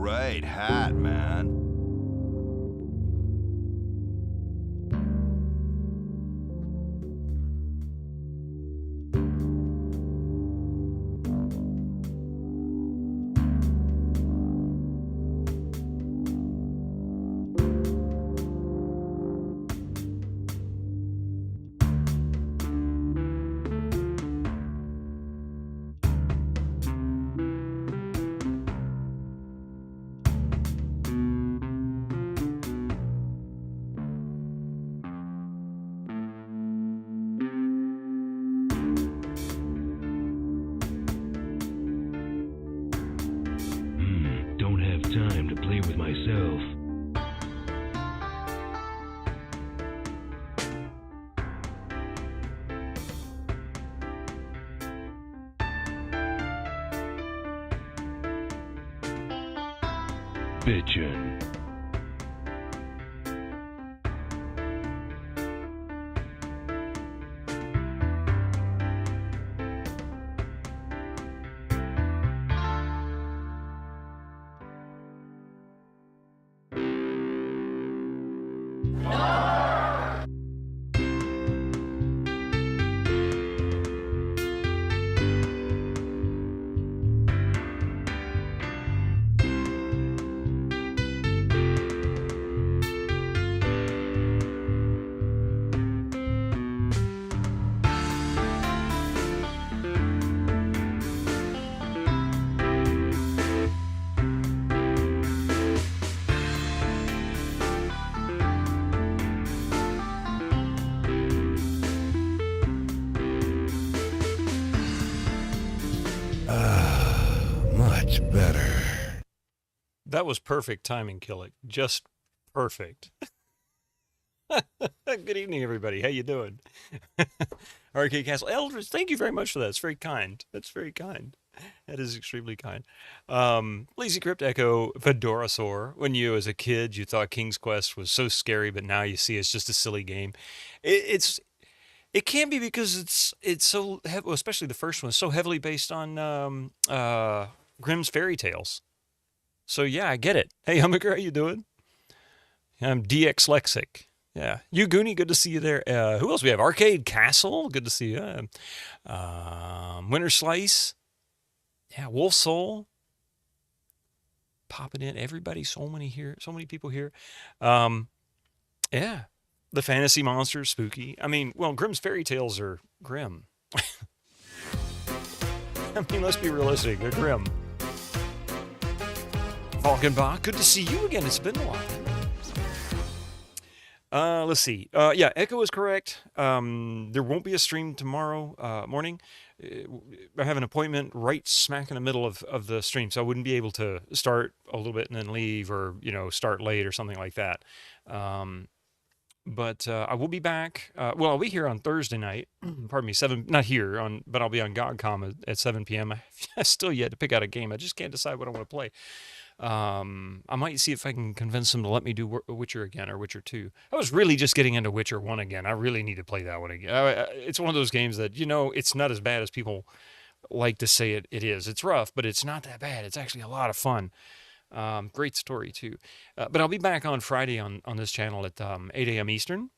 great hat, man. Don't have time to play with myself. Bitchin'. Much better. That was perfect timing, Killick. Just perfect. Good evening, everybody. How you doing? Arcade Castle. Eldridge, thank you very much for that. It's very kind. That's very kind. That is extremely kind. Lazy Crypt Echo, Fedorasaur. When you, as a kid, you thought King's Quest was so scary, but now you see it's just a silly game. It can be because it's so well, especially the first one, so heavily based on Grimm's fairy tales. So yeah, I get it. Hey, Hummicker, how you doing? I'm DX Lexic. Yeah, you Goonie, good to see you there. Who else we have? Arcade Castle, good to see you. Winter Slice. Yeah, Wolf Soul. Popping in, everybody. So many here. So many people here. Yeah. The fantasy monsters, spooky. I mean, well, Grimm's fairy tales are grim. I mean, let's be realistic. They're grim. Falkenbach, good to see you again. It's been a while. Let's see. Yeah, Echo is correct. There won't be a stream tomorrow morning. I have an appointment right smack in the middle of the stream, so I wouldn't be able to start a little bit and then leave, or start late or something like that. But I will be back. Well, I'll be here on Thursday night. Pardon me, not here but I'll be on GOGcom at 7 p.m. I still yet to pick out a game. I just can't decide what I want to play. I might see if I can convince them to let me do Witcher again, or Witcher 2. I was really just getting into Witcher 1 again. I really need to play that one again. It's one of those games that, it's not as bad as people like to say it is. It's rough, but it's not that bad. It's actually a lot of fun. Great story, too. But I'll be back on Friday on this channel at 8 a.m. Eastern.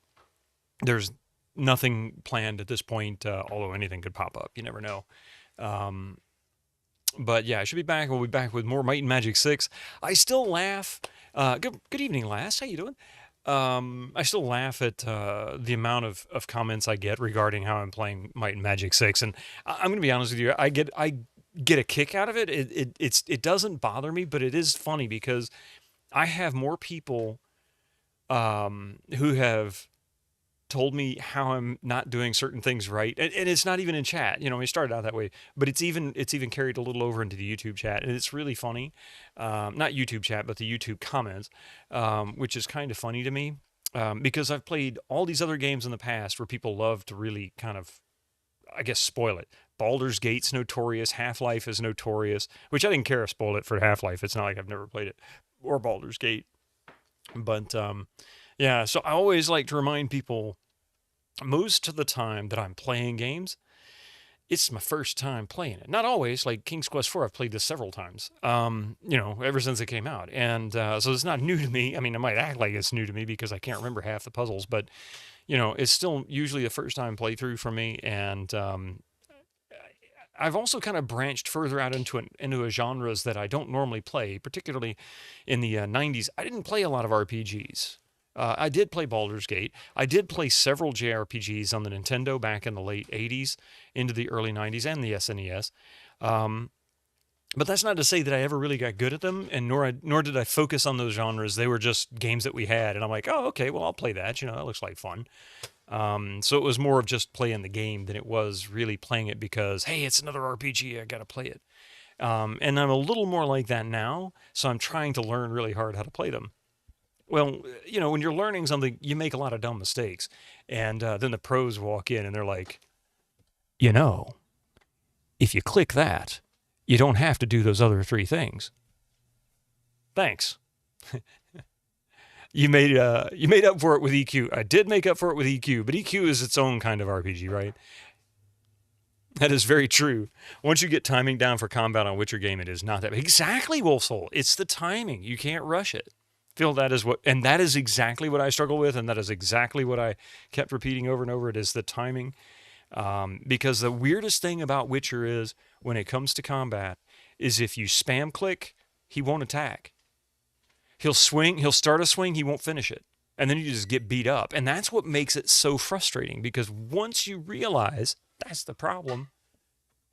There's nothing planned at this point, although anything could pop up. You never know. But yeah, I should be back. We'll be back with more Might and Magic 6. I still laugh. Good evening, Lass. How you doing? I still laugh at the amount of comments I get regarding how I'm playing Might and Magic 6. And I'm going to be honest with you. I get a kick out of it. It doesn't bother me, but it is funny because I have more people who have told me how I'm not doing certain things right, and it's not even in chat. We started out that way, but it's even carried a little over into the YouTube chat, and it's really funny. Not YouTube chat, but the YouTube comments, which is kind of funny to me, because I've played all these other games in the past where people love to really kind of, I guess, spoil it. Baldur's Gate's notorious. Half-Life is notorious, which I didn't care to spoil it for Half-Life. It's not like I've never played it, or Baldur's Gate. But, yeah, so I always like to remind people, most of the time that I'm playing games, it's my first time playing it. Not always, like King's Quest IV, I've played this several times, ever since it came out. And so it's not new to me. I mean, I might act like it's new to me because I can't remember half the puzzles, but, it's still usually a first time playthrough for me. And I've also kind of branched further out into a genres that I don't normally play, particularly in the 90s. I didn't play a lot of RPGs. I did play Baldur's Gate. I did play several JRPGs on the Nintendo back in the late 80s into the early 90s and the SNES. But that's not to say that I ever really got good at them, and nor did I focus on those genres. They were just games that we had, and I'm like, oh, okay, well, I'll play that. That looks like fun. So it was more of just playing the game than it was really playing it because, hey, it's another RPG, I got to play it. And I'm a little more like that now, so I'm trying to learn really hard how to play them. Well, when you're learning something, you make a lot of dumb mistakes. And then the pros walk in and they're like, if you click that, you don't have to do those other 3 things. Thanks. You made up for it with EQ. I did make up for it with EQ, but EQ is its own kind of RPG, right? That is very true. Once you get timing down for combat on Witcher game, it is not that. Exactly, Wolf Soul. It's the timing. You can't rush it. Feel that is exactly what I struggle with, and that is exactly what I kept repeating over and over. It is the timing. Because the weirdest thing about Witcher is, when it comes to combat, is if you spam click, he won't attack. He'll swing, he'll start a swing, he won't finish it. And then you just get beat up. And that's what makes it so frustrating, because once you realize that's the problem,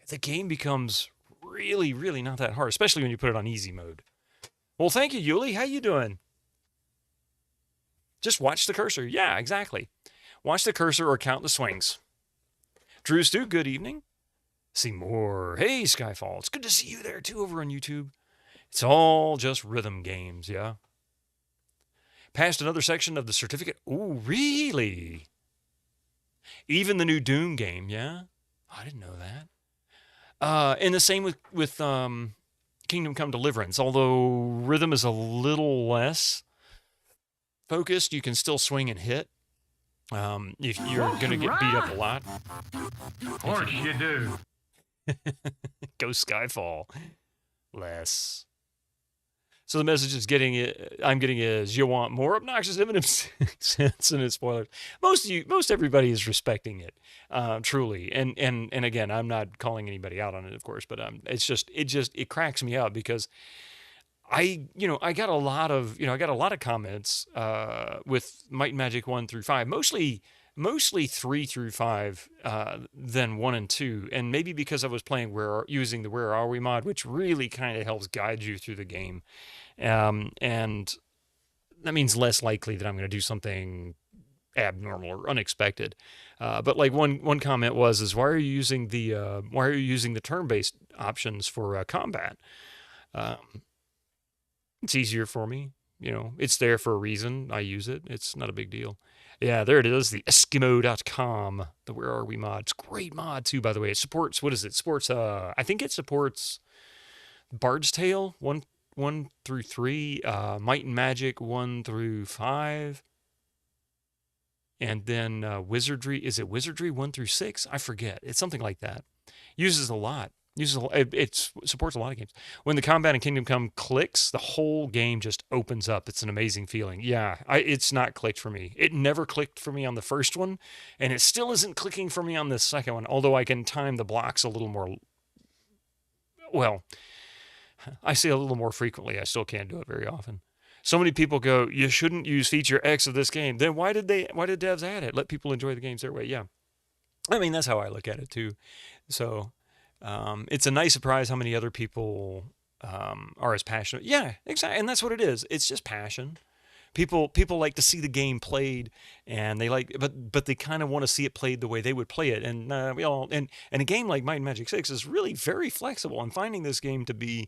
the game becomes really, really not that hard, especially when you put it on easy mode. Well, thank you, Yuli. How you doing? Just watch the cursor. Yeah, exactly. Watch the cursor or count the swings. Drew Stu, good evening. Seymour. Hey, Skyfall. It's good to see you there, too, over on YouTube. It's all just rhythm games, yeah? Passed another section of the certificate. Ooh, really? Even the new Doom game, yeah? I didn't know that. And the same with Kingdom Come Deliverance. Although rhythm is a little less focused, you can still swing and hit. If you're going to get beat up a lot. Of course you do. Go Skyfall. Less. So the message I'm getting is, you want more obnoxious sense and spoilers. Most everybody is respecting it, truly. And again, I'm not calling anybody out on it, of course, but it cracks me up because I got a lot of comments with Might and Magic 1 through 5, mostly 3 through 5 than 1 and 2, and maybe because I was playing using the Where Are We mod, which really kind of helps guide you through the game, and that means less likely that I'm going to do something abnormal or unexpected. But like one comment was why are you using the turn-based options for combat? It's easier for me. It's there for a reason. I use it. It's not a big deal. Yeah, there it is. The Eskimo.com, the Where Are We mod. It's a great mod, too, by the way. It supports, what is it? I think it supports Bard's Tale 1 through 3, Might and Magic 1 through 5, and then Wizardry. Is it Wizardry 1 through 6? I forget. It's something like that. Uses a lot. It supports a lot of games. When the combat in Kingdom Come clicks, the whole game just opens up. It's an amazing feeling. Yeah, it's not clicked for me. It never clicked for me on the first one, and it still isn't clicking for me on the second one, although I can time the blocks a little more. Well, I say a little more frequently. I still can't do it very often. So many people go, you shouldn't use feature X of this game. Then why did devs add it? Let people enjoy the games their way. Yeah. I mean, that's how I look at it too. So it's a nice surprise how many other people are as passionate. Yeah, exactly. And that's what it is. It's just passion. People like to see the game played, and but they kind of want to see it played the way they would play it. And and a game like Might and Magic 6 is really very flexible. I'm finding this game to be,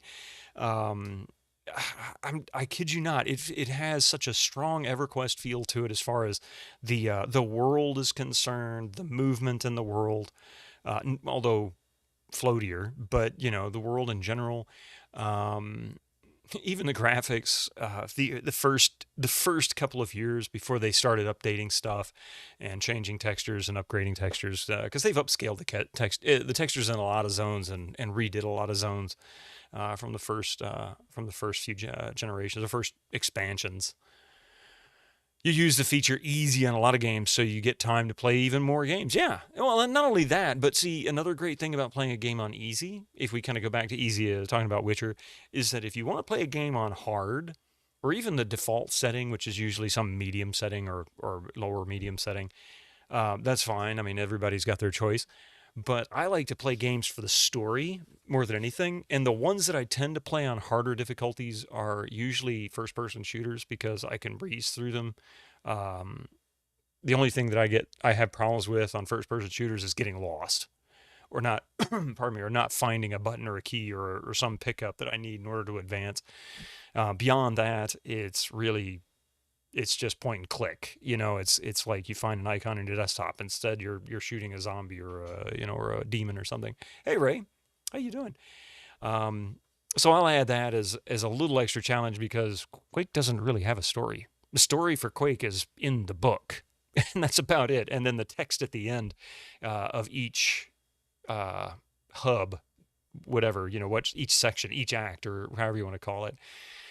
I kid you not, it has such a strong EverQuest feel to it as far as the world is concerned, the movement in the world, although floatier, but the world in general. even the graphics, the first couple of years before they started updating stuff and changing textures and upgrading textures, because they've upscaled the textures in a lot of zones and redid a lot of zones from the first few generations, the first expansions. You use the feature easy on a lot of games, so you get time to play even more games. Yeah, well, and not only that, but see, another great thing about playing a game on easy, if we kind of go back to easy, talking about Witcher, is that if you want to play a game on hard, or even the default setting, which is usually some medium setting or lower medium setting, that's fine. I mean, everybody's got their choice. But I like to play games for the story more than anything. And the ones that I tend to play on harder difficulties are usually first-person shooters because I can breeze through them. The only thing that I have problems with on first-person shooters is getting lost or not, pardon me, or not finding a button or a key or some pickup that I need in order to advance. Beyond that, it's just point and click. It's like you find an icon on your desktop. Instead, you're shooting a zombie or a demon or something. Hey, Ray, how you doing? So I'll add that as a little extra challenge because Quake doesn't really have a story. The story for Quake is in the book, and that's about it. And then the text at the end of each hub, whatever, what each section, each act, or however you want to call it.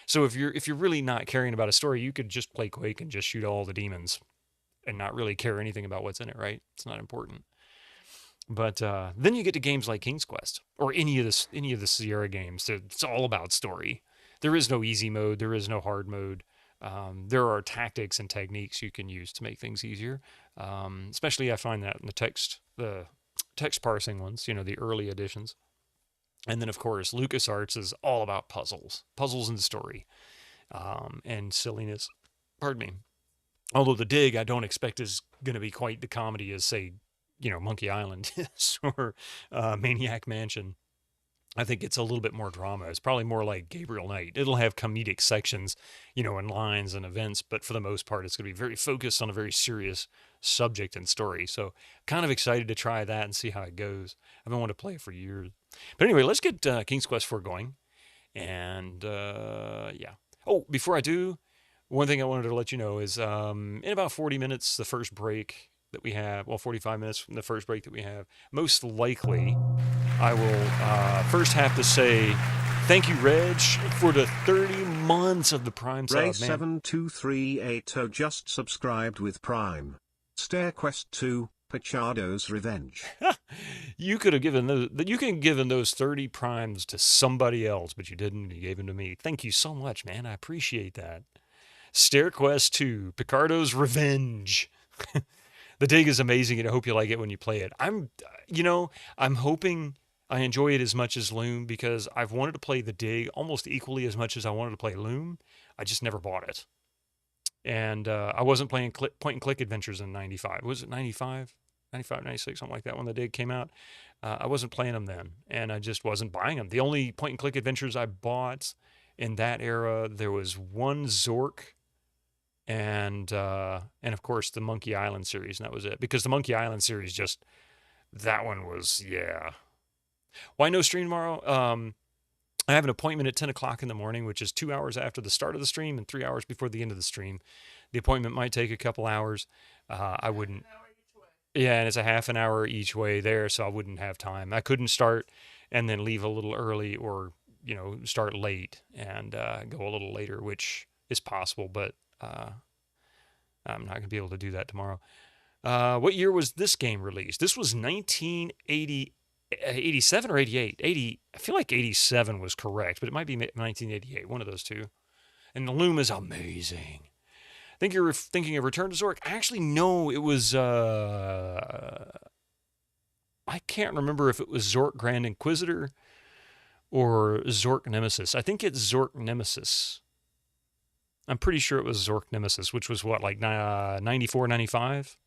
So if you're really not caring about a story, you could just play Quake and just shoot all the demons and not really care anything about what's in it, right? It's not important. But then you get to games like King's Quest or any of the Sierra games. It's all about story. There is no easy mode. There is no hard mode. There are tactics and techniques you can use to make things easier. Especially I find that in the text parsing ones, the early editions. And then, of course, LucasArts is all about puzzles and story, and silliness. Pardon me. Although the Dig, I don't expect is going to be quite the comedy as, say, Monkey Island is or Maniac Mansion. I think it's a little bit more drama. It's probably more like Gabriel Knight. It'll have comedic sections, and lines and events, but for the most part, it's going to be very focused on a very serious subject and story. So kind of excited to try that and see how it goes. I've been wanting to play it for years. But anyway, let's get King's Quest 4 going. And yeah. Oh, before I do, one thing I wanted to let you know is in about 40 minutes, the first break that we have, 45 minutes from the first break that we have, most likely I will first have to say thank you, Reg, for the 30 months of the Prime sub. Ray7238 just subscribed with Prime. Stair Quest 2, Pachado's Revenge. You could have given those 30 primes to somebody else, but you didn't. You gave them to me. Thank you so much, man. I appreciate that. Stair Quest 2, Picardo's Revenge. The Dig is amazing, and I hope you like it when you play it. I'm hoping I enjoy it as much as Loom because I've wanted to play the Dig almost equally as much as I wanted to play Loom. I just never bought it. And I wasn't playing point-and-click adventures in 95. Was it 95? 95, 96, something like that when the Dig came out. I wasn't playing them then, and I just wasn't buying them. The only point-and-click adventures I bought in that era, there was one Zork and of course the Monkey Island series, and that was it. Because the Monkey Island series that one was, yeah. Why no stream tomorrow? I have an appointment at 10 o'clock in the morning, which is 2 hours after the start of the stream and 3 hours before the end of the stream. The appointment might take a couple hours. I wouldn't. Yeah, and it's a half an hour each way there, so I wouldn't have time. I couldn't start and then leave a little early or, start late and go a little later, which is possible, but I'm not going to be able to do that tomorrow. What year was this game released? This was 87 or 88? I feel like 87 was correct, but it might be 1988, one of those two. And the Loom is amazing. I think you're thinking of Return to Zork. Actually, no, it was... I can't remember if it was Zork Grand Inquisitor or Zork Nemesis. I think it's Zork Nemesis. I'm pretty sure it was Zork Nemesis, which was what, like 94, 95?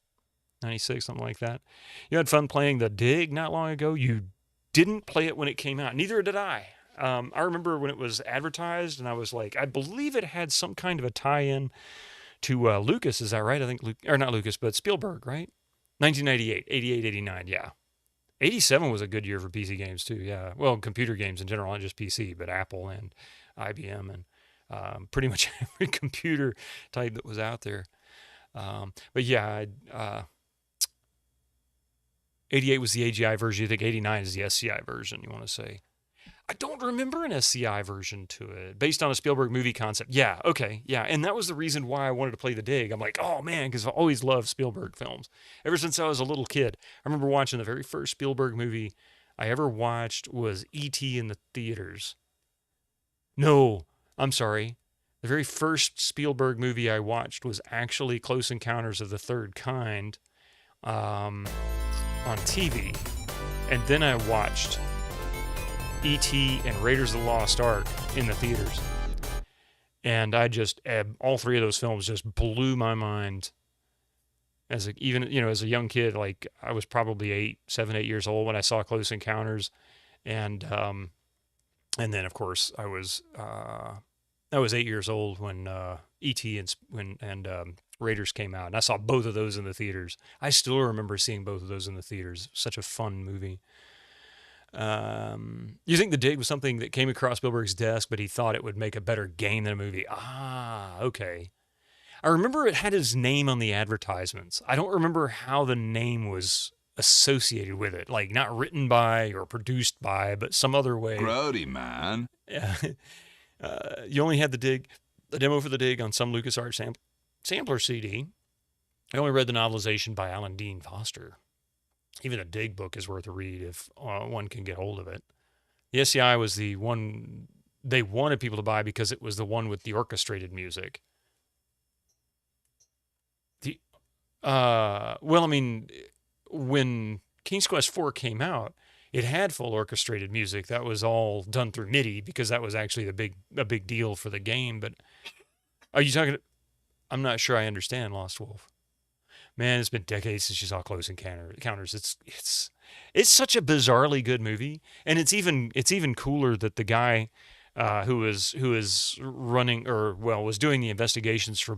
96, something like that. You had fun playing the Dig not long ago. You didn't play it when it came out. Neither did I. I remember when it was advertised, and I was like, I believe it had some kind of a tie-in to Lucas. Is that right? I think, or not Lucas, but Spielberg, right? 1998, 88, 89, yeah. 87 was a good year for PC games, too, yeah. Well, computer games in general, not just PC, but Apple and IBM, and pretty much every computer type that was out there. But yeah, 88 was the AGI version. You think 89 is the SCI version, you want to say. I don't remember an SCI version to it, based on a Spielberg movie concept. Yeah, okay, yeah. And that was the reason why I wanted to play the dig. I'm like, oh man, because I always loved Spielberg films. Ever since I was a little kid. I remember watching the very first Spielberg movie I ever watched was E.T. in the theaters. No, I'm sorry. The very first Spielberg movie I watched was actually Close Encounters of the Third Kind on TV. And then I watched E.T. and Raiders of the Lost Ark in the theaters. And I just, all three of those films just blew my mind. As a young kid, like I was probably 7, 8 years old when I saw Close Encounters. And then of course I was 8 years old when E.T. and Raiders came out. And I saw both of those in the theaters. I still remember seeing both of those in the theaters. Such a fun movie. You think the dig was something that came across Spielberg's desk, but he thought it would make a better game than a movie? Ah, okay. I remember it had his name on the advertisements. I don't remember how the name was associated with it, like not written by or produced by, but some other way. Grody, man. You only had the demo for the dig on some LucasArts sampler CD. I only read the novelization by Alan Dean Foster. Even a dig book is worth a read if one can get hold of it. The SCI was the one they wanted people to buy because it was the one with the orchestrated music. When King's Quest IV came out, it had full orchestrated music. That was all done through MIDI because that was actually a big deal for the game. But are you talking? I'm not sure I understand Lost Wolf. Man, it's been decades since you saw Close Encounters. It's such a bizarrely good movie, and it's even cooler that the guy who was running was doing the investigations for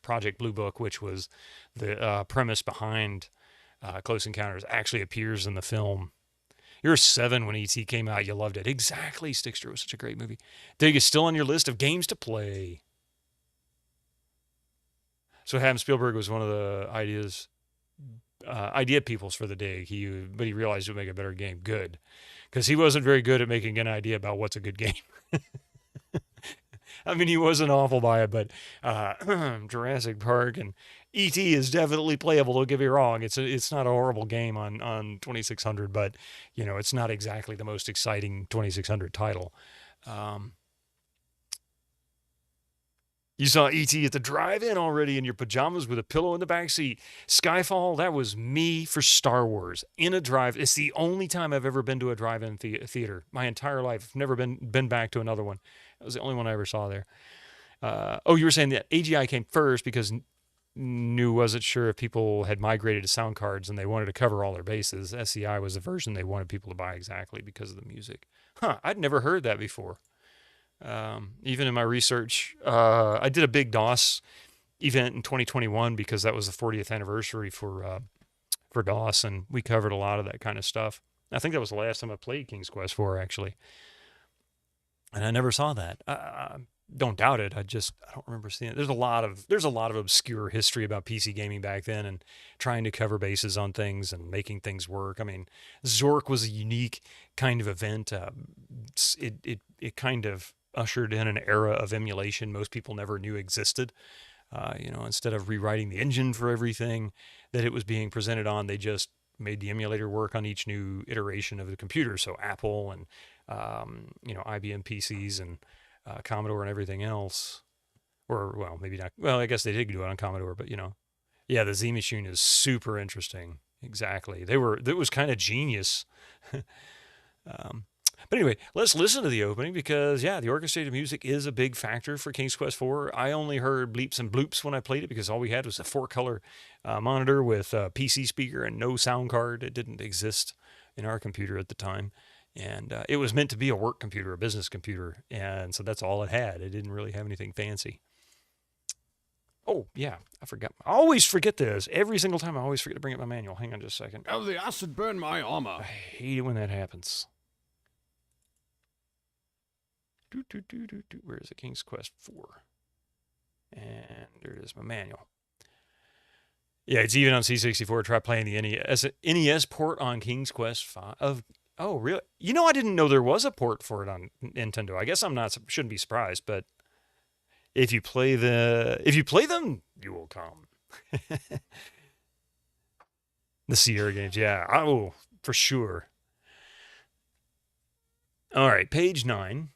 Project Blue Book, which was the premise behind Close Encounters, actually appears in the film. You were 7 when E.T. came out. You loved it. Exactly, Stickster. It was such a great movie. Dig is still on your list of games to play. So Adam Spielberg was one of the idea peoples for the dig. But he realized it would make a better game. Good. Because he wasn't very good at making an idea about what's a good game. I mean, he wasn't awful by it, but Jurassic Park and E.T. is definitely playable. Don't get me wrong. It's not a horrible game on 2600, but it's not exactly the most exciting 2600 title. You saw E.T. at the drive-in already in your pajamas with a pillow in the backseat. Skyfall, that was me for Star Wars in a drive. It's the only time I've ever been to a drive-in theater. My entire life. I've never been back to another one. That was the only one I ever saw there. You were saying that AGI came first because New wasn't sure if people had migrated to sound cards and they wanted to cover all their bases. SCI was the version they wanted people to buy exactly because of the music. I'd never heard that before. Even in my research, I did a big DOS event in 2021 because that was the 40th anniversary for DOS, and we covered a lot of that kind of stuff. I think that was the last time I played King's Quest IV, actually, and I never saw that. Don't doubt it. I don't remember seeing it. There's a lot of obscure history about PC gaming back then, and trying to cover bases on things and making things work. I mean, Zork was a unique kind of event. It kind of ushered in an era of emulation most people never knew existed. Instead of rewriting the engine for everything that it was being presented on, they just made the emulator work on each new iteration of the computer. So Apple and IBM PCs and Commodore and everything else, maybe not. Well, I guess they did do it on Commodore, but the Z Machine is super interesting. Exactly, it was kind of genius. But anyway, let's listen to the opening because, the orchestrated music is a big factor for King's Quest IV. I only heard bleeps and bloops when I played it because all we had was a 4-color monitor with a PC speaker and no sound card. It didn't exist in our computer at the time. And it was meant to be a work computer, a business computer. And so that's all it had. It didn't really have anything fancy. Oh, yeah, I forgot. I always forget this. Every single time I always forget to bring up my manual. Hang on just a second. Oh, the acid burned my armor. I hate it when that happens. Where is it? King's Quest 4. And there it is, my manual. Yeah, it's even on C64. Try playing the NES port on King's Quest 5. Oh, really? You know, I didn't know there was a port for it on Nintendo. I guess shouldn't be surprised, but if you play them, you will come. The Sierra games, yeah. Oh, for sure. All right, page 9.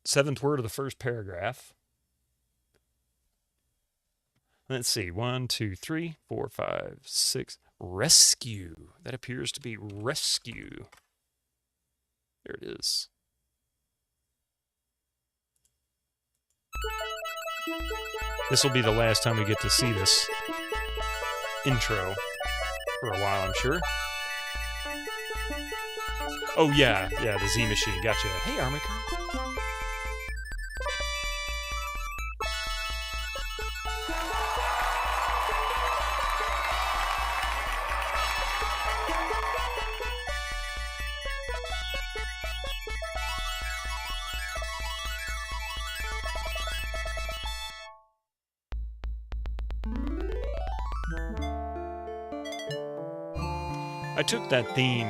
7th word of the first paragraph. Let's see. 1, 2, 3, 4, 5, 6. Rescue. That appears to be rescue. There it is. This will be the last time we get to see this intro for a while, I'm sure. Oh, yeah, the Z Machine. Gotcha. Hey, Armica. I took that theme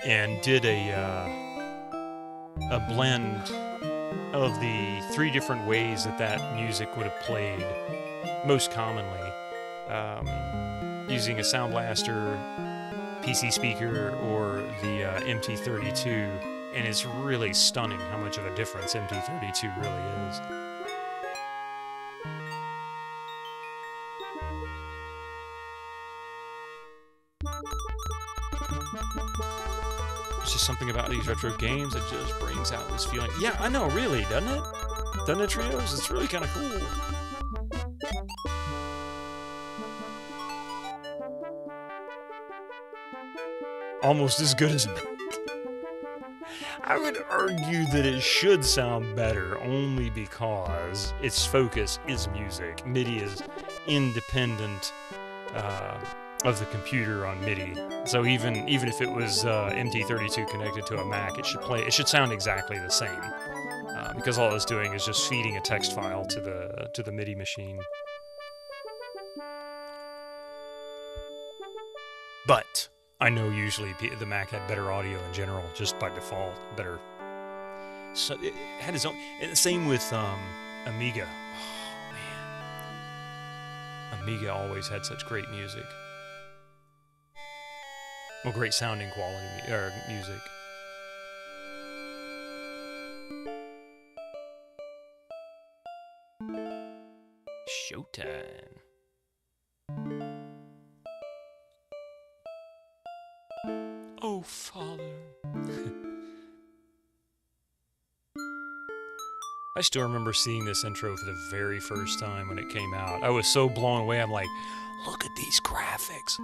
and did a blend of the 3 different ways that music would have played most commonly, using a Sound Blaster, PC speaker, or the MT32, and it's really stunning how much of a difference MT32 really is. There's just something about these retro games that just brings out this feeling. Yeah, I know, really, doesn't it? Doesn't it, Trios? It's really kind of cool. Almost as good as... I would argue that it should sound better only because its focus is music. MIDI is independent of the computer on MIDI. So even if it was MT32 connected to a Mac, it should sound exactly the same. Because all it's doing is just feeding a text file to the MIDI machine. But I know usually the Mac had better audio in general, just by default. Better. So it had its own. And the same with Amiga. Oh man, Amiga always had such great music. Well, great sounding quality music. Showtime. Oh, Father. I still remember seeing this intro for the very first time when it came out. I was so blown away. I'm like, look at these graphics.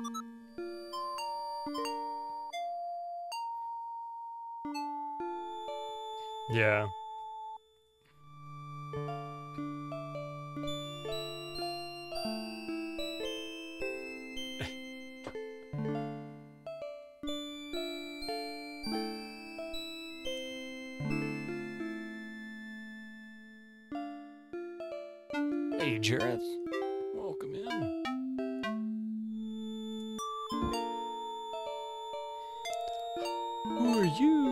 Yeah. Hey, Jareth. Welcome in. Who are you?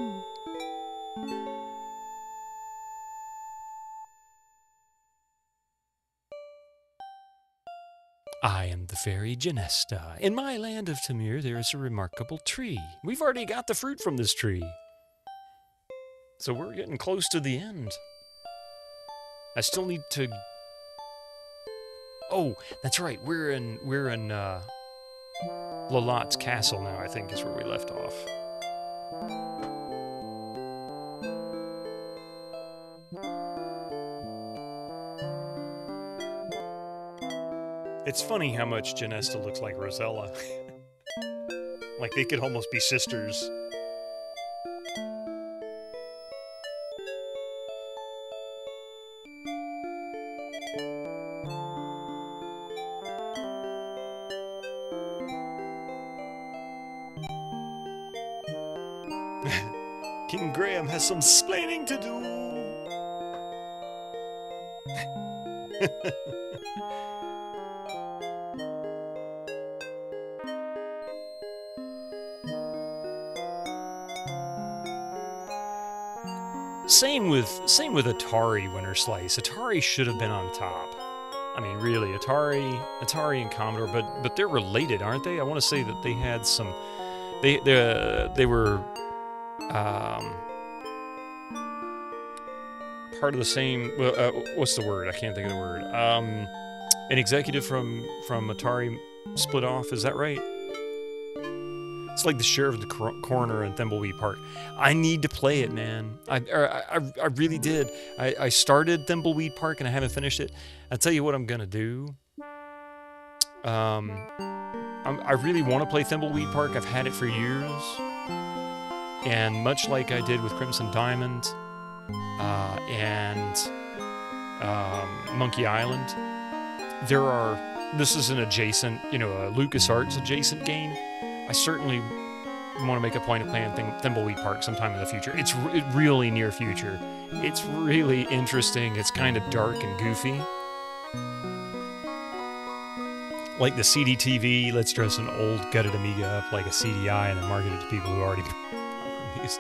I am the fairy Genesta. In my land of Tamir, there is a remarkable tree. We've already got the fruit from this tree. So we're getting close to the end. I still need to... Oh, that's right. We're in Lolat's castle now, I think, is where we left off. It's funny how much Genesta looks like Rosella. Like they could almost be sisters. King Graham has some splaining to do. Same with Atari Winter Slice. Atari should have been on top. I mean, really, Atari and Commodore, but they're related, aren't they? I want to say that they had some. They were part of the same. What's the word? I can't think of the word. An executive from Atari split off. Is that right? It's like the sheriff of the corner in Thimbleweed Park. I need to play it, man. I really did. I started Thimbleweed Park and I haven't finished it. I'll tell you what I'm gonna do. I really want to play Thimbleweed Park. I've had it for years, and much like I did with Crimson Diamond and Monkey Island, this is an adjacent, a LucasArts adjacent game. I certainly want to make a point of playing Thimbleweed Park sometime in the future. It's really near future. It's really interesting. It's kind of dark and goofy. Like the CD-TV, let's dress an old gutted Amiga up like a CDI and then market it to people who already have these.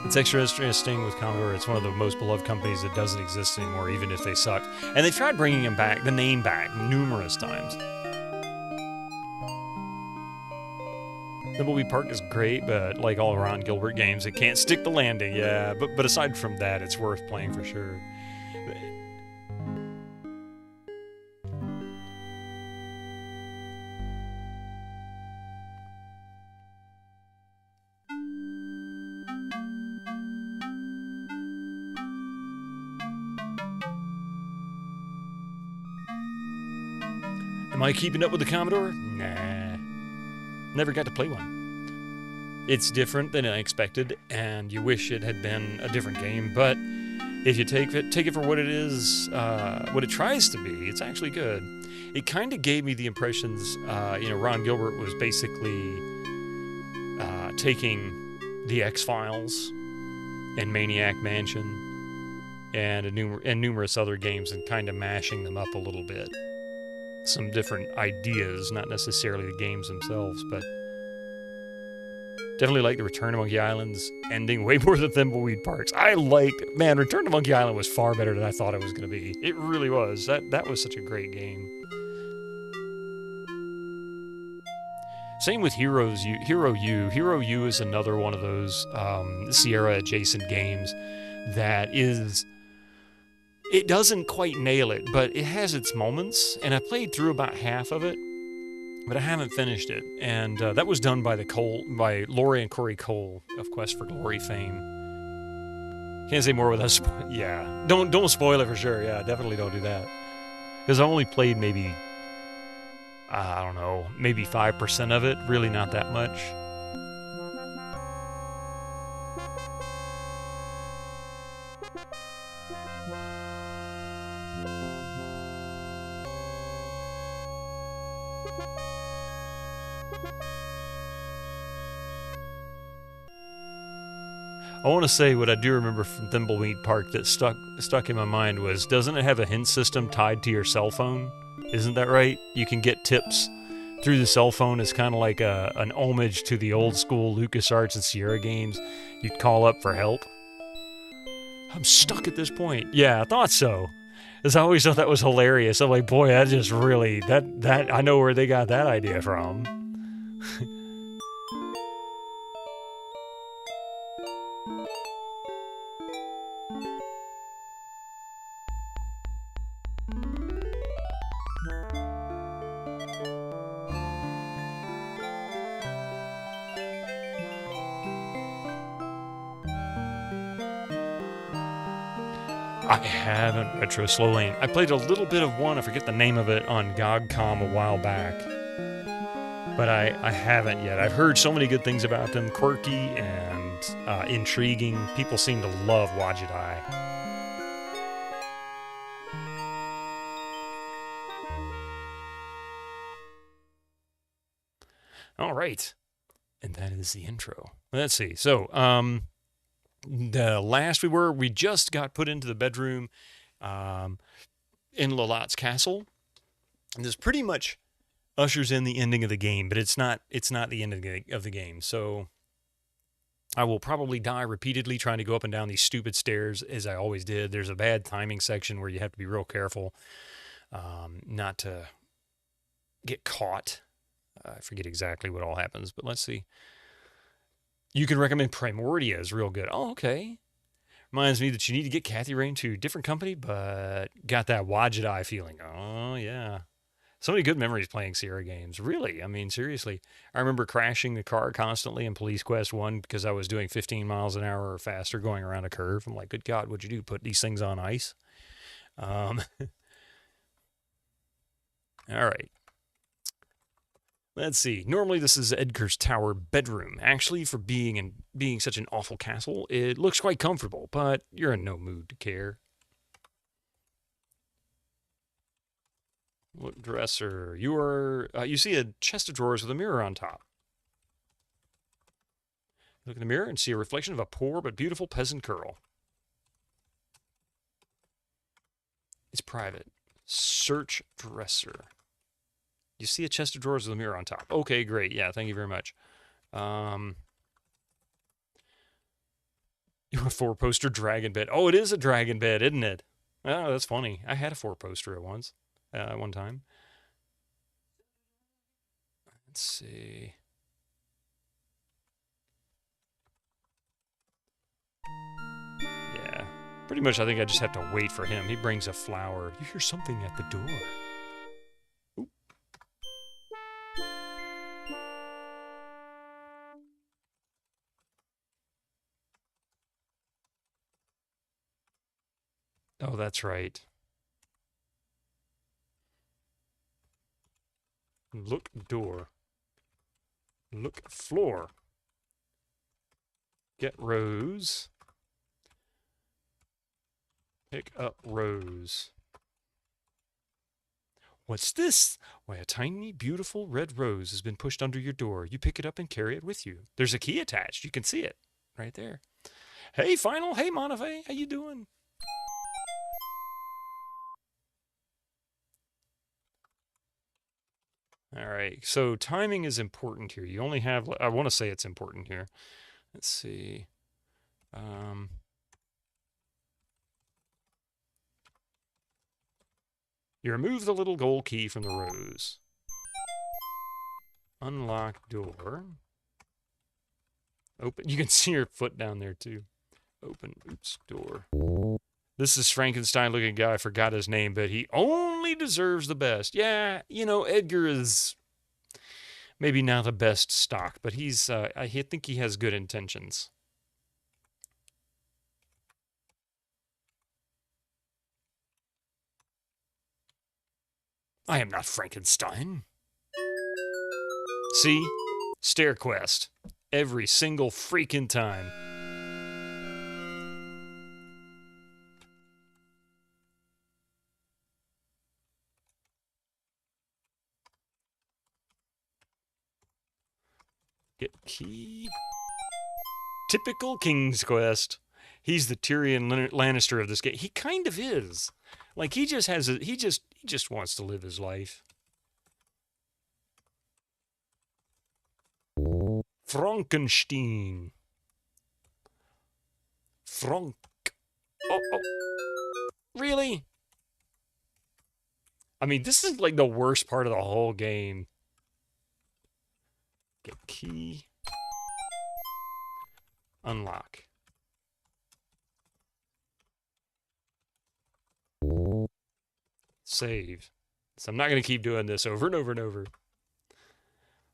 It's extra interesting with Commodore. It's one of the most beloved companies that doesn't exist anymore, even if they suck. And they've tried bringing the name back numerous times. Thimbleweed Park is great, but like all Ron Gilbert games, it can't stick the landing. Yeah, but aside from that, it's worth playing for sure. Am I keeping up with the Commodore? Nah. Never got to play one. It's different than I expected, and you wish it had been a different game, but if you take it for what it is, what it tries to be, it's actually good. It kind of gave me the impressions, Ron Gilbert was basically taking the X-Files and Maniac Mansion and numerous other games and kind of mashing them up a little bit. Some different ideas, not necessarily the games themselves, but definitely like the Return to Monkey Island's ending way more than Thimbleweed Park's. Return to Monkey Island was far better than I thought it was going to be. It really was. That was such a great game. Same with Hero U. Hero U is another one of those Sierra adjacent games that is... It doesn't quite nail it, but it has its moments, and I played through about half of it, but I haven't finished it. And that was done by Laurie and Corey Cole of Quest for Glory fame. Can't say more without yeah, don't spoil it for sure. Yeah, definitely don't do that, because I only played maybe 5% of it. Really, not that much. I want to say what I do remember from Thimbleweed Park that stuck in my mind was, doesn't it have a hint system tied to your cell phone? Isn't that right? You can get tips through the cell phone as kind of like an homage to the old school LucasArts and Sierra games. You'd call up for help. I'm stuck at this point. Yeah, I thought so. Because I always thought that was hilarious. I'm like, boy, that just really, that I know where they got that idea from. I haven't retro slow lane. I played a little bit of one, I forget the name of it, on GOGcom a while back. But I haven't yet. I've heard so many good things about them. Quirky and intriguing. People seem to love Wadjet Eye. All right. And that is the intro. Let's see. So, the last we just got put into the bedroom in Lalat's castle. And this pretty much ushers in the ending of the game, but it's not the end of the game. So I will probably die repeatedly trying to go up and down these stupid stairs, as I always did. There's a bad timing section where you have to be real careful not to get caught. I forget exactly what all happens, but let's see. You can recommend Primordia is real good. Oh, okay. Reminds me that you need to get Kathy Rain to a different company, but got that Wajidai feeling. Oh, yeah. So many good memories playing Sierra games. Really, I mean, seriously. I remember crashing the car constantly in Police Quest 1 because I was doing 15 miles an hour or faster going around a curve. I'm like, good God, what'd you do? Put these things on ice? All right. Let's see. Normally this is Edgar's Tower bedroom. Actually, for being such an awful castle, it looks quite comfortable, but you're in no mood to care. Look, dresser. You see a chest of drawers with a mirror on top. Look in the mirror and see a reflection of a poor but beautiful peasant girl. It's private. Search dresser. You see a chest of drawers with a mirror on top. Okay, great. Yeah, thank you very much. You have a 4-poster dragon bed. Oh, it is a dragon bed, isn't it? Oh, that's funny. I had a 4-poster at one time. Let's see. Yeah. Pretty much I think I just have to wait for him. He brings a flower. You hear something at the door. Ooh. Oh, that's right. Look door. Look floor. Get rose. Pick up rose. What's this? Why, a tiny, beautiful red rose has been pushed under your door. You pick it up and carry it with you. There's a key attached. You can see it right there. Hey, Final. Hey, Monave. How you doing? All right. So timing is important here. You only have, I want to say it's important here. Let's see. You remove the little gold key from the rose. Unlock door. Open. You can see your foot down there, too. Open. Oops. Door. This is Frankenstein-looking guy. I forgot his name, but he only deserves the best. Yeah, you know, Edgar is maybe not the best stock, but he's, I think he has good intentions. I am not Frankenstein. See? Stair Quest. Every single freaking time. Get key. Typical King's Quest. He's the Tyrion Lannister of this game. He kind of is. Like, he just has he just wants to live his life. Frankenstein. Oh. Really? I mean, this is like the worst part of the whole game. Get key. Unlock. Save. So I'm not going to keep doing this over and over and over.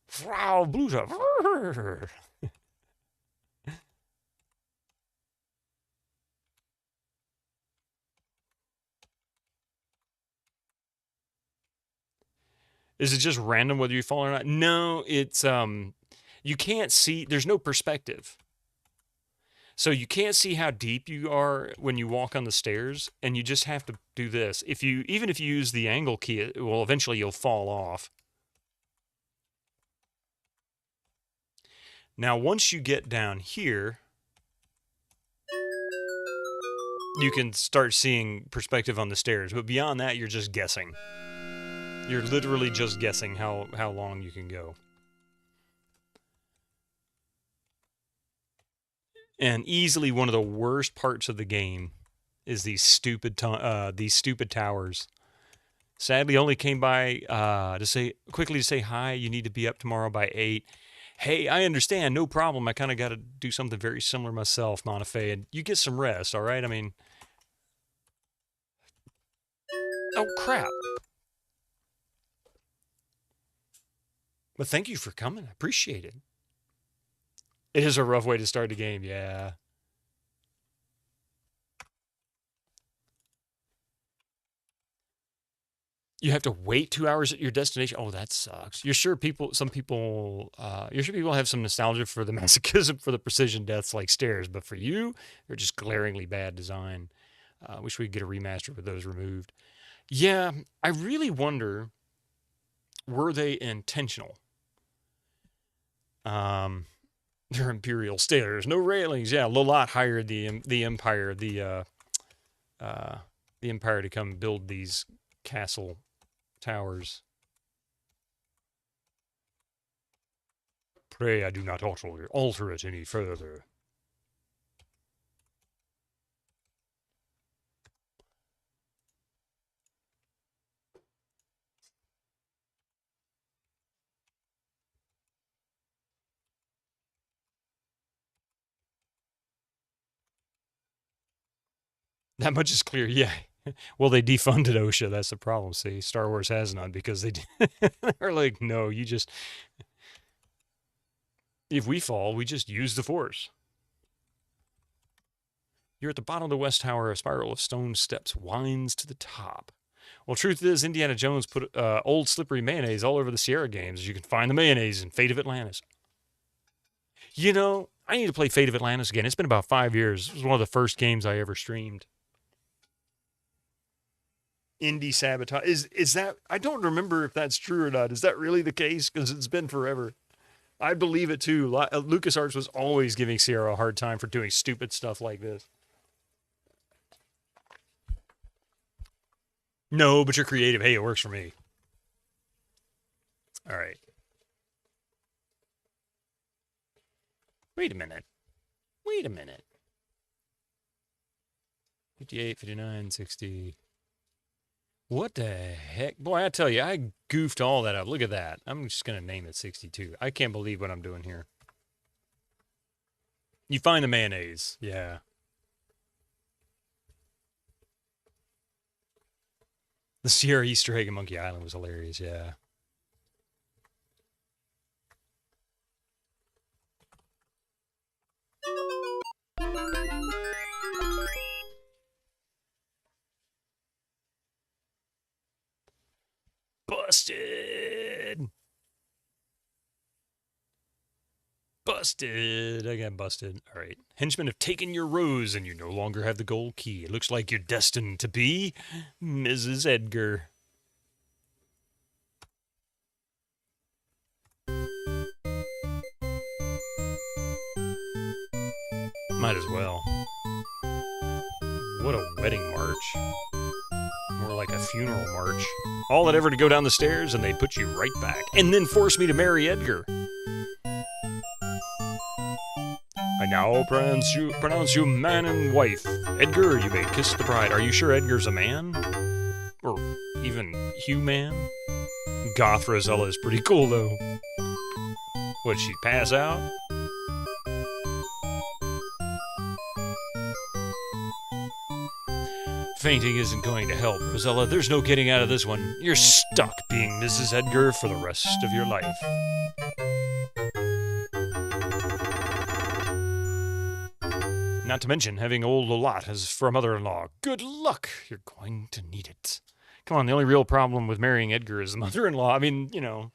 Frau Bluter. Is it just random whether you fall or not? No, it's you can't see, there's no perspective. So you can't see how deep you are when you walk on the stairs, and you just have to do this. Even if you use the angle key, well, eventually you'll fall off. Now, once you get down here, you can start seeing perspective on the stairs. But beyond that, you're just guessing. You're literally just guessing how long you can go. And easily one of the worst parts of the game is these stupid towers. Sadly, only came by to say hi. You need to be up tomorrow by 8. Hey, I understand. No problem. I kind of got to do something very similar myself, Monafe. And you get some rest, all right? I mean... Oh, crap. But thank you for coming. I appreciate it. It is a rough way to start the game, yeah. You have to wait 2 hours at your destination. Oh, that sucks. You're sure some people have some nostalgia for the masochism for the precision deaths like stairs, but for you, they're just glaringly bad design. Wish we could get a remaster with those removed. Yeah, I really wonder, were they intentional? They're Imperial stairs, no railings. Yeah, Lolat hired the Empire, the Empire to come build these castle towers. Pray I do not alter it any further. That much is clear, yeah. Well, they defunded OSHA. That's the problem. See, Star Wars has none because they're like, no, you just... If we fall, we just use the Force. You're at the bottom of the West Tower. A spiral of stone steps winds to the top. Well, truth is, Indiana Jones put old slippery mayonnaise all over the Sierra games. You can find the mayonnaise in Fate of Atlantis. You know, I need to play Fate of Atlantis again. It's been about 5 years. It was one of the first games I ever streamed. Indie sabotage. Is that... I don't remember if that's true or not. Is that really the case? Because it's been forever. I believe it too. LucasArts was always giving Sierra a hard time for doing stupid stuff like this. No, but you're creative. Hey, it works for me. All right. Wait a minute. 58, 59, 60... What the heck? Boy, I tell you, I goofed all that up. Look at that. I'm just going to name it 62. I can't believe what I'm doing here. You find the mayonnaise. Yeah. The Sierra Easter egg in Monkey Island was hilarious, yeah. Busted! Busted! I got busted. All right. Henchmen have taken your rose, and you no longer have the gold key. It looks like you're destined to be Mrs. Edgar. Might as well. What a wedding march. More like a funeral march. All that ever to go down the stairs, and they put you right back. And then force me to marry Edgar. I now pronounce you man and wife. Edgar, you may kiss the bride. Are you sure Edgar's a man? Or even human? Goth Rosella is pretty cool, though. Would she pass out? Fainting isn't going to help, Rosella. There's no getting out of this one. You're stuck being Mrs. Edgar for the rest of your life. Not to mention having old Lolat as for a mother-in-law. Good luck! You're going to need it. Come on, the only real problem with marrying Edgar is the mother-in-law. I mean, you know.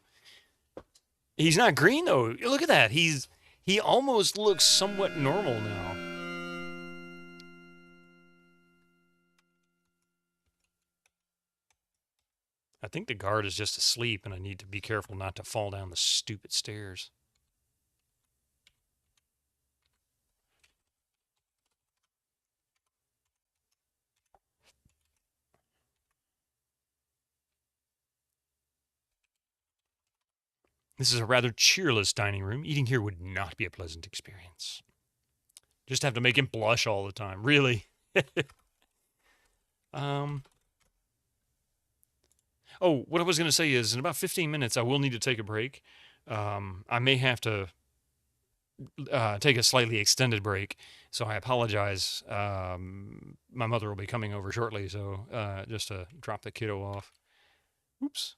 He's not green, though. Look at that. He almost looks somewhat normal now. I think the guard is just asleep, and I need to be careful not to fall down the stupid stairs. This is a rather cheerless dining room. Eating here would not be a pleasant experience. Just have to make him blush all the time. Really. Oh, what I was going to say is in about 15 minutes, I will need to take a break. I may have to take a slightly extended break, so I apologize. My mother will be coming over shortly, so just to drop the kiddo off. Oops.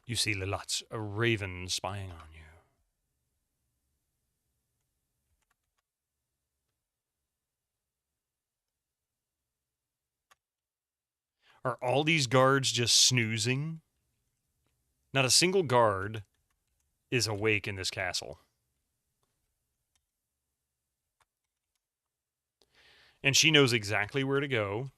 You see Lilot's a raven spying on you. Are all these guards just snoozing? Not a single guard is awake in this castle. And she knows exactly where to go.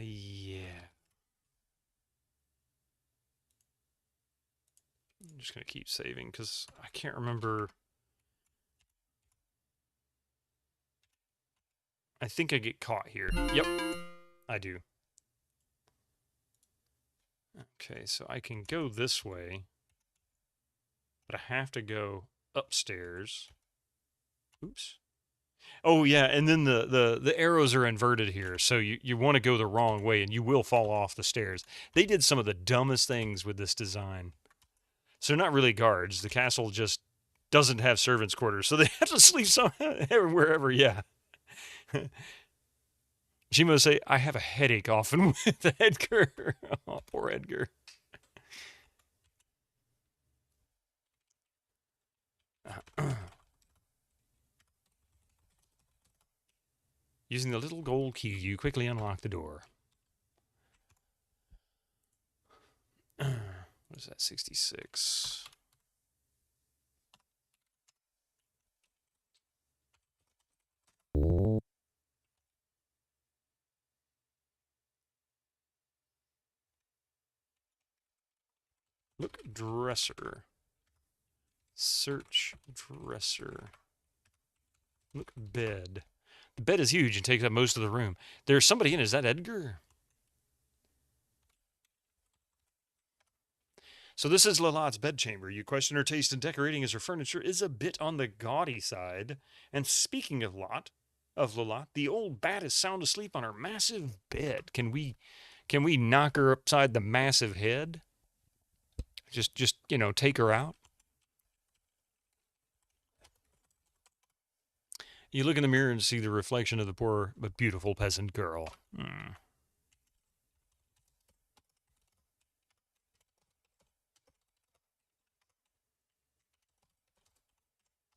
Yeah. I'm just going to keep saving because I can't remember. I think I get caught here. Yep, I do. Okay, so I can go this way, but I have to go upstairs. Oops. Oh, yeah, and then the arrows are inverted here, so you want to go the wrong way, and you will fall off the stairs. They did some of the dumbest things with this design. So not really guards. The castle just doesn't have servants' quarters, so they have to sleep wherever, yeah. She must say, I have a headache often with Edgar. Oh, poor Edgar. Using the little gold key, you quickly unlock the door. What is that, 66? Look, dresser. Search dresser. Look, bed. The bed is huge and takes up most of the room. There's somebody in it. Is that Edgar? So this is Lilot's bedchamber. You question her taste in decorating as her furniture is a bit on the gaudy side. And speaking of Lilot, the old bat is sound asleep on her massive bed. Can we knock her upside the massive head? Just you know, take her out? You look in the mirror and see the reflection of the poor but beautiful peasant girl.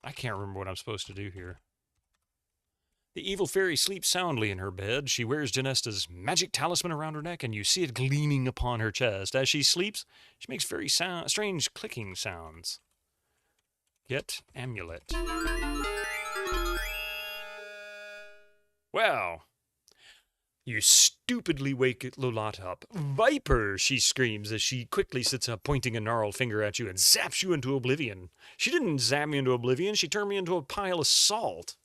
I can't remember what I'm supposed to do here. The evil fairy sleeps soundly in her bed. She wears Genesta's magic talisman around her neck, and you see it gleaming upon her chest. As she sleeps, she makes very strange clicking sounds. Get amulet. Well, you stupidly wake Lilot up. Viper, she screams as she quickly sits up, pointing a gnarled finger at you and zaps you into oblivion. She didn't zap me into oblivion, she turned me into a pile of salt.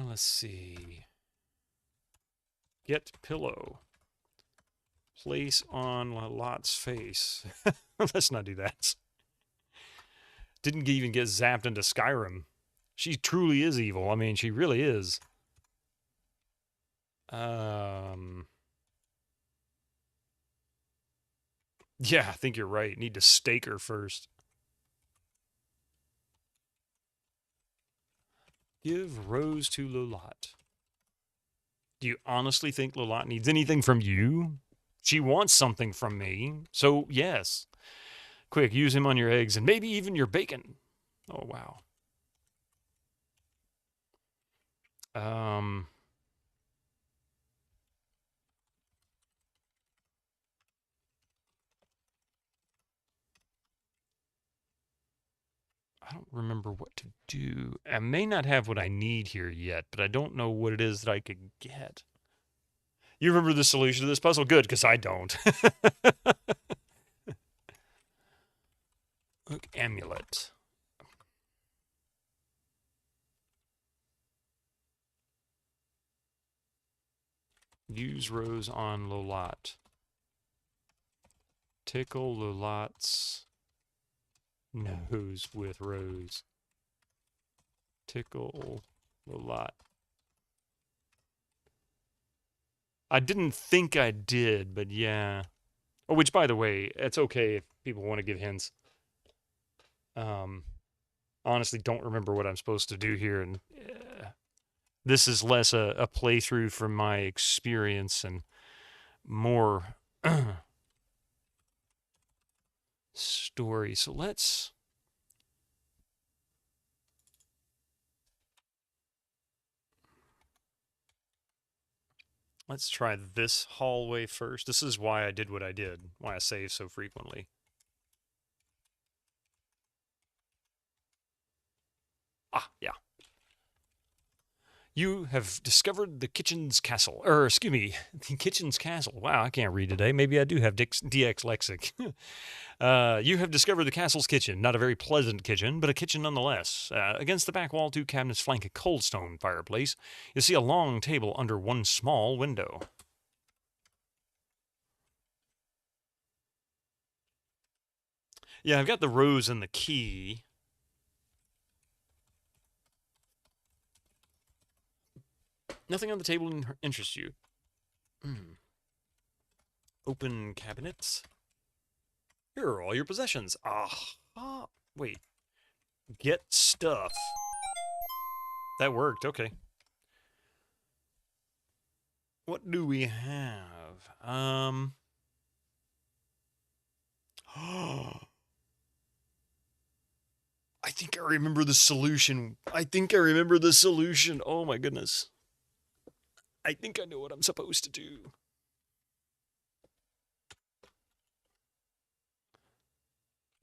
Let's see. Get pillow. Place on Lilot's face. Let's not do that. Didn't even get zapped into Skyrim. She truly is evil. I mean, she really is. Yeah, I think you're right. Need to stake her first. Give rose to Lilot. Do you honestly think Lilot needs anything from you? She wants something from me, so yes. Quick, use him on your eggs and maybe even your bacon. Oh, wow. I don't remember what to do. I may not have what I need here yet, but I don't know what it is that I could get. You remember the solution to this puzzle? Good, because I don't. Look, amulet. Use rose on Lolat. Tickle Lolat's nose with rose. Tickle Lolat. I didn't think I did, but yeah. Oh, which, by the way, it's okay if people want to give hints. Honestly, don't remember what I'm supposed to do here, and this is less a playthrough from my experience and more story. So let's try this hallway first. This is why I did what I did, why I save so frequently. Ah, yeah. You have discovered the kitchen's castle. Excuse me, the kitchen's castle. Wow, I can't read today. Maybe I do have DX lexic. You have discovered the castle's kitchen. Not a very pleasant kitchen, but a kitchen nonetheless. Against the back wall, 2 cabinets flank a cold stone fireplace. You see a long table under one small window. Yeah, I've got the rose and the key. Nothing on the table interests you. Open cabinets. Here are all your possessions. Wait. Get stuff. That worked, okay. What do we have? I think I remember the solution. Oh my goodness. I think I know what I'm supposed to do.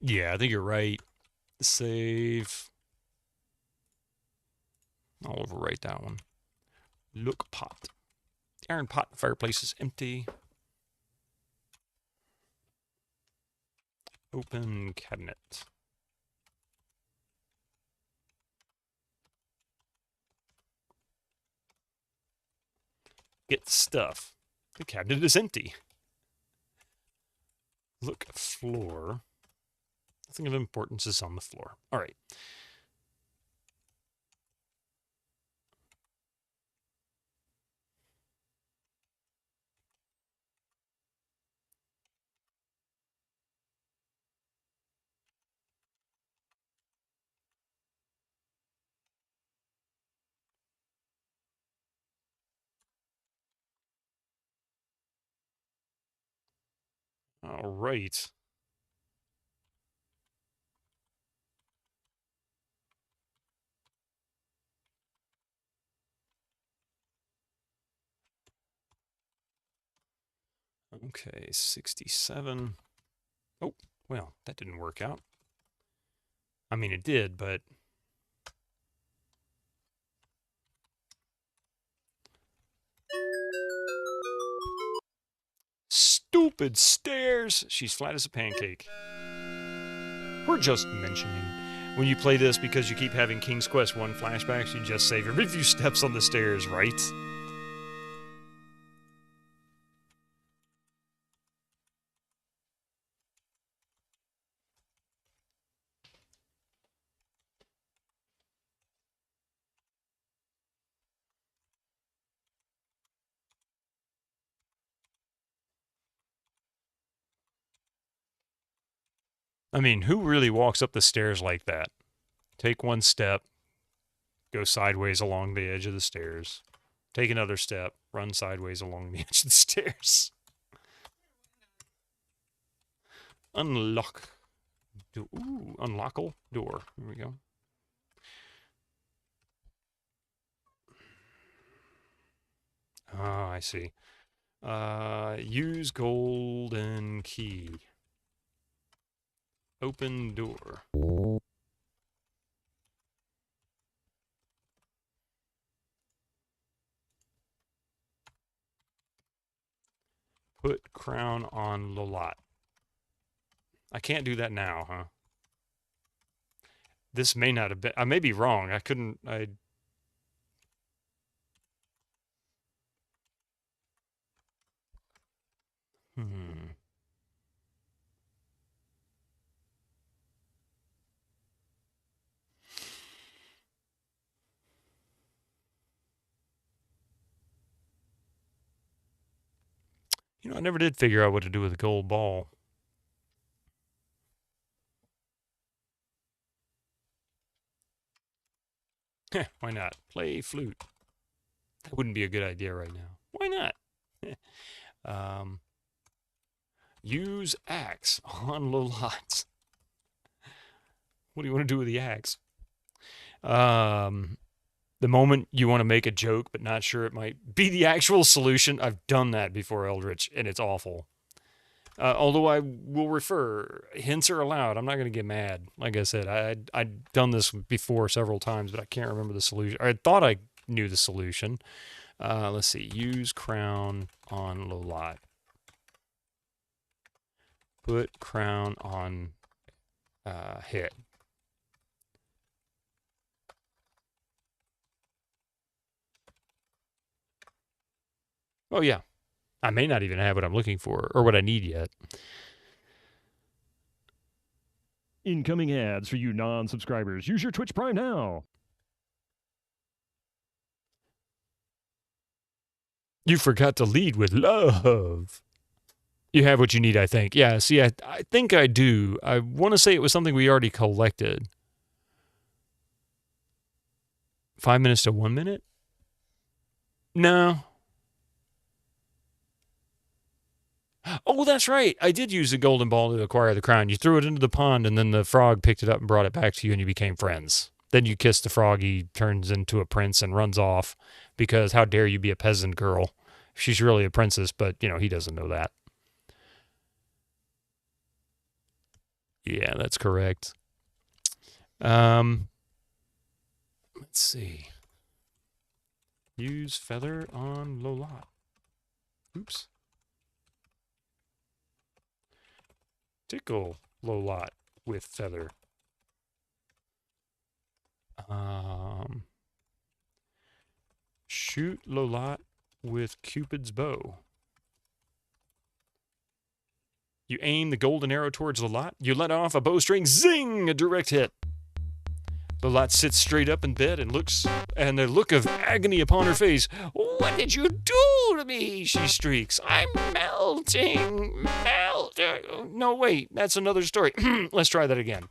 Yeah, I think you're right. Save. I'll overwrite that one. Look pot. The iron pot in the fireplace is empty. Open cabinet. Get stuff. The cabinet is empty. Look, floor. Nothing of importance is on the floor. All right. All right. Okay, 67. Oh, well, that didn't work out. I mean, it did, but... Stupid stairs! She's flat as a pancake. We're just mentioning. When you play this because you keep having King's Quest 1 flashbacks, you just save every few steps on the stairs, right? I mean, who really walks up the stairs like that? Take one step, go sideways along the edge of the stairs. Take another step, run sideways along the edge of the stairs. Unlock. Ooh, unlockable door. Here we go. Oh, I see. Use golden key. Open door. Put crown on Lolat. I can't do that now, huh? This may not have been... I may be wrong. I couldn't... Hmm. You know, I never did figure out what to do with a gold ball. Heh, why not? Play flute. That wouldn't be a good idea right now. Why not? Use axe on Lolats. What do you want to do with the axe? The moment you want to make a joke but not sure it might be the actual solution. I've done that before, Eldritch, and it's awful. Although I will refer, hints are allowed. I'm not going to get mad. Like I said, I'd done this before several times, but I can't remember the solution. I thought I knew the solution. Let's see. Use crown on Lolat. Put crown on head. Oh, yeah. I may not even have what I'm looking for or what I need yet. Incoming ads for you non-subscribers. Use your Twitch Prime now. You forgot to lead with love. You have what you need, I think. Yeah, see, I think I do. I want to say it was something we already collected. 5 minutes to 1 minute? No. Oh, that's right. I did use the golden ball to acquire the crown. You threw it into the pond, and then the frog picked it up and brought it back to you, and you became friends. Then you kiss the frog, he turns into a prince and runs off, because how dare you be a peasant girl? She's really a princess, but, you know, he doesn't know that. Yeah, that's correct. Let's see. Use feather on Lolat. Oops. Tickle Lolat with feather. Shoot Lolat with Cupid's bow. You aim the golden arrow towards Lolat. You let off a bowstring. Zing! A direct hit. Lolat sits straight up in bed and looks, and a look of agony upon her face. What did you do to me? She shrieks. I'm melting. No, wait. That's another story. Let's try that again.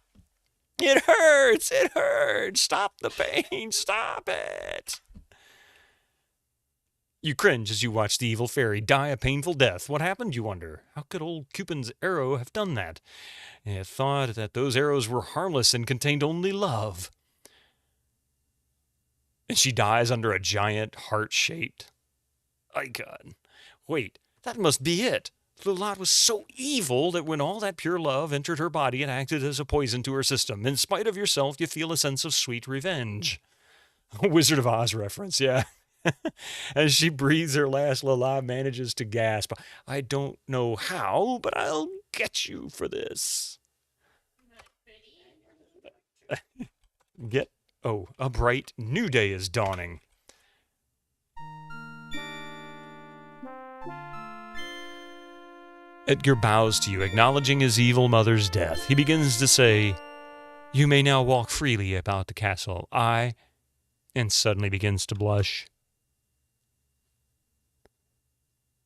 It hurts. It hurts. Stop the pain. Stop it. You cringe as you watch the evil fairy die a painful death. What happened, you wonder? How could old Cupid's arrow have done that? It thought that those arrows were harmless and contained only love. And she dies under a giant heart-shaped icon. Wait, that must be it. Lolat was so evil that when all that pure love entered her body, it acted as a poison to her system. In spite of yourself, you feel a sense of sweet revenge. A Wizard of Oz reference, yeah. As she breathes her last, Lolat manages to gasp. I don't know how, but I'll get you for this. A bright new day is dawning. Edgar bows to you, acknowledging his evil mother's death. He begins to say, "You may now walk freely about the castle. And suddenly begins to blush.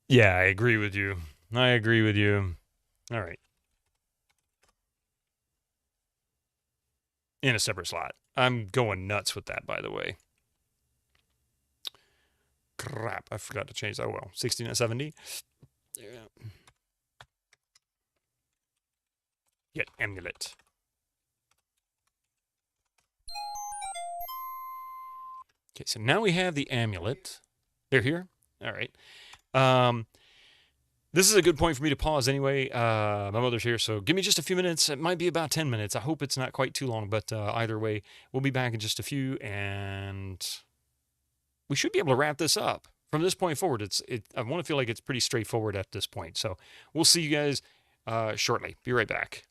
Yeah, I agree with you. I agree with you. All right. In a separate slot. I'm going nuts with that, by the way. Crap, I forgot to change that. Oh, well, 6970. Yeah. Get amulet. Okay, so now we have the amulet. They're here. All right. This is a good point for me to pause anyway. My mother's here, so give me just a few minutes. It might be about 10 minutes. I hope it's not quite too long, but either way, we'll be back in just a few, and we should be able to wrap this up. From this point forward, I want to feel like it's pretty straightforward at this point. So we'll see you guys shortly. Be right back.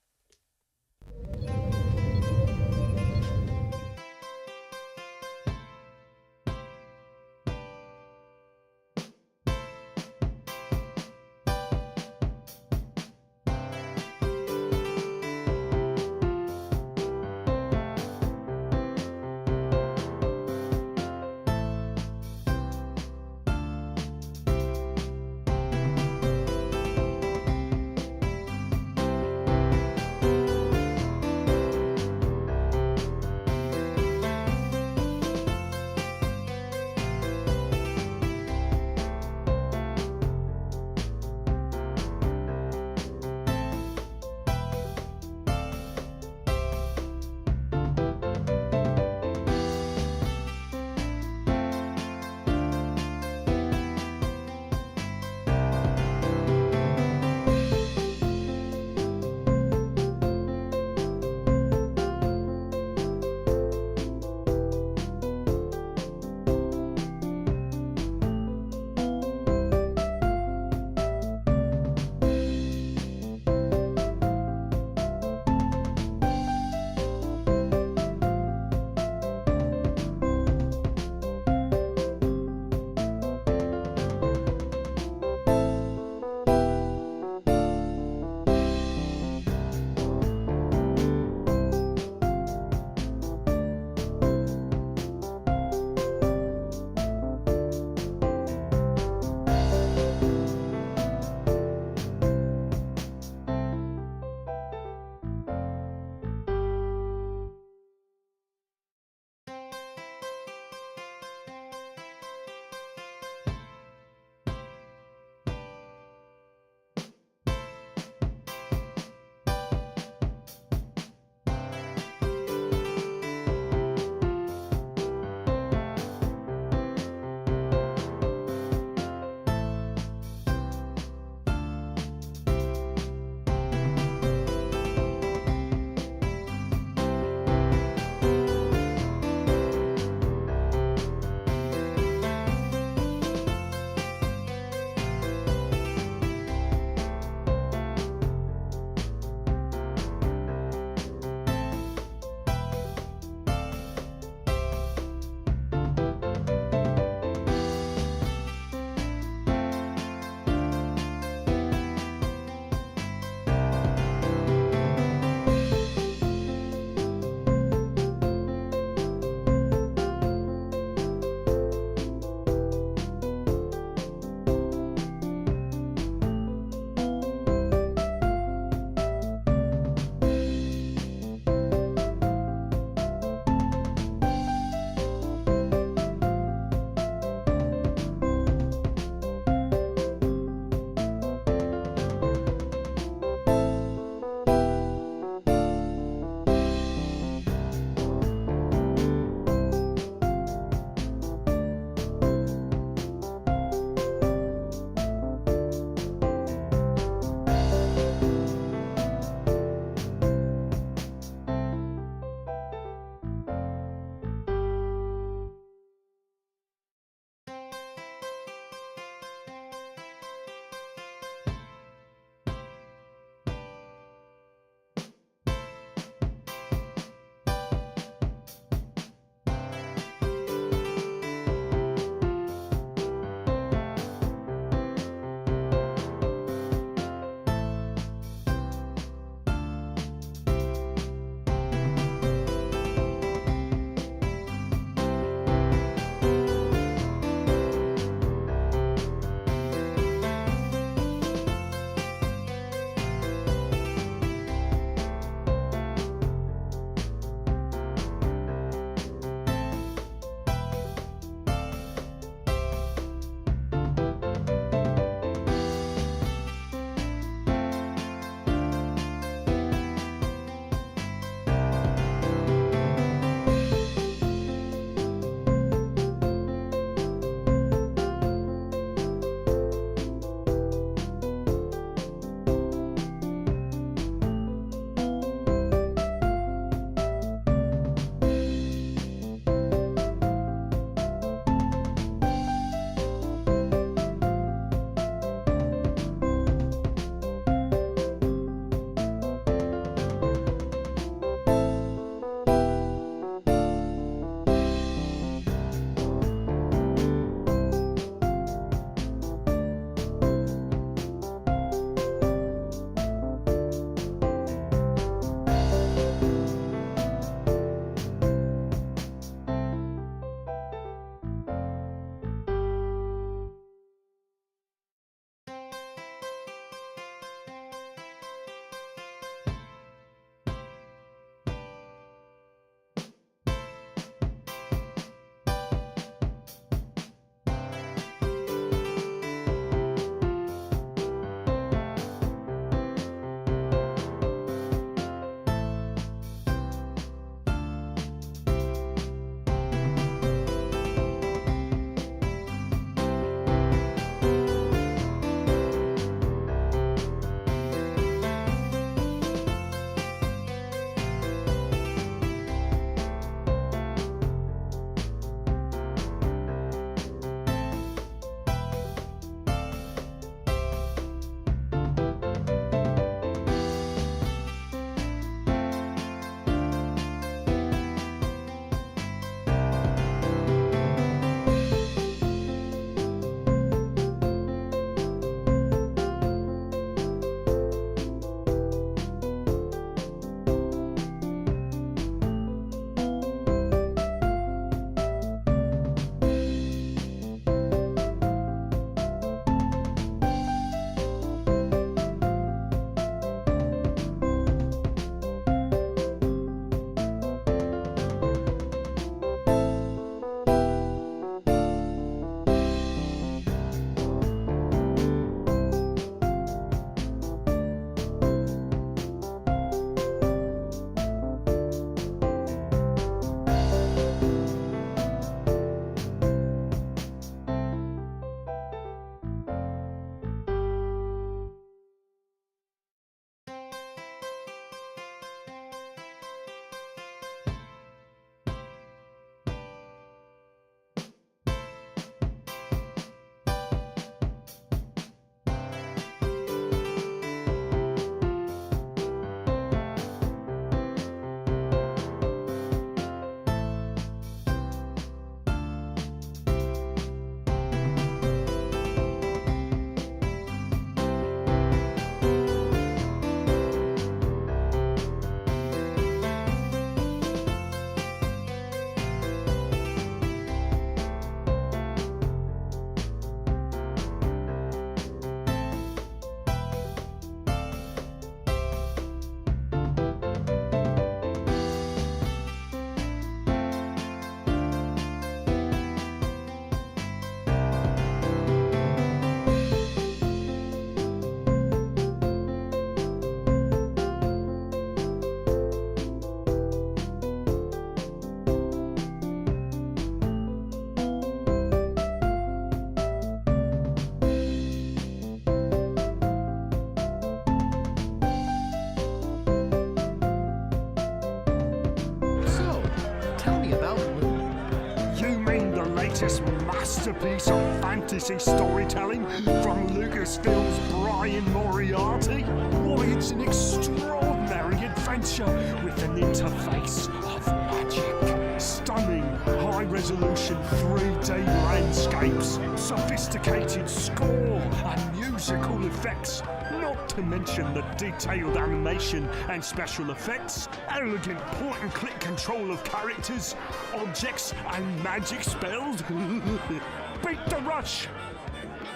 latest masterpiece of fantasy storytelling from Lucasfilm's Brian Moriarty? Why, it's an extraordinary adventure with an interface of magic. Stunning, high-resolution 3D landscapes, sophisticated score and musical effects, not to mention the detailed animation and special effects, elegant point-and-click control of characters, objects and magic spells. Beat the rush!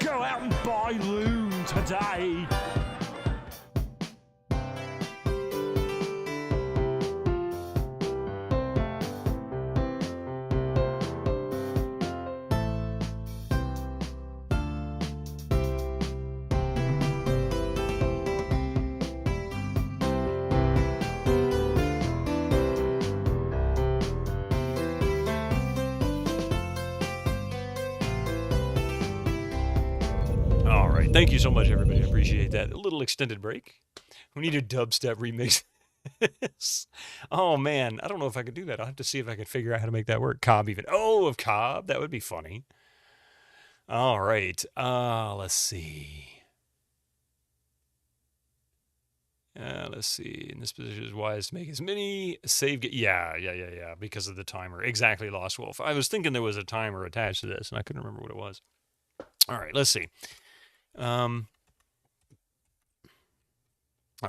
Go out and buy Loon today! Thank you so much, everybody. I appreciate that. A little extended break. We need a dubstep remix. Oh, man. I don't know if I could do that. I'll have to see if I could figure out how to make that work. Cobb even. Oh, of Cobb. That would be funny. All right. Let's see. Let's see. In this position, is wise to make as many save. Yeah. Because of the timer. Exactly, Lost Wolf. I was thinking there was a timer attached to this, and I couldn't remember what it was. All right. Let's see. I'm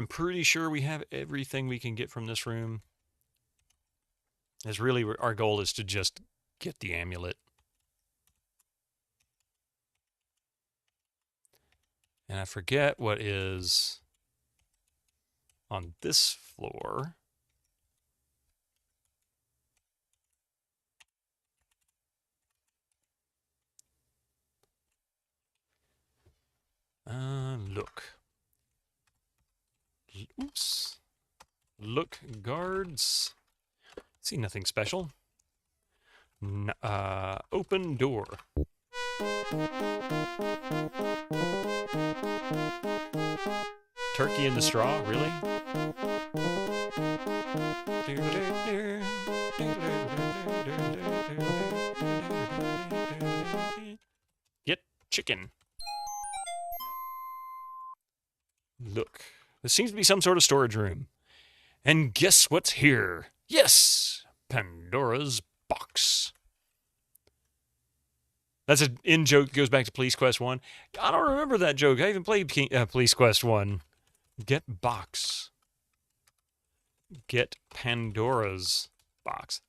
pretty sure we have everything we can get from this room. As really our goal is to just get the amulet. And I forget what is on this floor. Look. Oops. Look, guards. See nothing special. Open door. Turkey in the straw, really? Get chicken. Look, this seems to be some sort of storage room. And guess what's here? Yes! Pandora's box. That's an in-joke, goes back to Police Quest 1. I don't remember that joke. I even played Police Quest 1. Get box. Get Pandora's box.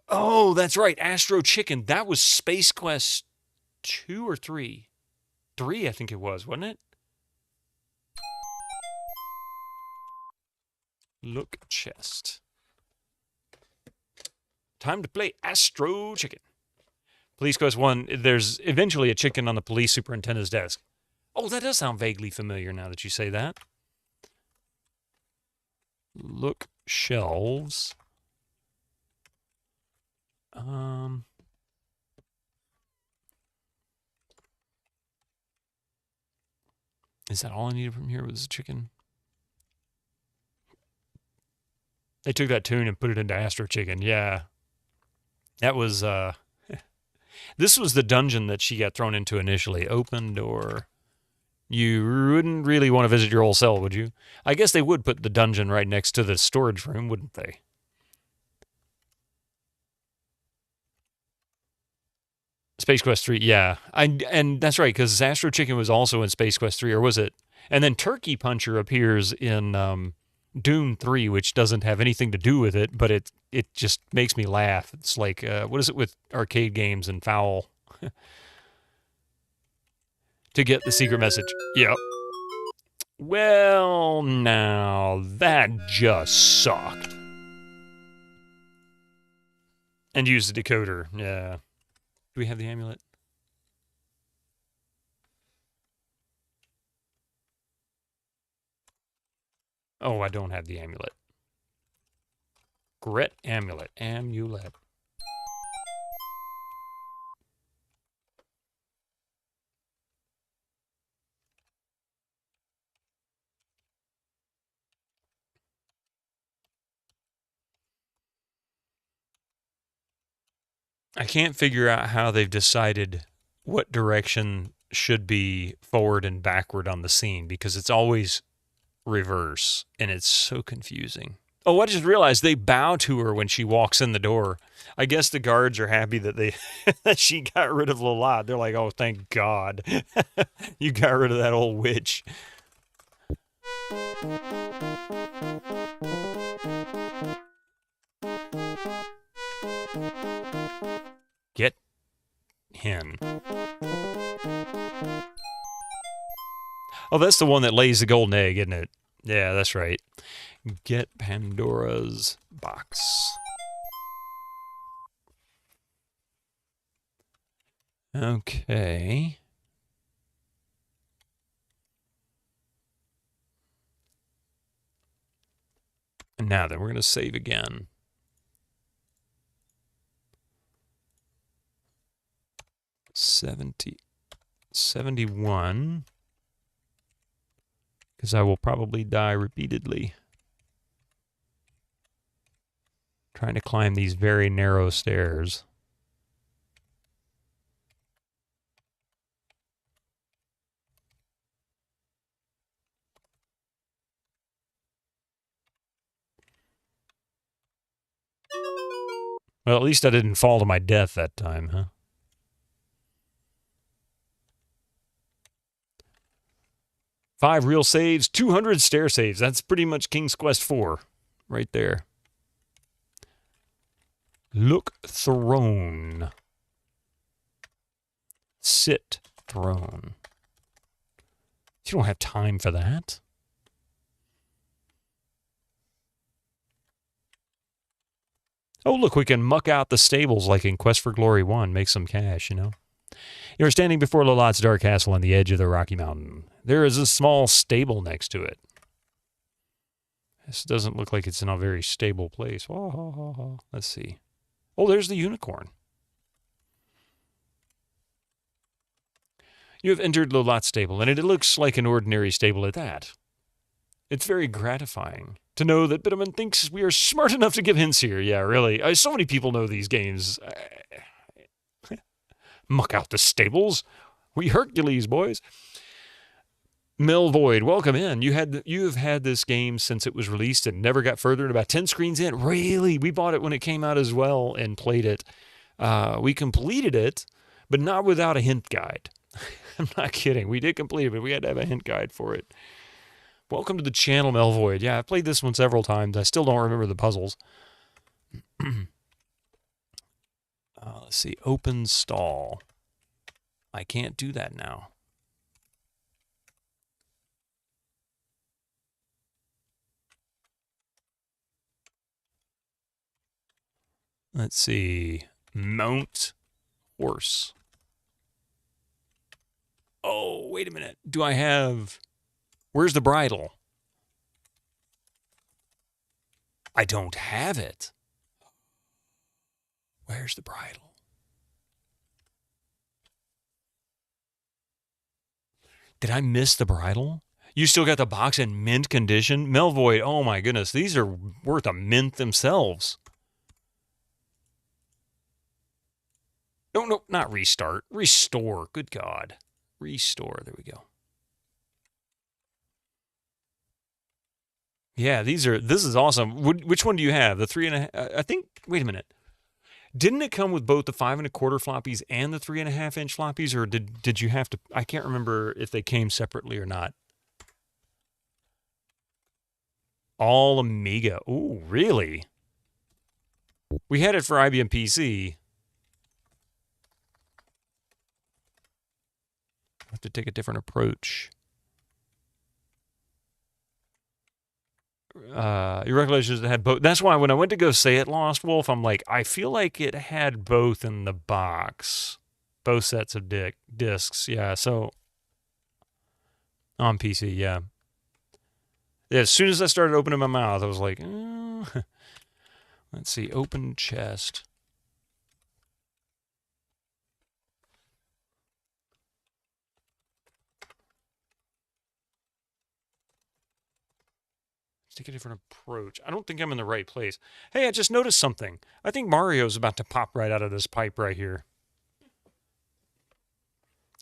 Oh, that's right. Astro Chicken. That was Space Quest 2 or 3. 3, I think it was, wasn't it? Look chest. Time to play Astro Chicken. Police Quest 1, there's eventually a chicken on the police superintendent's desk. Oh, that does sound vaguely familiar now that you say that. Look shelves. Is that all I needed from here was the chicken? They took that tune and put it into Astro Chicken. Yeah. That was, this was the dungeon that she got thrown into initially. Open door. You wouldn't really want to visit your old cell, would you? I guess they would put the dungeon right next to the storage room, wouldn't they? Space Quest 3, yeah. And that's right, because Astro Chicken was also in Space Quest 3, or was it? And then Turkey Puncher appears in Doom 3, which doesn't have anything to do with it, but it just makes me laugh. It's like, what is it with arcade games and foul? To get the secret message. Yep. Well, now, that just sucked. And use the decoder, yeah. Do we have the amulet? Oh, I don't have the amulet. Gret amulet. Amulet. I can't figure out how they've decided what direction should be forward and backward on the scene, because it's always reverse, and it's so confusing. Oh, I just realized they bow to her when she walks in the door. I guess the guards are happy that that she got rid of Lalat. They're like, oh, thank God. You got rid of that old witch. Get hen. Oh, that's the one that lays the golden egg, isn't it? Yeah, that's right. Get Pandora's box. Okay. And now then, we're going to save again. $71. Because I will probably die repeatedly trying to climb these very narrow stairs. Well, at least I didn't fall to my death that time, huh? Five real saves, 200 stair saves. That's pretty much King's Quest 4 right there. Look throne. Sit throne. You don't have time for that. Oh, look, we can muck out the stables like in Quest for Glory 1. Make some cash, you know. You're standing before Lalat's dark castle on the edge of the Rocky Mountain. There is a small stable next to it. This doesn't look like it's in a very stable place. Oh, let's see. Oh, there's the unicorn. You have entered Lalat's stable, and it looks like an ordinary stable at that. It's very gratifying to know that Bitterman thinks we are smart enough to give hints here. Yeah, really. So many people know these games. Muck out the stables. We Hercules, boys. Mel Void, welcome in. You have had this game since it was released and never got further than about 10 screens in. Really? We bought it when it came out as well and played it. We completed it, but not without a hint guide. I'm not kidding. We did complete it, but we had to have a hint guide for it. Welcome to the channel, Mel Void. Yeah, I've played this one several times. I still don't remember the puzzles. Let's see. Open stall. I can't do that now. Let's see. Mount horse. Oh, wait a minute. Do I have... Where's the bridle? I don't have it. Where's the bridle? Did I miss the bridle? You still got the box in mint condition? Melvoid, oh my goodness. These are worth a mint themselves. No, not restart. Restore. Good God. Restore. There we go. Yeah, this is awesome. Which one do you have? The 3.5? I think, wait a minute. Didn't it come with both the 5 1/4 floppies and the 3.5 inch floppies, or did you have to? I can't remember if they came separately or not. All Amiga. Ooh, really? We had it for IBM PC. I have to take a different approach. Your recollections had both. That's why when I went to go say it, Lost Wolf, I'm like, I feel like it had both in the box. Both sets of discs. Yeah, so on PC, yeah. As soon as I started opening my mouth, I was like, let's see, open chest. Take a different approach. I don't think I'm in the right place. Hey, I just noticed something. I think Mario's about to pop right out of this pipe right here.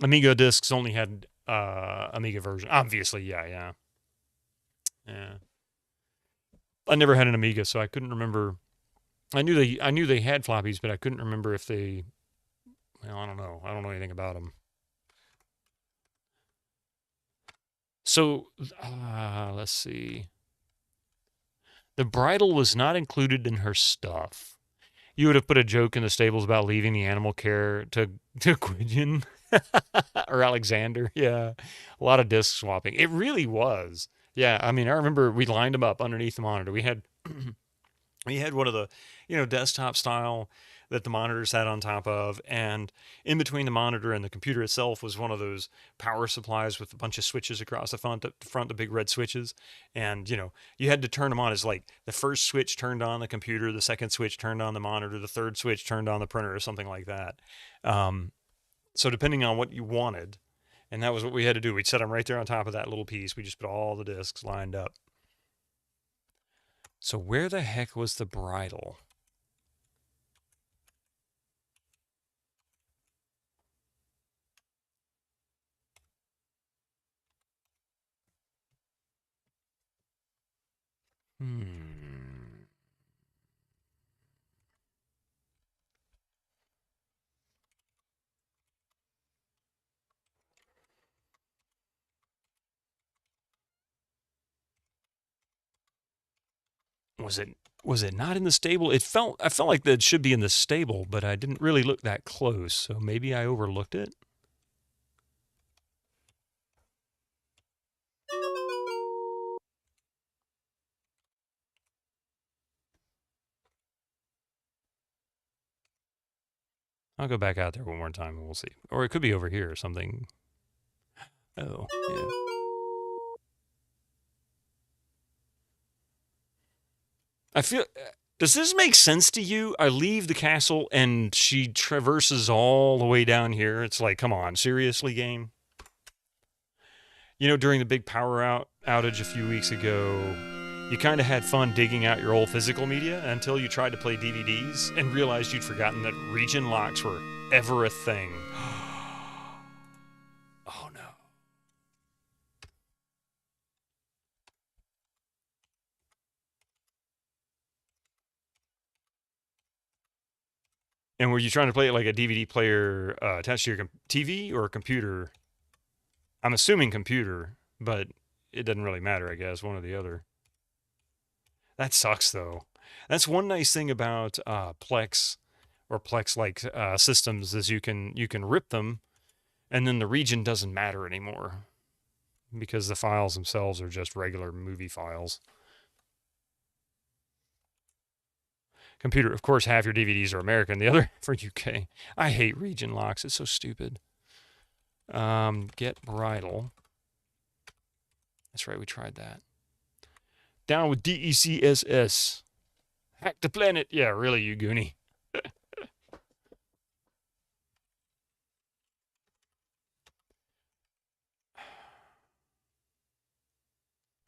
Amiga discs only had Amiga version. Obviously, yeah. I never had an Amiga, so I couldn't remember. I knew they had floppies, but I couldn't remember if they. Well, I don't know. I don't know anything about them. So, let's see. The bridle was not included in her stuff. You would have put a joke in the stables about leaving the animal care to Gwydion or Alexander. Yeah, a lot of disc swapping. It really was. Yeah, I mean, I remember we lined them up underneath the monitor. We had one of the, desktop style that the monitors had on top of, and in between the monitor and the computer itself was one of those power supplies with a bunch of switches across the front, the big red switches. And, you had to turn them on as like the first switch turned on the computer, the second switch turned on the monitor, the third switch turned on the printer or something like that. So depending on what you wanted, and that was what we had to do. We'd set them right there on top of that little piece. We just put all the discs lined up. So where the heck was the bridle? Was it not in the stable? I felt like that it should be in the stable, but I didn't really look that close, so maybe I overlooked it. I'll go back out there one more time and we'll see. Or it could be over here or something. Oh, yeah. I feel... Does this make sense to you? I leave the castle and she traverses all the way down here. It's like, come on, seriously, game? During the big power outage a few weeks ago, you kind of had fun digging out your old physical media until you tried to play DVDs and realized you'd forgotten that region locks were ever a thing. Oh, no. And were you trying to play it like a DVD player attached to your TV or a computer? I'm assuming computer, but it doesn't really matter, I guess, one or the other. That sucks, though. That's one nice thing about Plex or Plex-like systems is you can rip them, and then the region doesn't matter anymore because the files themselves are just regular movie files. Computer, of course, half your DVDs are American, the other for UK. I hate region locks. It's so stupid. Get bridle. That's right, we tried that. Down with DECSS. Hack the planet. Yeah, really, you goonie.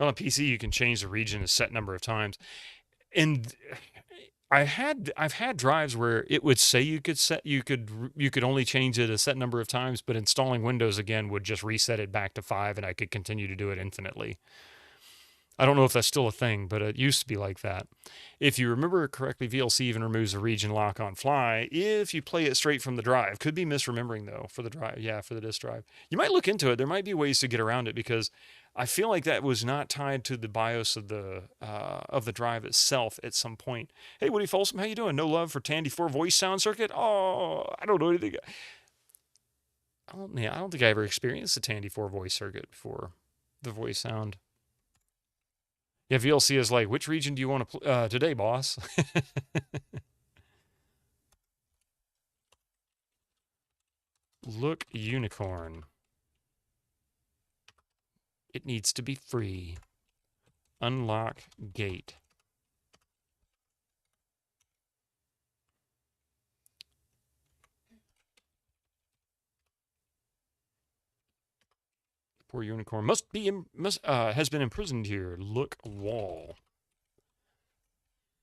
On a PC, you can change the region a set number of times. And I've had drives where it would say you could only change it a set number of times, but installing Windows again would just reset it back to 5 and I could continue to do it infinitely. I don't know if that's still a thing, but it used to be like that. If you remember correctly, VLC even removes the region lock on fly if you play it straight from the drive. Could be misremembering, though, for the drive. Yeah, for the disk drive. You might look into it. There might be ways to get around it because I feel like that was not tied to the BIOS of the drive itself at some point. Hey, Woody Folsom, how you doing? No love for Tandy 4 voice sound circuit? Oh, I don't know anything. I don't think I ever experienced the Tandy 4 voice circuit before. The voice sound. Yeah, VLC is like, which region do you want to play today, boss? Look, unicorn. It needs to be free. Unlock gate. Poor unicorn has been imprisoned here. Look wall.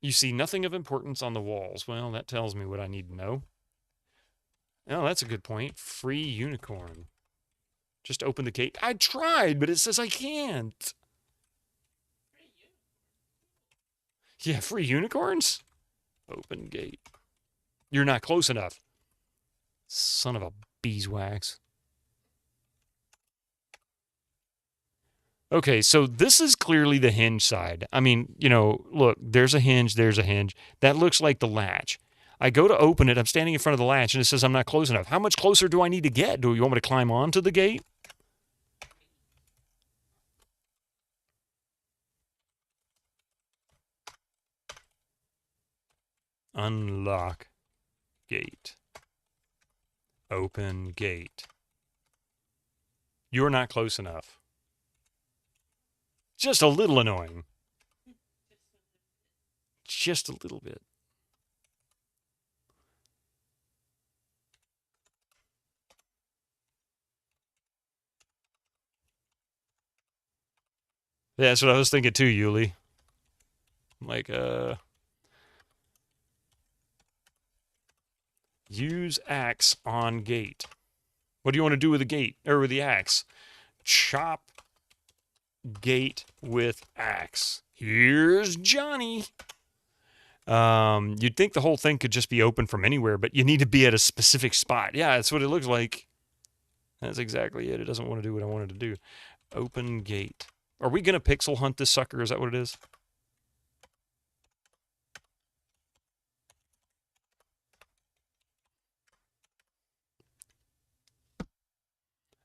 You see nothing of importance on the walls. Well, that tells me what I need to know. Oh, that's a good point. Free unicorn. Just open the gate. I tried, but it says I can't. Yeah, free unicorns? Open gate. You're not close enough. Son of a beeswax. Okay, so this is clearly the hinge side. I mean, you know, look, there's a hinge, there's a hinge. That looks like the latch. I go to open it, I'm standing in front of the latch, and it says I'm not close enough. How much closer do I need to get? Do you want me to climb onto the gate? Unlock gate. Open gate. You're not close enough. Just a little annoying. Just a little bit. Yeah, that's what I was thinking too, Yuli. Like, use axe on gate. What do you want to do with the gate, or with the axe? Chop gate with axe. Here's Johnny. You'd think the whole thing could just be open from anywhere, but you need to be at a specific spot. Yeah, that's what it looks like. That's exactly it. It doesn't want to do what I wanted to do. Open gate. Are we going to pixel hunt this sucker? Is that what it is?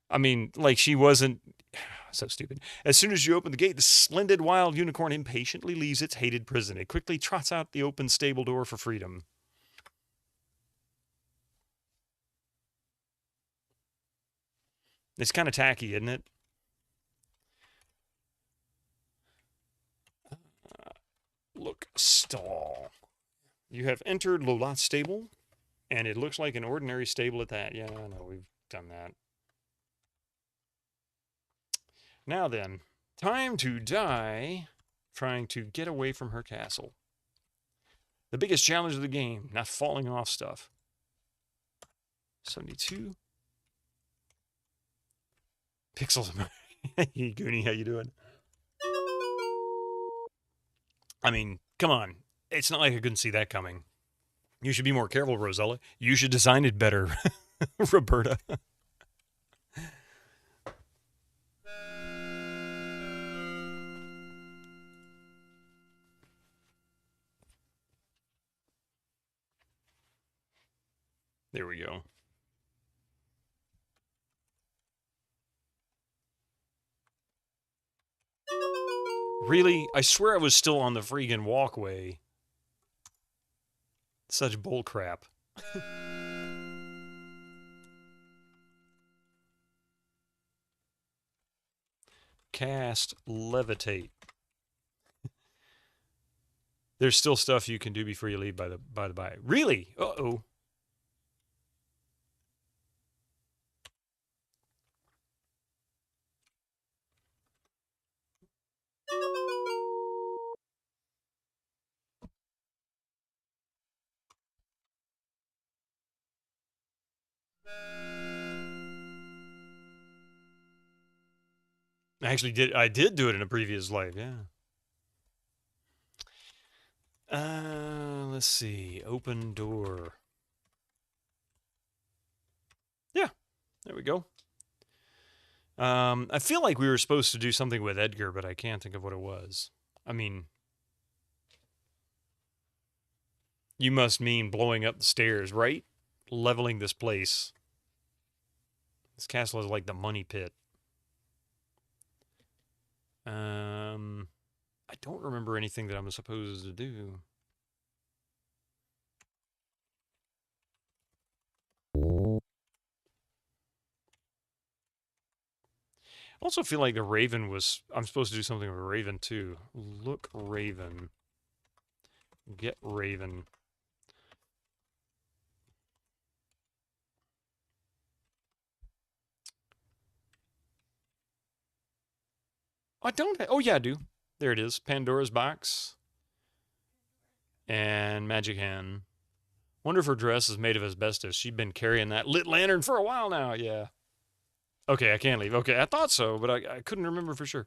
I mean, like she wasn't... So stupid. As soon as you open the gate, the splendid wild unicorn impatiently leaves its hated prison. It quickly trots out the open stable door for freedom. It's kind of tacky, isn't it? Look, stall. You have entered Lolot's stable, and it looks like an ordinary stable at that. Yeah, I know, we've done that. Now then, time to die trying to get away from her castle. The biggest challenge of the game, not falling off stuff. 72. Pixels. Hey, Goonie, how you doing? I mean, come on. It's not like I couldn't see that coming. You should be more careful, Rosella. You should design it better, Roberta. There we go. Really? I swear I was still on the freaking walkway. Such bullcrap. Cast levitate. There's still stuff you can do before you leave by the by. Really? Uh-oh. I did do it in a previous life, yeah. Let's see. Open door. Yeah, there we go. I feel like we were supposed to do something with Edgar, but I can't think of what it was. I mean, you must mean blowing up the stairs, right? Leveling this place. This castle is like the money pit. I don't remember anything that I'm supposed to do. I also feel like the Raven was... I'm supposed to do something with a Raven, too. Look, Raven. Get Raven. I don't have... Oh, yeah, I do. There it is. Pandora's Box. And Magic Hand. Wonder if her dress is made of asbestos. She's been carrying that lit lantern for a while now. Yeah. Okay, I can't leave. Okay, I thought so, but I couldn't remember for sure.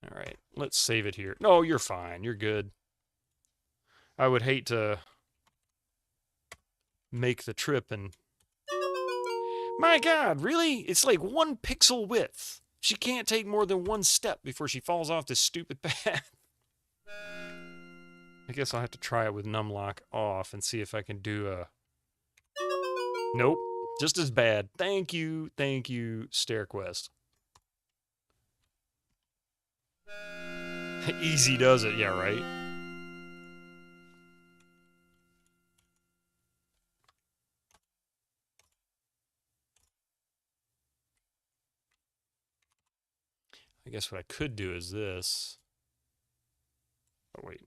All right, let's save it here. No, you're fine. You're good. I would hate to make the trip and... My God, really? It's like 1 pixel width. She can't take more than 1 step before she falls off this stupid path. I guess I'll have to try it with numlock off and see if I can do a... Nope, just as bad. Thank you, Stair Quest. Easy does it, yeah, right? I guess what I could do is this. Oh, wait.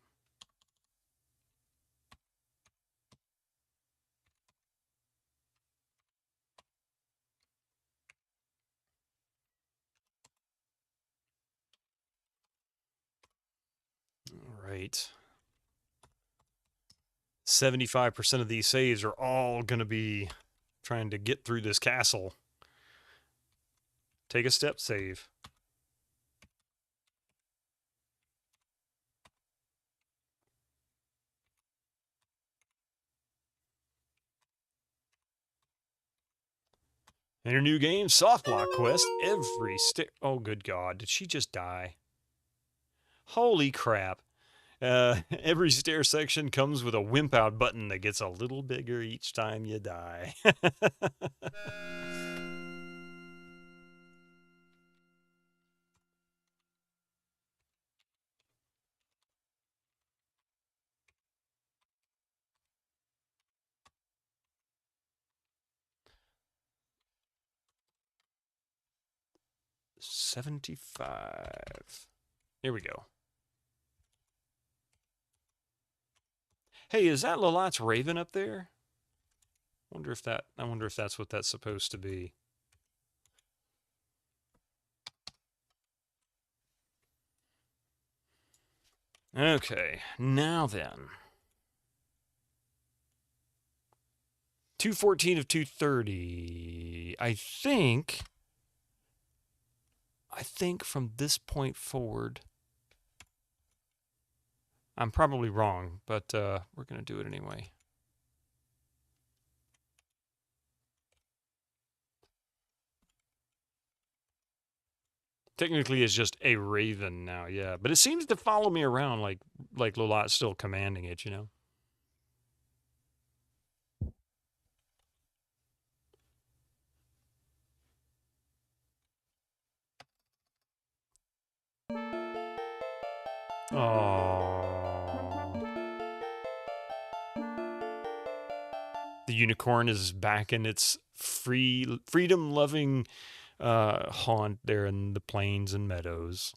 All right. 75% of these saves are all going to be trying to get through this castle. Take a step, save. Enter new game, Softlock quest. Every stick. Oh, good God. Did she just die? Holy crap. Every stair section comes with a wimp out button that gets a little bigger each time you die. $75. Here we go. Hey, is that Lolat's Raven up there? I wonder if that's what that's supposed to be. Okay, now then. 214 of 230. I think from this point forward, I'm probably wrong, but we're going to do it anyway. Technically, it's just a raven now, yeah. But it seems to follow me around like Lolat's still commanding it, you know? Aww. The unicorn is back in its freedom-loving haunt there in the plains and meadows.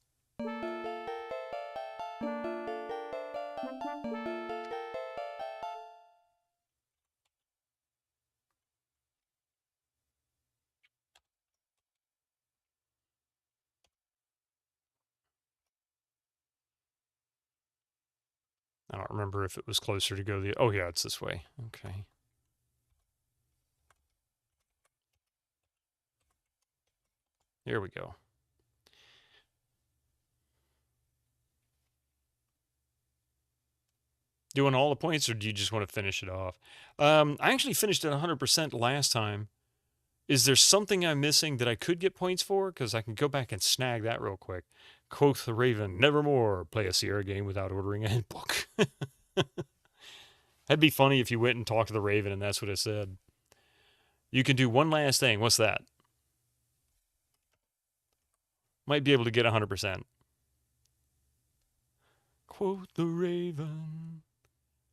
I don't remember if it was closer to go the... Oh, yeah, it's this way. Okay. Here we go. Doing all the points, or do you just want to finish it off? I actually finished at 100% last time. Is there something I'm missing that I could get points for? Because I can go back and snag that real quick. Quoth the Raven, nevermore play a Sierra game without ordering a hint book. That'd be funny if you went and talked to the Raven and that's what it said. You can do one last thing. What's that? Might be able to get 100%. Quoth the Raven,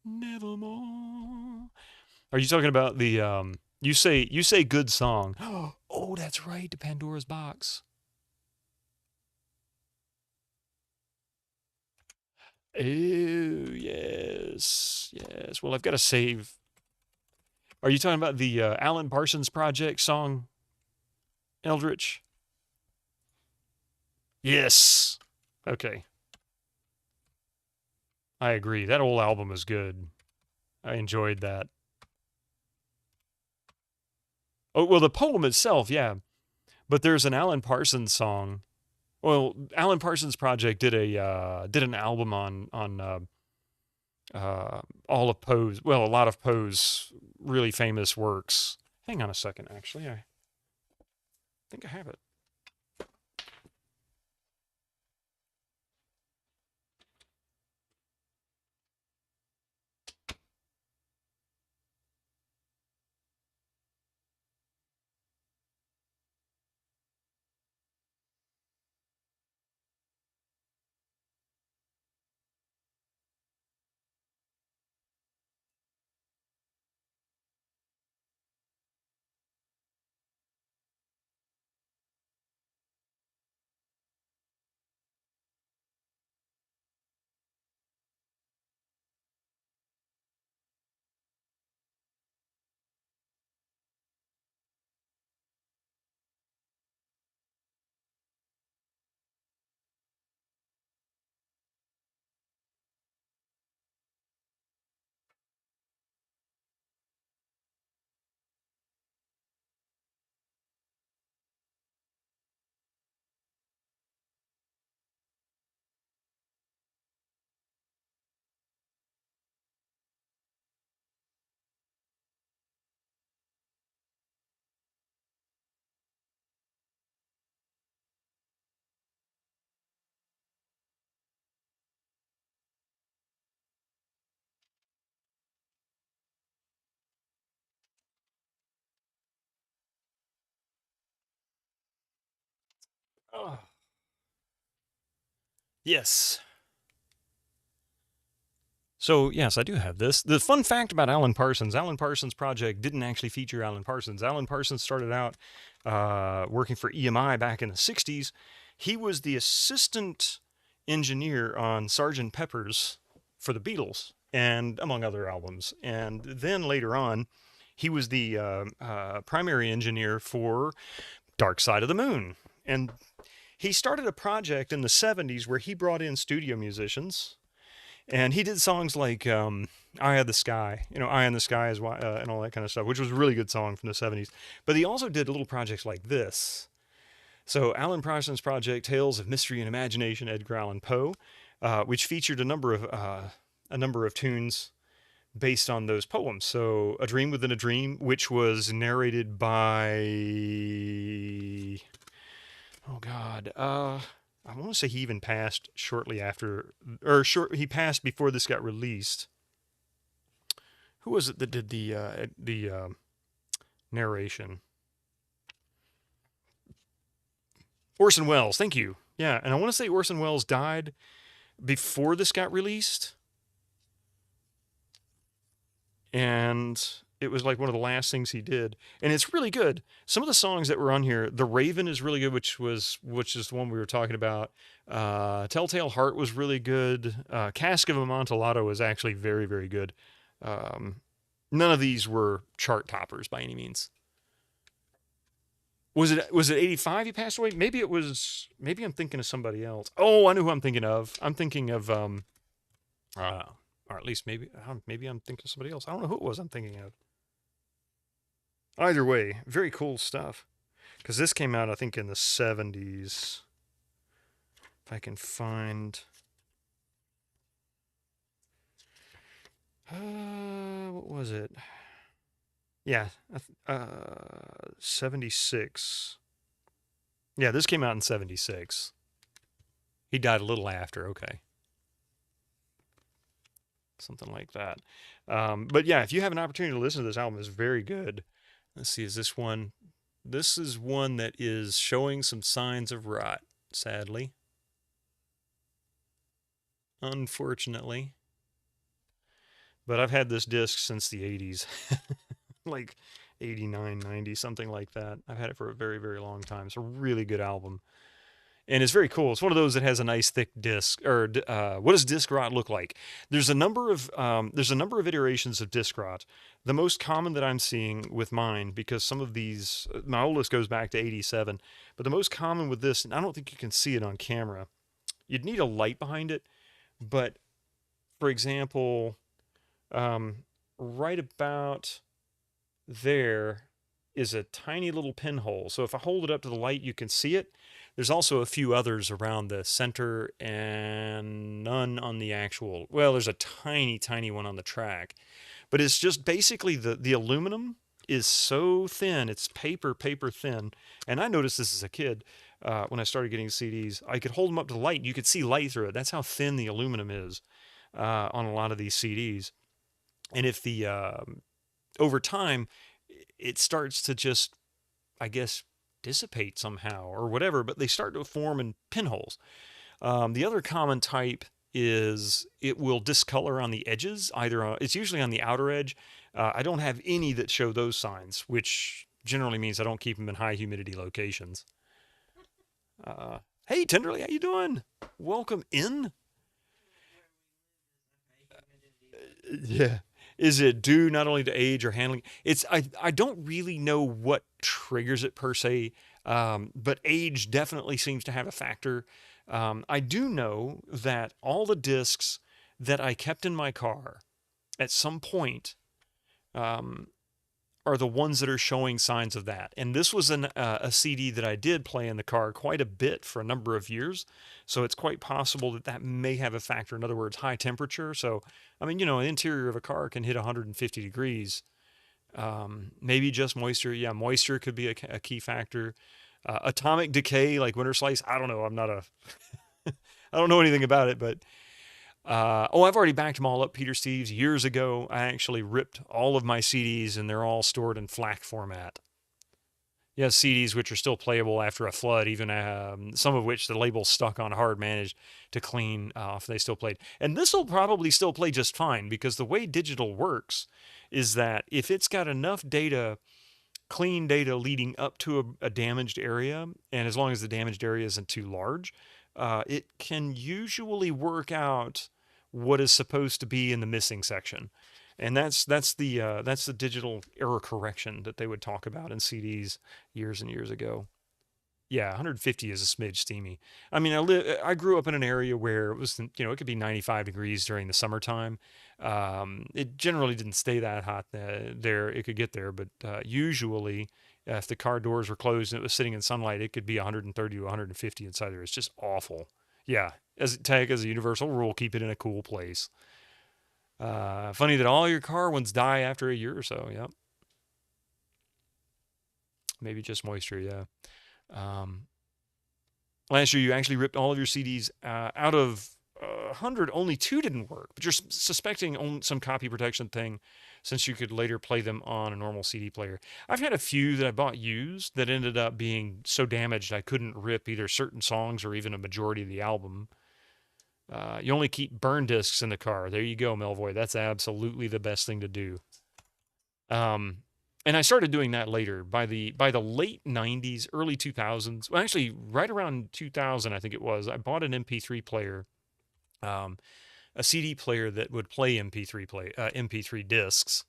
nevermore. Are you talking about the you say good song? Oh, that's right, the Pandora's Box. Oh, yes. Well, I've got to save. Are you talking about the Alan Parsons Project song, Eldritch? Yes. Okay. I agree. That whole album is good. I enjoyed that. Oh, well, the poem itself, yeah. But there's an Alan Parsons song. Well, Alan Parsons Project did an album on all of Poe's, well, a lot of Poe's really famous works. Hang on a second, actually. I think I have it. Oh. Yes. So, yes, I do have this. The fun fact about Alan Parsons Project didn't actually feature Alan Parsons. Alan Parsons started out working for EMI back in the 60s. He was the assistant engineer on Sgt. Pepper's for the Beatles, and among other albums. And then later on, he was the primary engineer for Dark Side of the Moon. And he started a project in the 70s where he brought in studio musicians. And he did songs like Eye of the Sky, Eye in the Sky is why, and all that kind of stuff, which was a really good song from the 70s. But he also did little projects like this. So Alan Parsons Project, Tales of Mystery and Imagination, Edgar Allan Poe, which featured a number of tunes based on those poems. So A Dream Within a Dream, which was narrated by... Oh, God. I want to say he even passed shortly after, he passed before this got released. Who was it that did the narration? Orson Welles, thank you. Yeah, and I want to say Orson Welles died before this got released. And it was like one of the last things he did, and it's really good. Some of the songs that were on here, The Raven is really good, which is the one we were talking about. Telltale Heart was really good. Cask of Amontillado is actually very, very good. None of these were chart toppers by any means. Was it 85 he passed away? Maybe I'm thinking of somebody else. Oh, I know who I'm thinking of. I'm thinking of, or at least maybe I'm thinking of somebody else. I don't know who it was I'm thinking of. Either way, very cool stuff. Because this came out, I think, in the 70s. If I can find... what was it? Yeah, 76. Yeah, this came out in 76. He died a little after, okay. Something like that. But yeah, if you have an opportunity to listen to this album, it's very good. Let's see, is this one? This is one that is showing some signs of rot, sadly. Unfortunately. But I've had this disc since the 80s. Like 89, 90, something like that. I've had it for a very, very long time. It's a really good album. and it's very cool. It's one of those that has a nice thick disc. Or what does disc rot look like? There's a number of iterations of disc rot. The most common that I'm seeing with mine, because some of these, my oldest goes back to 87, but the most common with this, and I don't think you can see it on camera. You'd need a light behind it, but for example, right about there is a tiny little pinhole. So if I hold it up to the light, you can see it. There's also a few others around the center and none on the actual, well, there's a tiny, tiny one on the track. But it's just basically the aluminum is so thin. It's paper thin. And I noticed this as a kid when I started getting CDs. I could hold them up to the light. You could see light through it. That's how thin the aluminum is on a lot of these CDs. And if over time, it starts to just, I guess, dissipate somehow or whatever, but they start to form in pinholes. The other common type is it will discolor on the edges. It's usually on the outer edge. I don't have any that show those signs, which generally means I don't keep them in high humidity locations. Hey, Tenderly, how you doing? Welcome in. Yeah. Is it due not only to age or handling? I don't really know what triggers it per se, but age definitely seems to have a factor. I do know that all the discs that I kept in my car at some point are the ones that are showing signs of that. And this was a CD that I did play in the car quite a bit for a number of years. So it's quite possible that that may have a factor. In other words, high temperature. So, I mean, the interior of a car can hit 150 degrees. Maybe just moisture. Yeah, moisture could be a key factor. Atomic decay, like Winter Slice. I don't know. I'm not I don't know anything about it, but I've already backed them all up, Peter Steves. Years ago, I actually ripped all of my CDs, and they're all stored in FLAC format. You have CDs which are still playable after a flood, even some of which the label stuck on hard managed to clean off. They still played. And this will probably still play just fine, because the way digital works is that if it's got enough data, clean data leading up to a damaged area, and as long as the damaged area isn't too large, it can usually work out what is supposed to be in the missing section. And that's the digital error correction that they would talk about in CDs years and years ago. Yeah, 150 is a smidge steamy. I mean, I grew up in an area where it was, it could be 95 degrees during the summertime. It generally didn't stay that hot there. It could get there, but usually if the car doors were closed and it was sitting in sunlight, it could be 130 to 150 inside there. It's just awful. Yeah, as a universal rule, keep it in a cool place. Funny that all your car ones die after a year or so. Yep. Maybe just moisture. Yeah. Last year you actually ripped all of your CDs out of 100. Only 2 didn't work, but you're suspecting some copy protection thing, since you could later play them on a normal CD player. I've had a few that I bought used that ended up being so damaged I couldn't rip either certain songs or even a majority of the album. You only keep burn discs in the car. There you go, Melvoy. That's absolutely the best thing to do. And I started doing that later. By the late 90s, early 2000s, well, actually right around 2000, I think it was, I bought an MP3 player, a CD player that would play MP3 discs.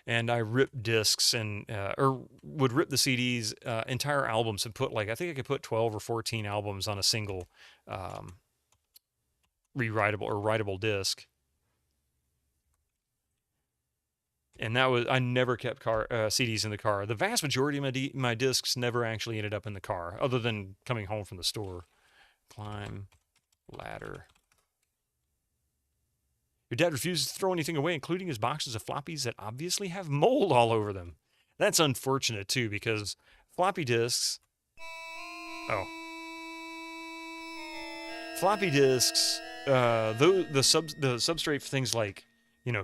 And I ripped discs or would rip the CDs, entire albums, and put I think I could put 12 or 14 albums on a single rewritable or writable disc. And I never kept CDs in the car. The vast majority of my discs never actually ended up in the car, other than coming home from the store. Climb ladder. Your dad refuses to throw anything away, including his boxes of floppies that obviously have mold all over them. That's unfortunate, too, because floppy disks... Oh. Floppy disks, the substrate for things like,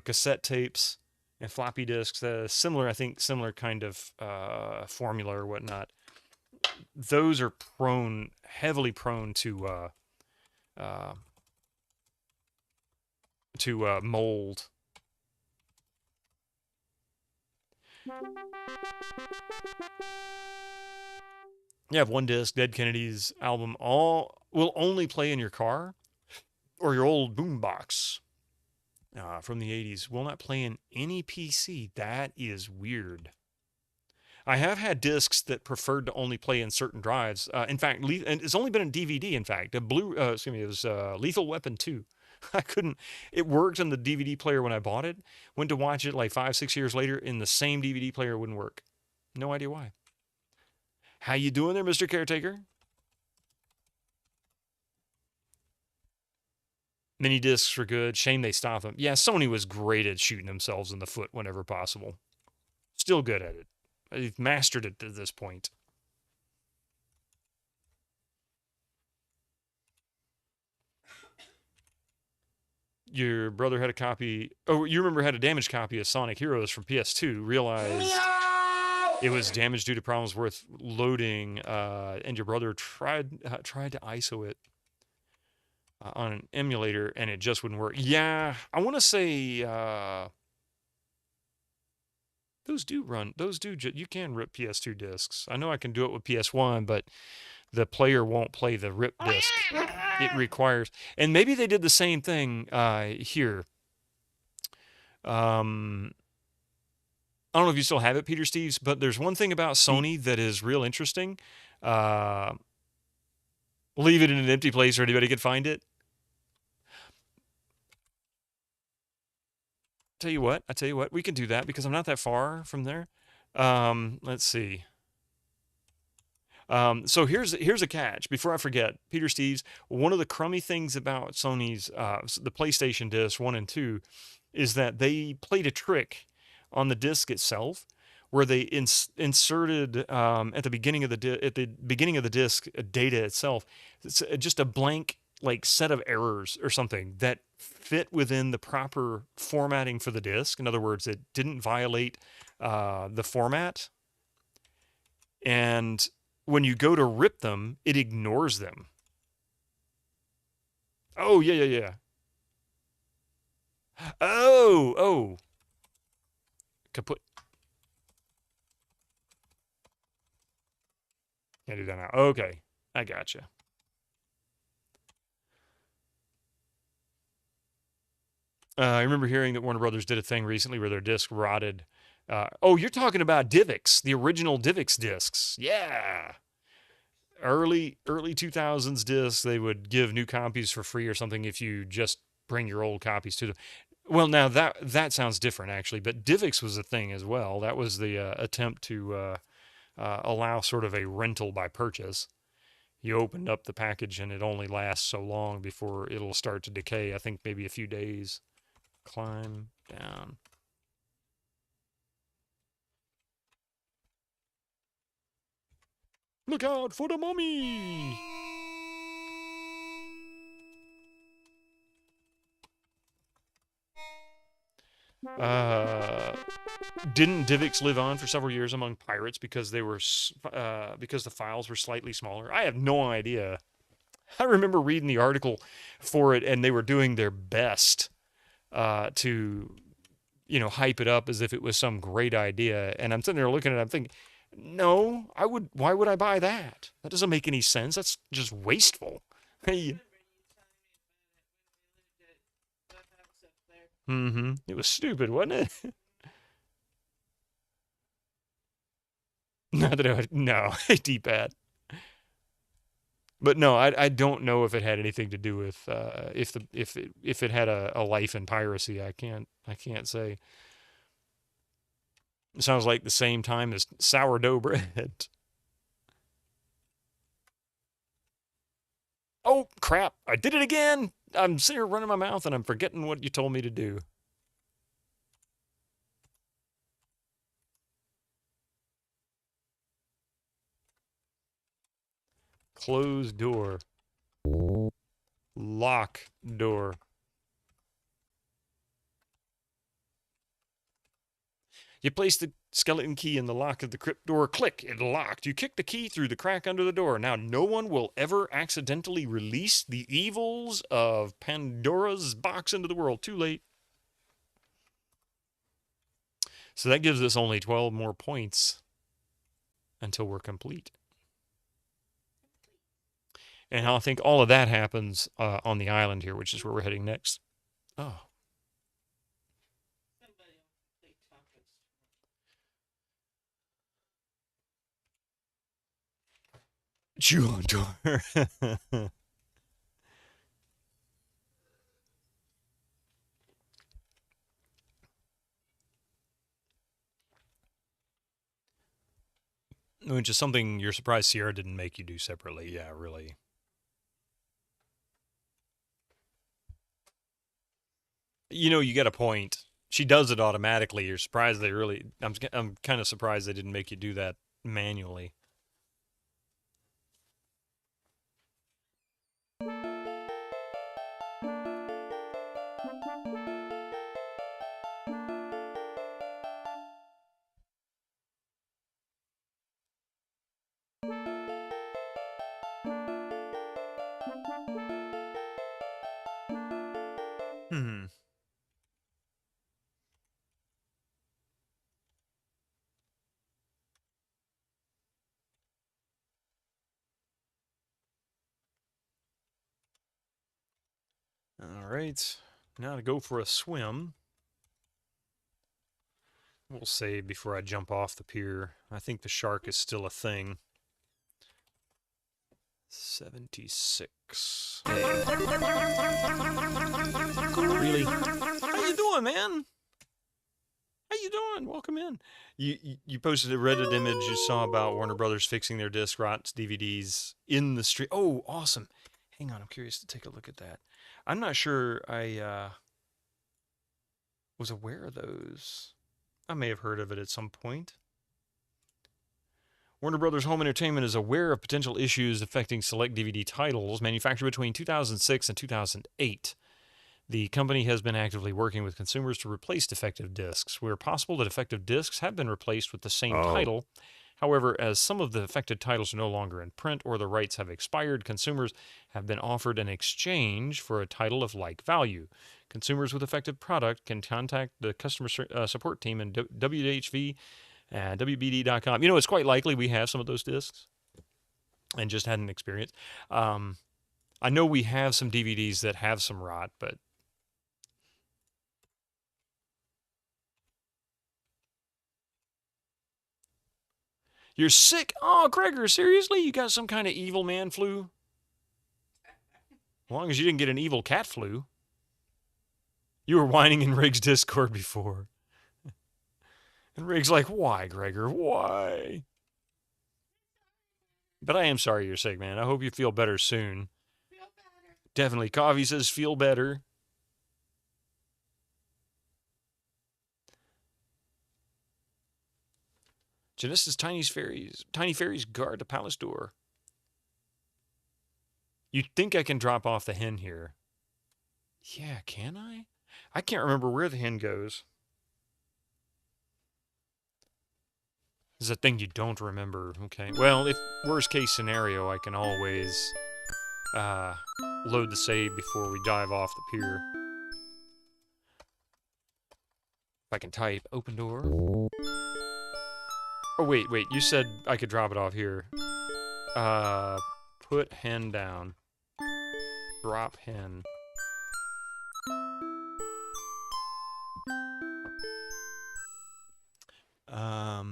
cassette tapes and floppy disks, similar kind of formula or whatnot, those are heavily prone to mold. You have one disc, Dead Kennedy's album, all will only play in your car or your old boombox from the 80s. Will not play in any PC. That is weird. I have had discs that preferred to only play in certain drives. In fact, and it's only been in DVD. In fact, it was Lethal Weapon 2. I couldn't. It worked on the DVD player when I bought it. Went to watch it like 5-6 years later, in the same DVD player, it wouldn't work. No idea why. How you doing there, Mr. Caretaker? Mini discs were good. Shame they stopped them. Yeah, Sony was great at shooting themselves in the foot whenever possible. Still good at it. They've mastered it to this point. Your brother had a copy. Oh, you remember had a damaged copy of Sonic Heroes from PS2. Realized it was damaged due to problems with loading, and your brother tried to ISO it on an emulator, and it just wouldn't work. Yeah, I want to say those do run. You can rip PS2 discs. I know I can do it with PS1, but the player won't play the rip disc. It requires, and maybe they did the same thing here. I don't know if you still have it, Peter Steves, but there's one thing about Sony that is real interesting. Leave it in an empty place where anybody could find it. I tell you what, we can do that because I'm not that far from there. Let's see. So here's a catch. Before I forget, Peter Steves, one of the crummy things about Sony's the PlayStation disc 1 and 2 is that they played a trick on the disc itself, where they inserted at the beginning of the disc data itself. It's just a blank like set of errors or something that fit within the proper formatting for the disc. In other words, it didn't violate the format, and when you go to rip them, it ignores them. Oh, yeah. Oh. Kaput. Can't do that now. Okay, I gotcha. I remember hearing that Warner Brothers did a thing recently where their disc rotted. You're talking about DivX, the original DivX discs. Yeah. Early 2000s discs, they would give new copies for free or something if you just bring your old copies to them. Well, now that sounds different, actually, but DivX was a thing as well. That was the attempt to allow sort of a rental by purchase. You opened up the package and it only lasts so long before it'll start to decay. I think maybe a few days. Climb down. Look out for the mummy! Didn't DivX live on for several years among pirates because they were because the files were slightly smaller? I have no idea. I remember reading the article for it, and they were doing their best to, hype it up as if it was some great idea. And I'm sitting there looking at it, I'm thinking, no, why would I buy that? That doesn't make any sense. That's just wasteful. Hey. Mm-hmm. It was stupid, wasn't it? No, deep bad. But no, I don't know if it had anything to do with if it had a life in piracy. I can't say. It sounds like the same time as sourdough bread. Oh crap! I did it again. I'm sitting here running my mouth and I'm forgetting what you told me to do. Close door. Lock door. You place the skeleton key in the lock of the crypt door. Click, it locked. You kick the key through the crack under the door. Now, no one will ever accidentally release the evils of Pandora's box into the world. Too late. So that gives us only 12 more points until we're complete. And I think all of that happens on the island here, which is where we're heading next. Oh. Chew on door. Which is something you're surprised Sierra didn't make you do separately. Yeah, really. You know, you get a point. She does it automatically. You're surprised they really... I'm kind of surprised they didn't make you do that manually. All right, now to go for a swim. We'll save before I jump off the pier. I think the shark is still a thing. 76. Really? How you doing, man? How you doing? Welcome in. You posted a Reddit image you saw about Warner Brothers fixing their disc rots DVDs in the street. Oh, awesome. Hang on, I'm curious to take a look at that. I'm not sure I was aware of those. I may have heard of it at some point. Warner Brothers Home Entertainment is aware of potential issues affecting select DVD titles manufactured between 2006 and 2008. The company has been actively working with consumers to replace defective discs. Where possible, the defective discs have been replaced with the same title. However, as some of the affected titles are no longer in print or the rights have expired, consumers have been offered an exchange for a title of like value. Consumers with affected product can contact the customer support team in WHV and WBD.com. You know, it's quite likely we have some of those discs and just hadn't experienced. I know we have some DVDs that have some rot, but you're sick? Oh, Gregor, seriously? You got some kind of evil man flu? As long as you didn't get an evil cat flu. You were whining in Riggs' Discord before. And Riggs like, why, Gregor? Why? But I am sorry you're sick, man. I hope you feel better soon. Feel better. Definitely. Coffee says feel better. Genesis Tiny Fairies guard the palace door. You'd think I can drop off the hen here. Yeah, can I? I can't remember where the hen goes. This is a thing you don't remember. Okay. Well, if worst case scenario, I can always load the save before we dive off the pier. If I can type open door. Oh, wait. You said I could drop it off here. Put hen down. Drop hen.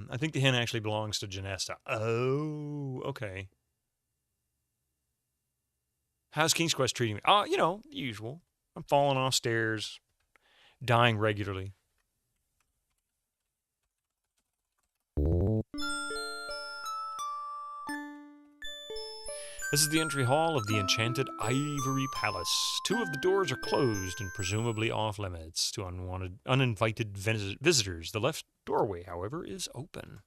I think the hen actually belongs to Janesta. Oh, okay. How's King's Quest treating me? You know, the usual. I'm falling off stairs, dying regularly. This is the entry hall of the enchanted Ivory Palace. 2 of the doors are closed and presumably off limits to uninvited visitors. The left doorway, however, is open.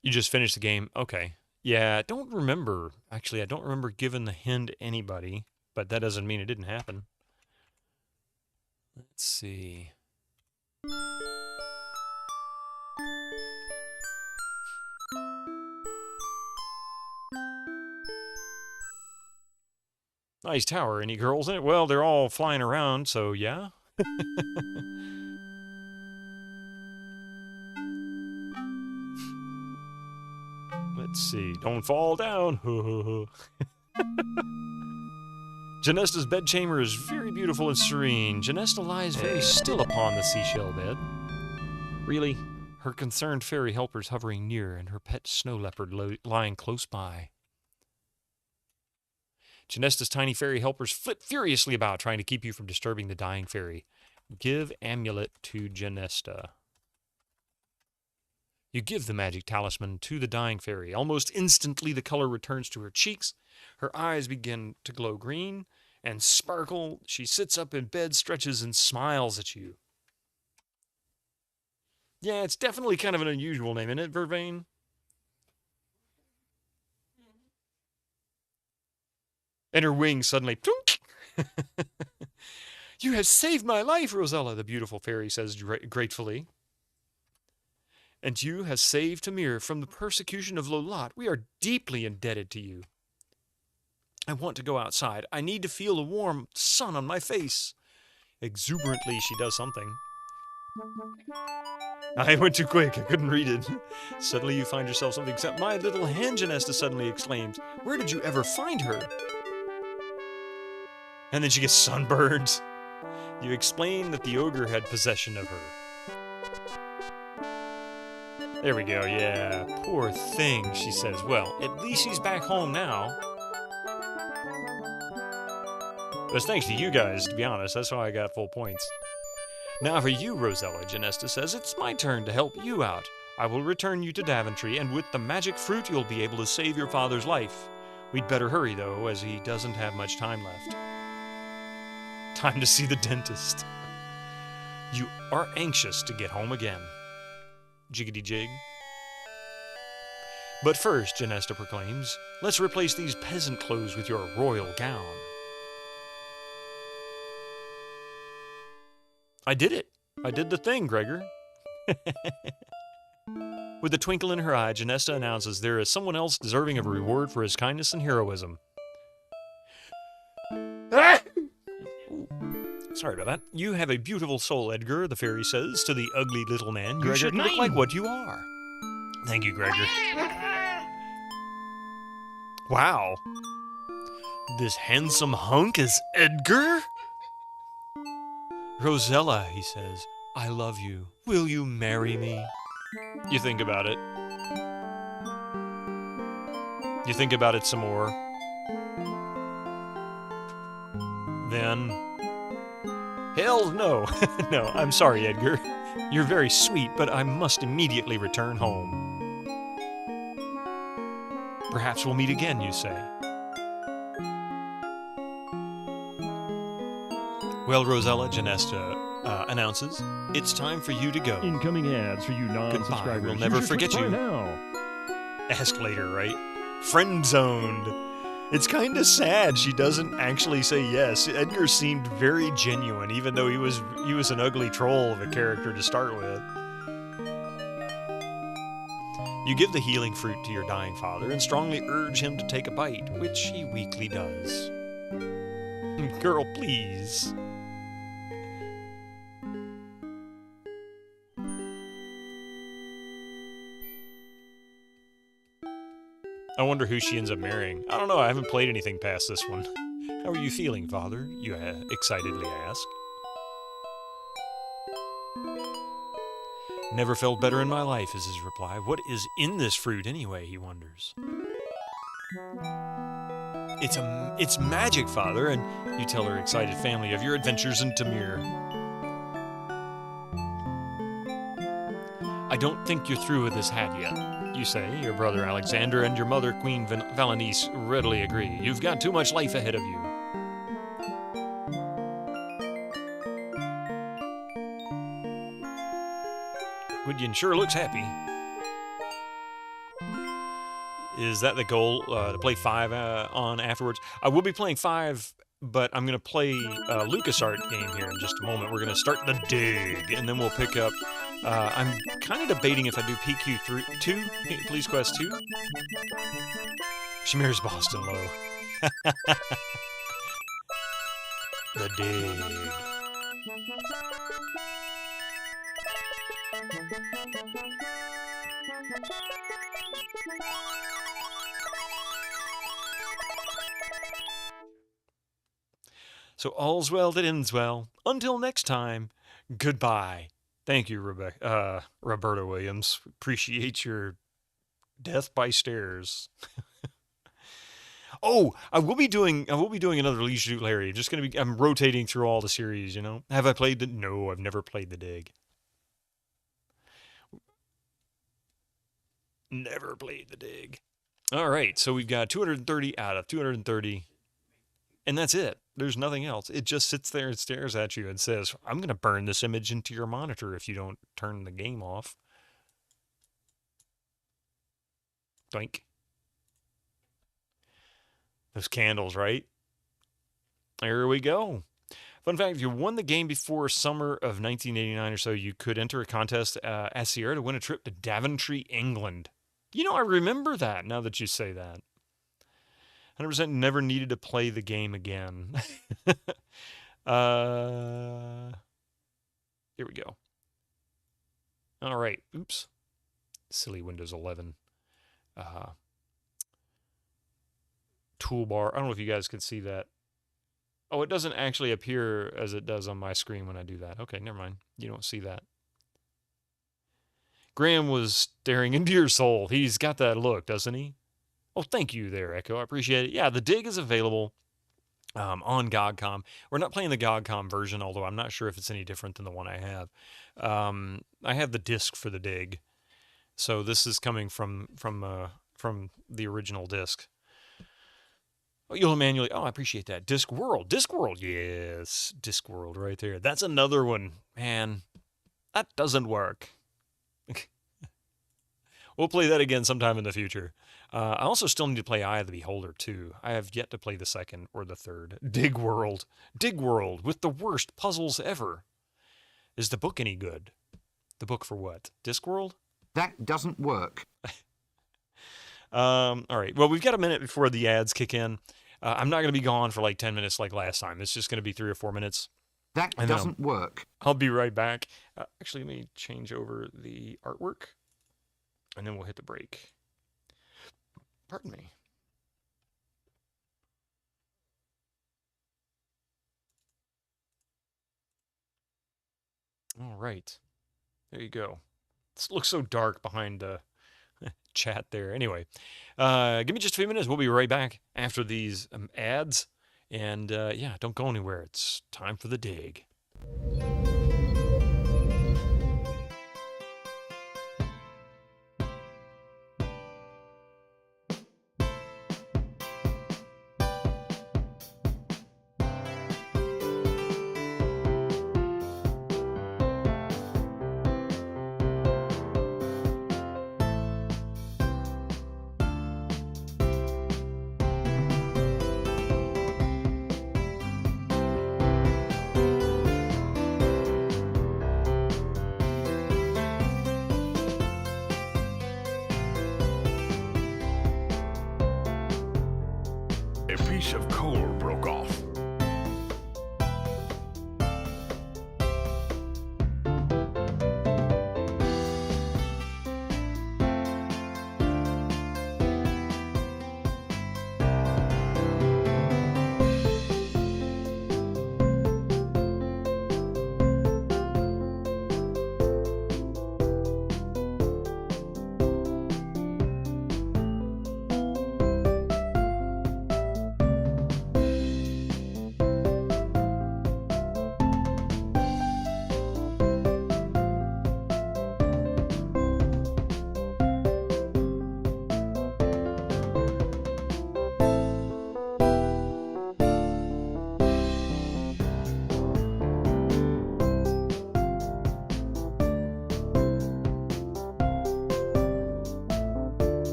You just finished the game? Okay. Yeah, I don't remember. Actually, I don't remember giving the hen to anybody, but that doesn't mean it didn't happen. Let's see. Nice tower. Any girls in it? Well, they're all flying around, so yeah. Let's see. Don't fall down. Janesta's bedchamber is very beautiful and serene. Janesta lies very still upon the seashell bed. Really? Her concerned fairy helpers hovering near, and her pet snow leopard lying close by. Janesta's tiny fairy helpers flit furiously about, trying to keep you from disturbing the dying fairy. Give amulet to Janesta. You give the magic talisman to the dying fairy. Almost instantly, the color returns to her cheeks. Her eyes begin to glow green and sparkle. She sits up in bed, stretches, and smiles at you. Yeah, it's definitely kind of an unusual name, isn't it, Vervain? And her wings suddenly... Plunk! You have saved my life, Rosella, the beautiful fairy says gratefully. And you have saved Tamir from the persecution of Lolat. We are deeply indebted to you. I want to go outside. I need to feel the warm sun on my face. Exuberantly, she does something. I went too quick. I couldn't read it. Suddenly, you find yourself something except my little hen, Janesta suddenly exclaims. Where did you ever find her? And then she gets sunburned. You explain that the ogre had possession of her. There we go, yeah. Poor thing, she says. Well, at least she's back home now. But it's thanks to you guys, to be honest. That's why I got full points. Now for you, Rosella, Janesta says, it's my turn to help you out. I will return you to Daventry, and with the magic fruit, you'll be able to save your father's life. We'd better hurry, though, as he doesn't have much time left. Time to see the dentist. You are anxious to get home again. Jiggity jig. But first, Janesta proclaims, let's replace these peasant clothes with your royal gown. I did it. I did the thing, Gregor. With a twinkle in her eye, Janesta announces there is someone else deserving of a reward for his kindness and heroism. Ah! Sorry about that. You have a beautiful soul, Edgar, the fairy says to the ugly little man. You should look like what you are. Thank you, Gregor. Wow. This handsome hunk is Edgar? Rosella, he says, I love you. Will you marry me? You think about it. You think about it some more. Then... Hell no. No, I'm sorry, Edgar. You're very sweet, but I must immediately return home. Perhaps we'll meet again, you say. Well, Rosella, Janesta announces, it's time for you to go. Incoming ads for you non-subscribers. We'll never forget you. Now. Ask later, right? Friend-zoned. It's kind of sad she doesn't actually say yes. Edgar seemed very genuine, even though he was an ugly troll of a character to start with. You give the healing fruit to your dying father and strongly urge him to take a bite, which he weakly does. Girl, please. I wonder who she ends up marrying. I don't know, I haven't played anything past this one. How are you feeling, Father? You excitedly ask. Never felt better in my life, is his reply. What is in this fruit anyway, he wonders. It's magic, Father, and you tell her excited family of your adventures in Tamir. I don't think you're through with this hat yet. You say, your brother Alexander and your mother Queen Valenice readily agree. You've got too much life ahead of you. Gwydion sure looks happy. Is that the goal, to play 5 on afterwards? I will be playing 5, but I'm going to play a LucasArts game here in just a moment. We're going to start the dig, and then we'll pick up... I'm kind of debating if I do PQ2, Police Quest 2. She marries Boston Low. The dig. So all's well that ends well. Until next time, goodbye. Thank you, Roberta Williams. Appreciate your death by stairs. Oh, I will be doing another Leisure Suit Larry. I'm rotating through all the series, you know. Have I played the? No, I've never played the Dig. Never played the Dig. All right, so we've got 230 out of 230, and that's it. There's nothing else. It just sits there and stares at you and says, "I'm going to burn this image into your monitor if you don't turn the game off." Doink. Those candles, right? There we go. Fun fact, if you won the game before summer of 1989 or so, you could enter a contest at Sierra to win a trip to Daventry, England. You know, I remember that now that you say that. 100% never needed to play the game again. Here we go. All right. Oops. Silly Windows 11. Toolbar. I don't know if you guys can see that. Oh, it doesn't actually appear as it does on my screen when I do that. Okay, never mind. You don't see that. Graham was staring into your soul. He's got that look, doesn't he? Oh, thank you there, Echo. I appreciate it. Yeah, the Dig is available on GOGcom. We're not playing the GOGcom version, although I'm not sure if it's any different than the one I have. I have the disc for the Dig, so this is coming from the original disc. Oh, you'll manually. Oh, I appreciate that. Discworld. Discworld. Yes. Discworld right there. That's another one. Man, that doesn't work. We'll play that again sometime in the future. I also still need to play Eye of the Beholder, too. I have yet to play the second or the third. Digworld. Digworld with the worst puzzles ever. Is the book any good? The book for what? Discworld? That doesn't work. All right. Well, we've got a minute before the ads kick in. I'm not going to be gone for like 10 minutes like last time. It's just going to be 3 or 4 minutes. That doesn't work. I'll be right back. Actually, let me change over the artwork, and then we'll hit the break. Pardon me. All right. There you go. This looks so dark behind the chat there. Anyway, give me just a few minutes. We'll be right back after these ads. And yeah, don't go anywhere. It's time for the Dig. A piece of coal broke off.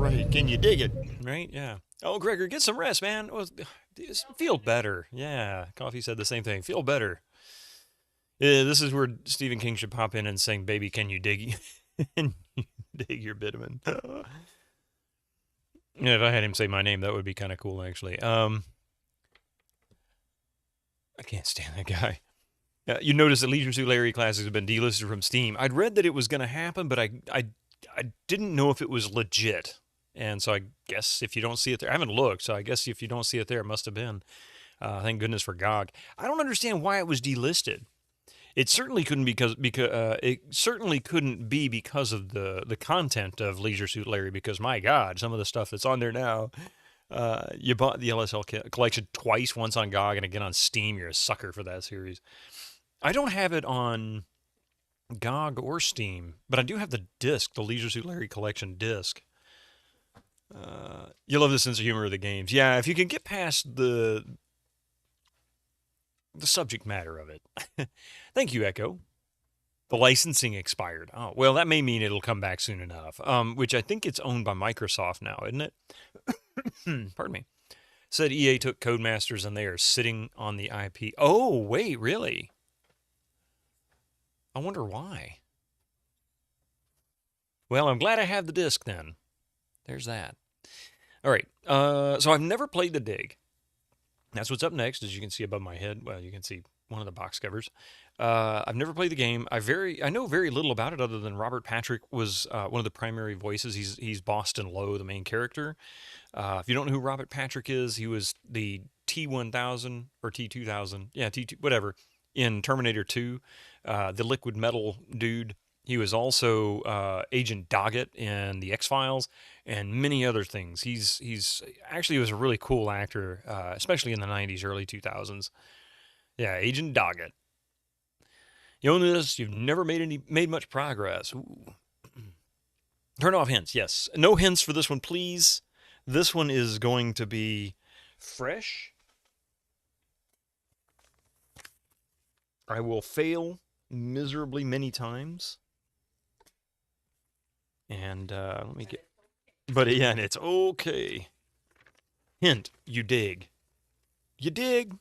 Right, can you dig it? Right, yeah. Oh, Gregor, get some rest, man. Oh, feel better. Yeah, Coffee said the same thing. Feel better. Yeah, this is where Stephen King should pop in and sing, "Baby, can you dig and you dig your bitumen?" Yeah, if I had him say my name, that would be kind of cool, actually. I can't stand that guy. You notice that Leisure Suit Larry Classics have been delisted from Steam. I'd read that it was going to happen, but I didn't know if it was legit. And so I guess if you don't see it there, I haven't looked, so I guess if you don't see it there, it must have been. Thank goodness for GOG. I don't understand why it was delisted. It certainly couldn't because it certainly couldn't be because of the content of Leisure Suit Larry. Because my God, some of the stuff that's on there now. You bought the LSL collection twice, once on GOG and again on Steam. You're a sucker for that series. I don't have it on GOG or Steam, but I do have the disc, the Leisure Suit Larry collection disc. You love the sense of humor of the games. Yeah, if you can get past the subject matter of it. Thank you, Echo. The licensing expired. Oh, well, that may mean it'll come back soon enough, which I think it's owned by Microsoft now, isn't it? Pardon me. Said EA took Codemasters and they are sitting on the IP. Oh, wait, really? I wonder why. Well, I'm glad I have the disc then. There's that. All right. So I've never played the Dig. That's what's up next, as you can see above my head. Well, you can see one of the box covers. I've never played the game. I know very little about it other than Robert Patrick was one of the primary voices. He's Boston Lowe, the main character. If you don't know who Robert Patrick is, he was the T-1000 or T-2000. Yeah, T2, whatever, in Terminator 2. The liquid metal dude. He was also Agent Doggett in the X-Files and many other things. He's actually was a really cool actor, especially in the 90s, early 2000s. Yeah, Agent Doggett. You own this, you've never made much progress. Ooh. Turn off hints, yes. No hints for this one, please. This one is going to be fresh. I will fail miserably many times. And let me get... But yeah, and it's okay. Hint, you dig. You dig.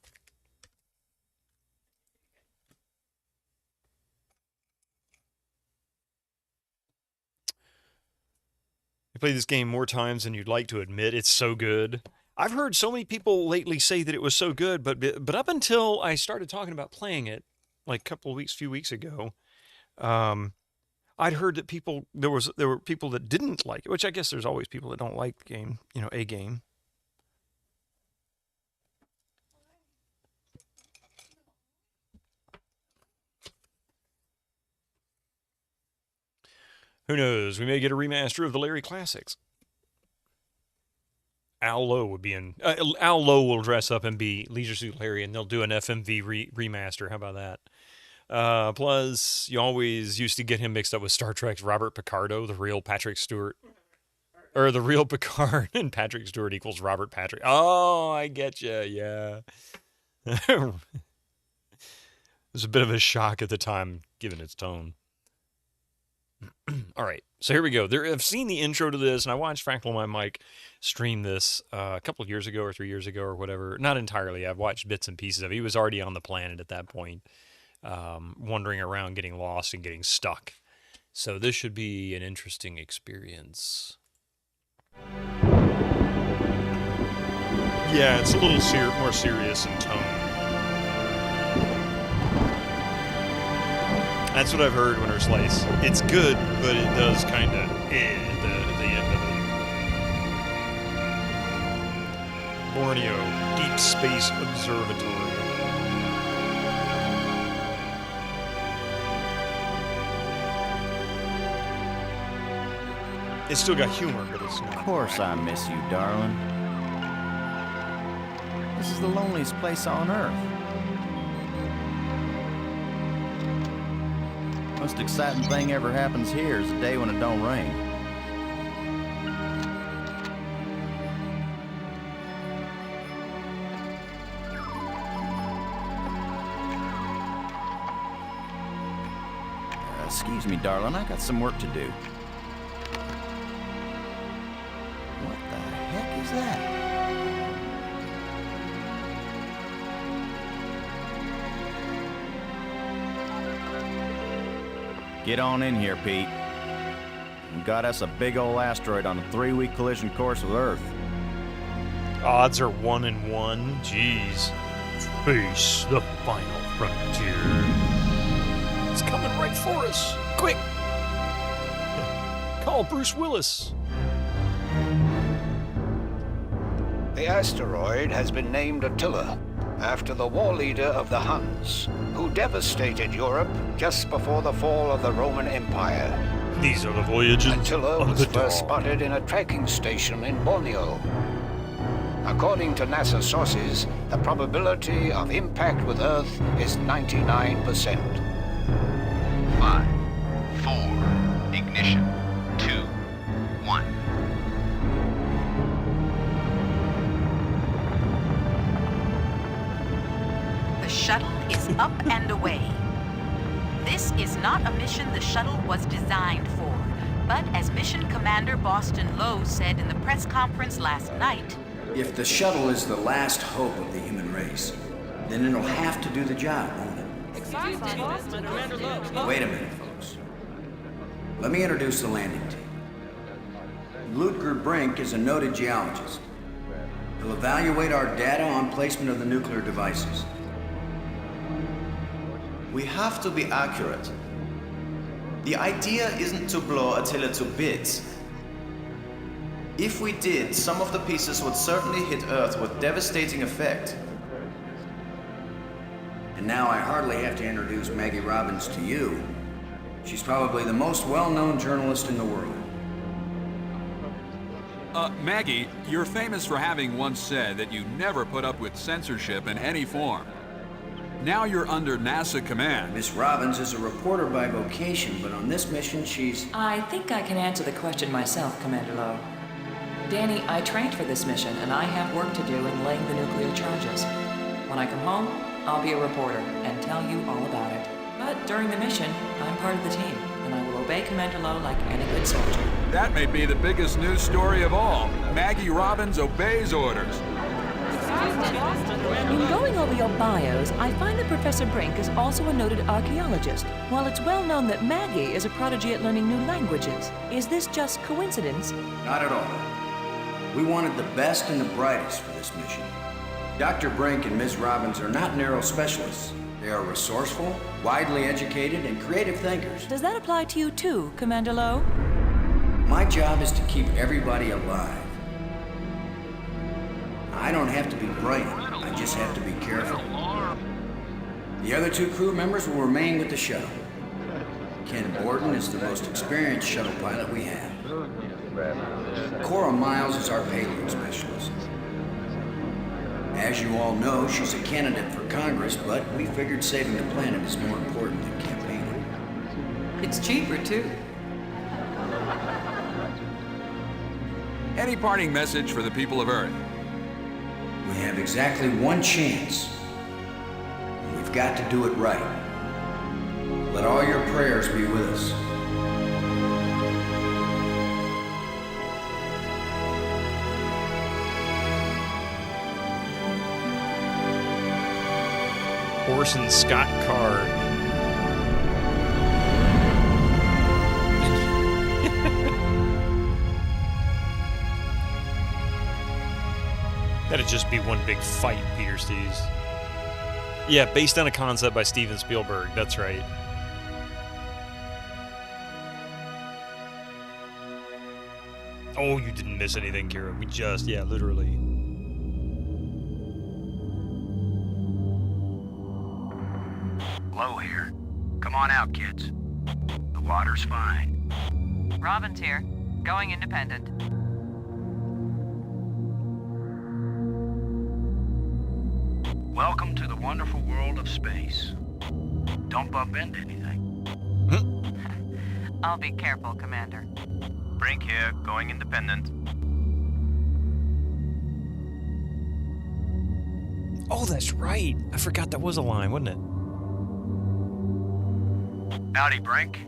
You play this game more times than you'd like to admit. It's so good. I've heard so many people lately say that it was so good, but up until I started talking about playing it, like a few weeks ago, I'd heard that there were people that didn't like it, which I guess there's always people that don't like the game, a game. Who knows? We may get a remaster of the Larry Classics. Al Lowe would be in... Al Lowe will dress up and be Leisure Suit Larry, and they'll do an FMV remaster. How about that? Plus, you always used to get him mixed up with Star Trek's Robert Picardo, the real Patrick Stewart. Or the real Picard, and Patrick Stewart equals Robert Patrick. Oh, I get you, yeah. It was a bit of a shock at the time, given its tone. All right, so here we go. I've seen the intro to this, and I watched Fractal My Mic stream this a couple of years ago or 3 years ago or whatever. Not entirely. I've watched bits and pieces of it. He was already on the planet at that point, wandering around, getting lost, and getting stuck. So this should be an interesting experience. Yeah, it's a little more serious in tone. That's what I've heard, Winter Slice. It's good, but it does kind of at the end of it. Borneo, Deep Space Observatory. It's still got humor, but it's not. Of course I miss you, darling. This is the loneliest place on Earth. Most exciting thing ever happens here is the day when it don't rain. Excuse me, darling, I got some work to do. Who's that? Get on in here, Pete. We got us a big old asteroid on a 3-week collision course with Earth. Odds are 1 in 1. Jeez. Face the final frontier. It's coming right for us. Quick! Call Bruce Willis. The asteroid has been named Attila, after the war leader of the Huns, who devastated Europe just before the fall of the Roman Empire. These are the voyages Attila of was the first dawn. spotted in a tracking station in Borneo. According to NASA sources, the probability of impact with Earth is 99%. 5, 4, ignition, 2, 1. The shuttle is up and away. This is not a mission the shuttle was designed for, but as Mission Commander Boston Lowe said in the press conference last night, if the shuttle is the last hope of the human race, then it'll have to do the job, won't it? Wait a minute, folks. Let me introduce the landing team. Ludger Brink is a noted geologist. He'll evaluate our data on placement of the nuclear devices. We have to be accurate. The idea isn't to blow Attila to bits. If we did, some of the pieces would certainly hit Earth with devastating effect. And now I hardly have to introduce Maggie Robbins to you. She's probably the most well-known journalist in the world. Maggie, you're famous for having once said that you never put up with censorship in any form. Now you're under NASA command. Miss Robbins is a reporter by vocation, but on this mission she's... I think I can answer the question myself, Commander Lowe. Danny, I trained for this mission, and I have work to do in laying the nuclear charges. When I come home, I'll be a reporter and tell you all about it. But during the mission, I'm part of the team, and I will obey Commander Lowe like any good soldier. That may be the biggest news story of all. Maggie Robbins obeys orders. In going over your bios, I find that Professor Brink is also a noted archaeologist, while it's well known that Maggie is a prodigy at learning new languages. Is this just coincidence? Not at all. We wanted the best and the brightest for this mission. Dr. Brink and Ms. Robbins are not narrow specialists. They are resourceful, widely educated, and creative thinkers. Does that apply to you too, Commander Lowe? My job is to keep everybody alive. I don't have to be brilliant, I just have to be careful. The other 2 crew members will remain with the shuttle. Ken Borden is the most experienced shuttle pilot we have. Cora Miles is our payload specialist. As you all know, she's a candidate for Congress, but we figured saving the planet is more important than campaigning. It's cheaper, too. Any parting message for the people of Earth? We have exactly one chance. And we've got to do it right. Let all your prayers be with us. Orson Scott Card. That'd just be one big fight, Peter Steves. Yeah, based on a concept by Steven Spielberg. That's right. Oh, you didn't miss anything, Kira. We just, yeah, literally. Low here. Come on out, kids. The water's fine. Robbins here, going independent. Welcome to the wonderful world of space. Don't bump into anything. I'll be careful, Commander. Brink here, going independent. Oh, that's right. I forgot that was a line, wasn't it? Howdy, Brink.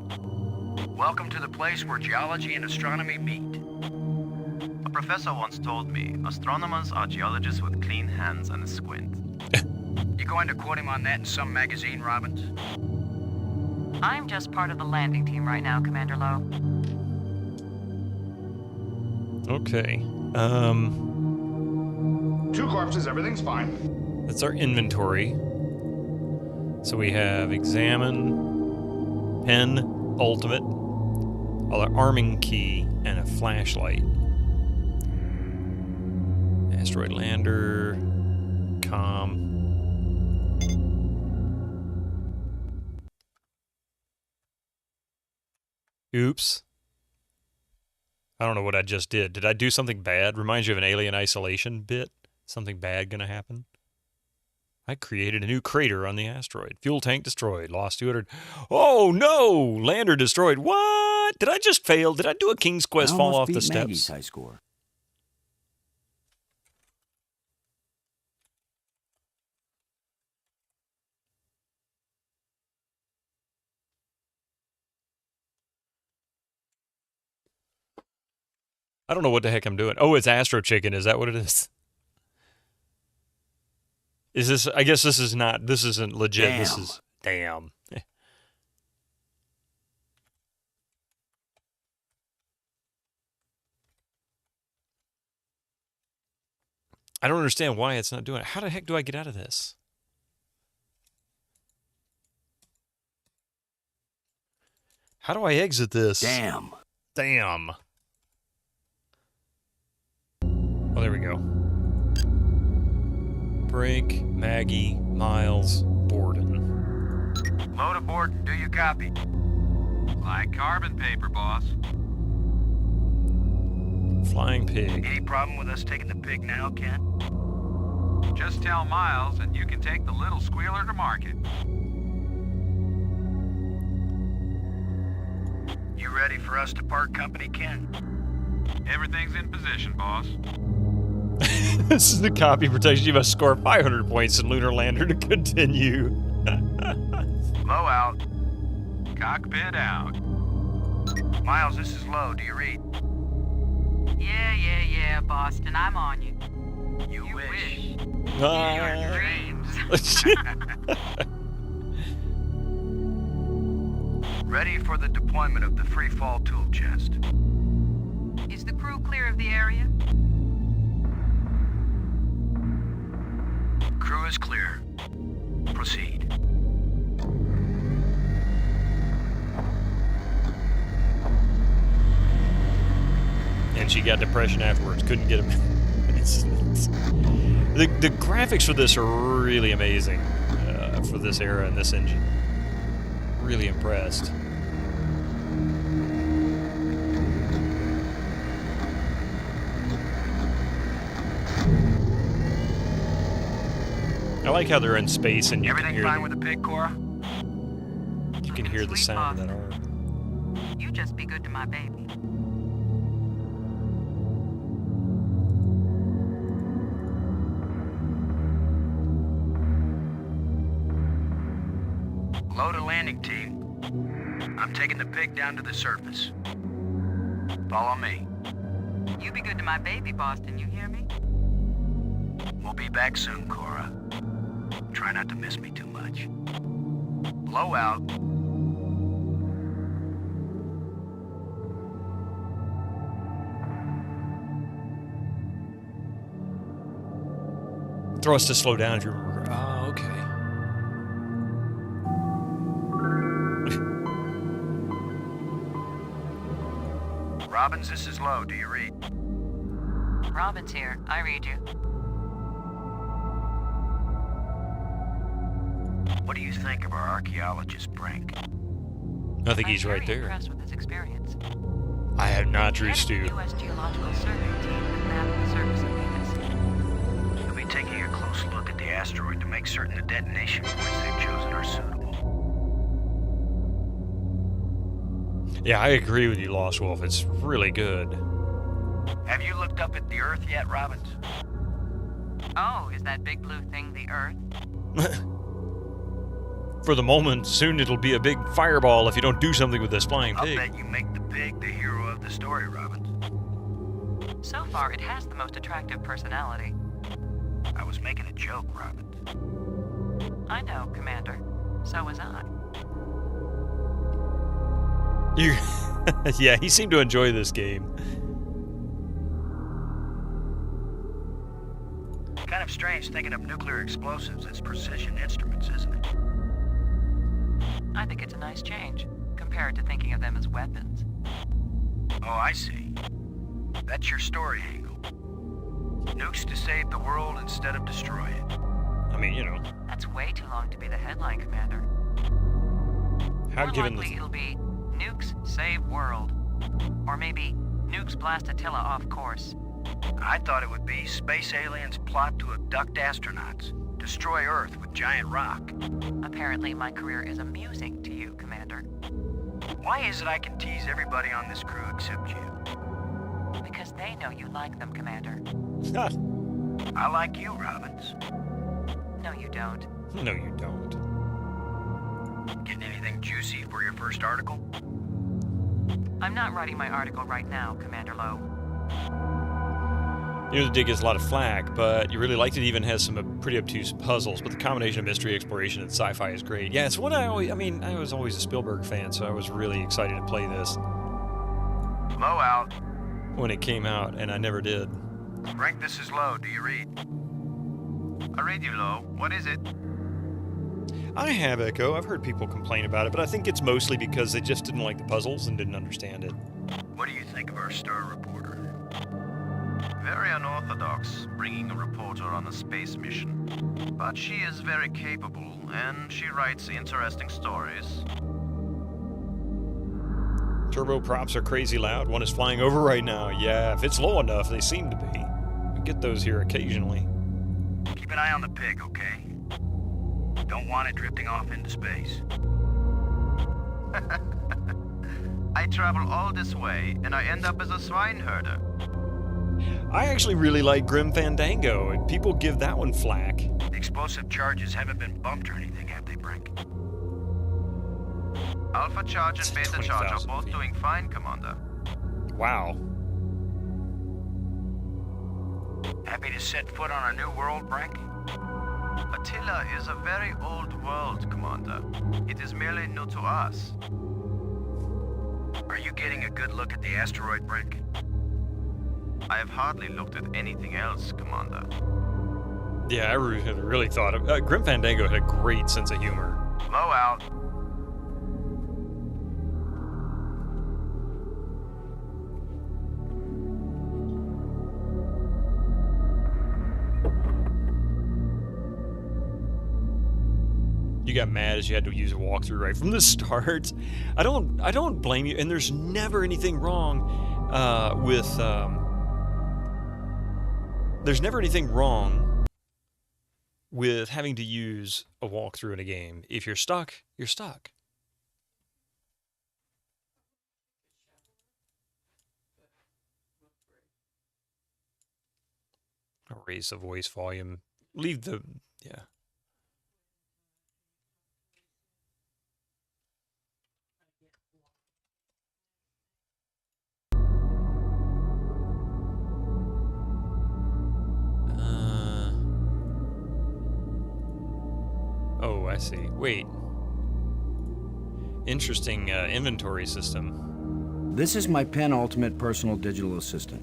Welcome to the place where geology and astronomy meet. A professor once told me, astronomers are geologists with clean hands and a squint. You going to quote him on that in some magazine, Robbins? I'm just part of the landing team right now, Commander Lowe. Okay. 2 corpses, everything's fine. That's our inventory. So we have examine, pen, ultimate, our arming key, and a flashlight. Asteroid lander, comm. Oops. I don't know what I just did. Did I do something bad? Reminds you of an Alien Isolation bit? Something bad gonna happen? I created a new crater on the asteroid. Fuel tank destroyed. Lost 200. Oh no! Lander destroyed. What? Did I just fail? Did I do a King's Quest fall off the steps? Maggie's high score. I don't know what the heck I'm doing. Oh, it's Astro Chicken. Is that what it is? Is this... I guess this is not... This isn't legit. Damn. This is... Damn. I don't understand why it's not doing it. How the heck do I get out of this? How do I exit this? Damn. Damn. Oh, there we go. Brink, Maggie, Miles, Borden. Load aboard and do you copy? Like carbon paper, boss. Flying Pig. Any problem with us taking the pig now, Ken? Just tell Miles and you can take the little squealer to market. You ready for us to part company, Ken? Everything's in position, boss. This is the copy protection. You must score 500 points in Lunar Lander to continue. Low out. Cockpit out. Miles, this is Low. Do you read? Yeah, Boston. I'm on you. You wish. Your dreams. Ready for the deployment of the free fall tool chest. Is the crew clear of the area? Crew is clear. Proceed. And she got depression afterwards. Couldn't get him. The graphics for this are really amazing for this era and this engine. Really impressed. I like how they're in space and you Everything can hear fine with the pig, Cora? you can hear the sound of that arm. You just be good to my baby. Load a landing team. I'm taking the pig down to the surface. Follow me. You be good to my baby, Boston. You hear me? We'll be back soon, Cora. Try not to miss me too much. Blow out. Throw us to slow down if you remember. Oh, okay. Robbins, this is Low. Do you read? Robin's here. I read you. What do you think of our archaeologist, Brink? I think he's right I'm there. very impressed with his experience. I have not, Drew Head of the Stew. U.S. Geological Survey team could map the surface of Venus. We'll be taking a close look at the asteroid to make certain the detonation points they've chosen are suitable. Yeah, I agree with you, Lost Wolf. It's really good. Have you looked up at the Earth yet, Robbins? Oh, is that big blue thing the Earth? For the moment, soon it'll be a big fireball if you don't do something with this flying I'll pig. bet you make the pig the hero of the story, Robbins. So far, it has the most attractive personality. I was making a joke, Robin. I know, Commander. So was I. You, yeah, he seemed to enjoy this game. Kind of strange thinking of nuclear explosives as precision instruments, isn't it? I think it's a nice change, compared to thinking of them as weapons. Oh, I see. That's your story angle. Nukes to save the world instead of destroy it. I mean, you know. That's way too long to be the headline, Commander. How More given likely it'll be Nukes Save World. Or maybe Nukes Blast Attila off course. I thought it would be space aliens plot to abduct astronauts, destroy Earth with giant rock. Apparently my career is amusing to you, Commander. Why is it I can tease everybody on this crew except you? Because they know you like them, Commander. I like you, Robbins. No, you don't. No, you don't. Getting anything juicy for your first article? I'm not writing my article right now, Commander Lowe. You know, the dig gets a lot of flack, but you really liked it. Even has some pretty obtuse puzzles, but the combination of mystery, exploration, and sci-fi is great. Yeah, it's what I was always a Spielberg fan, so I was really excited to play this. Low out. When it came out, and I never did. Frank, this is Low. Do you read? I read you, Low. What is it? I have Echo. I've heard people complain about it, but I think it's mostly because they just didn't like the puzzles and didn't understand it. What do you think of our star reporter? Very unorthodox, bringing a reporter on a space mission. But she is very capable, and she writes interesting stories. Turboprops are crazy loud. One is flying over right now. Yeah, if it's low enough, they seem to be. We get those here occasionally. Keep an eye on the pig, okay? Don't want it drifting off into space. I travel all this way, and I end up as a swineherder. I actually really like Grim Fandango, and people give that one flack. The explosive charges haven't been bumped or anything, have they, Brink? Alpha Charge and Beta Charge are both doing fine, Commander. Wow. Happy to set foot on a new world, Brink? Attila is a very old world, Commander. It is merely new to us. Are you getting a good look at the asteroid, Brink? I have hardly looked at anything else, Commander. Yeah, I really thought of... Grim Fandango had a great sense of humor. Low out. You got mad as you had to use a walkthrough right from the start. I don't blame you, and there's never anything wrong with... There's never anything wrong with having to use a walkthrough in a game. If you're stuck, you're stuck. I'll raise the voice volume. Leave the... yeah. Oh, I see. Wait. Interesting inventory system. This is my penultimate personal digital assistant.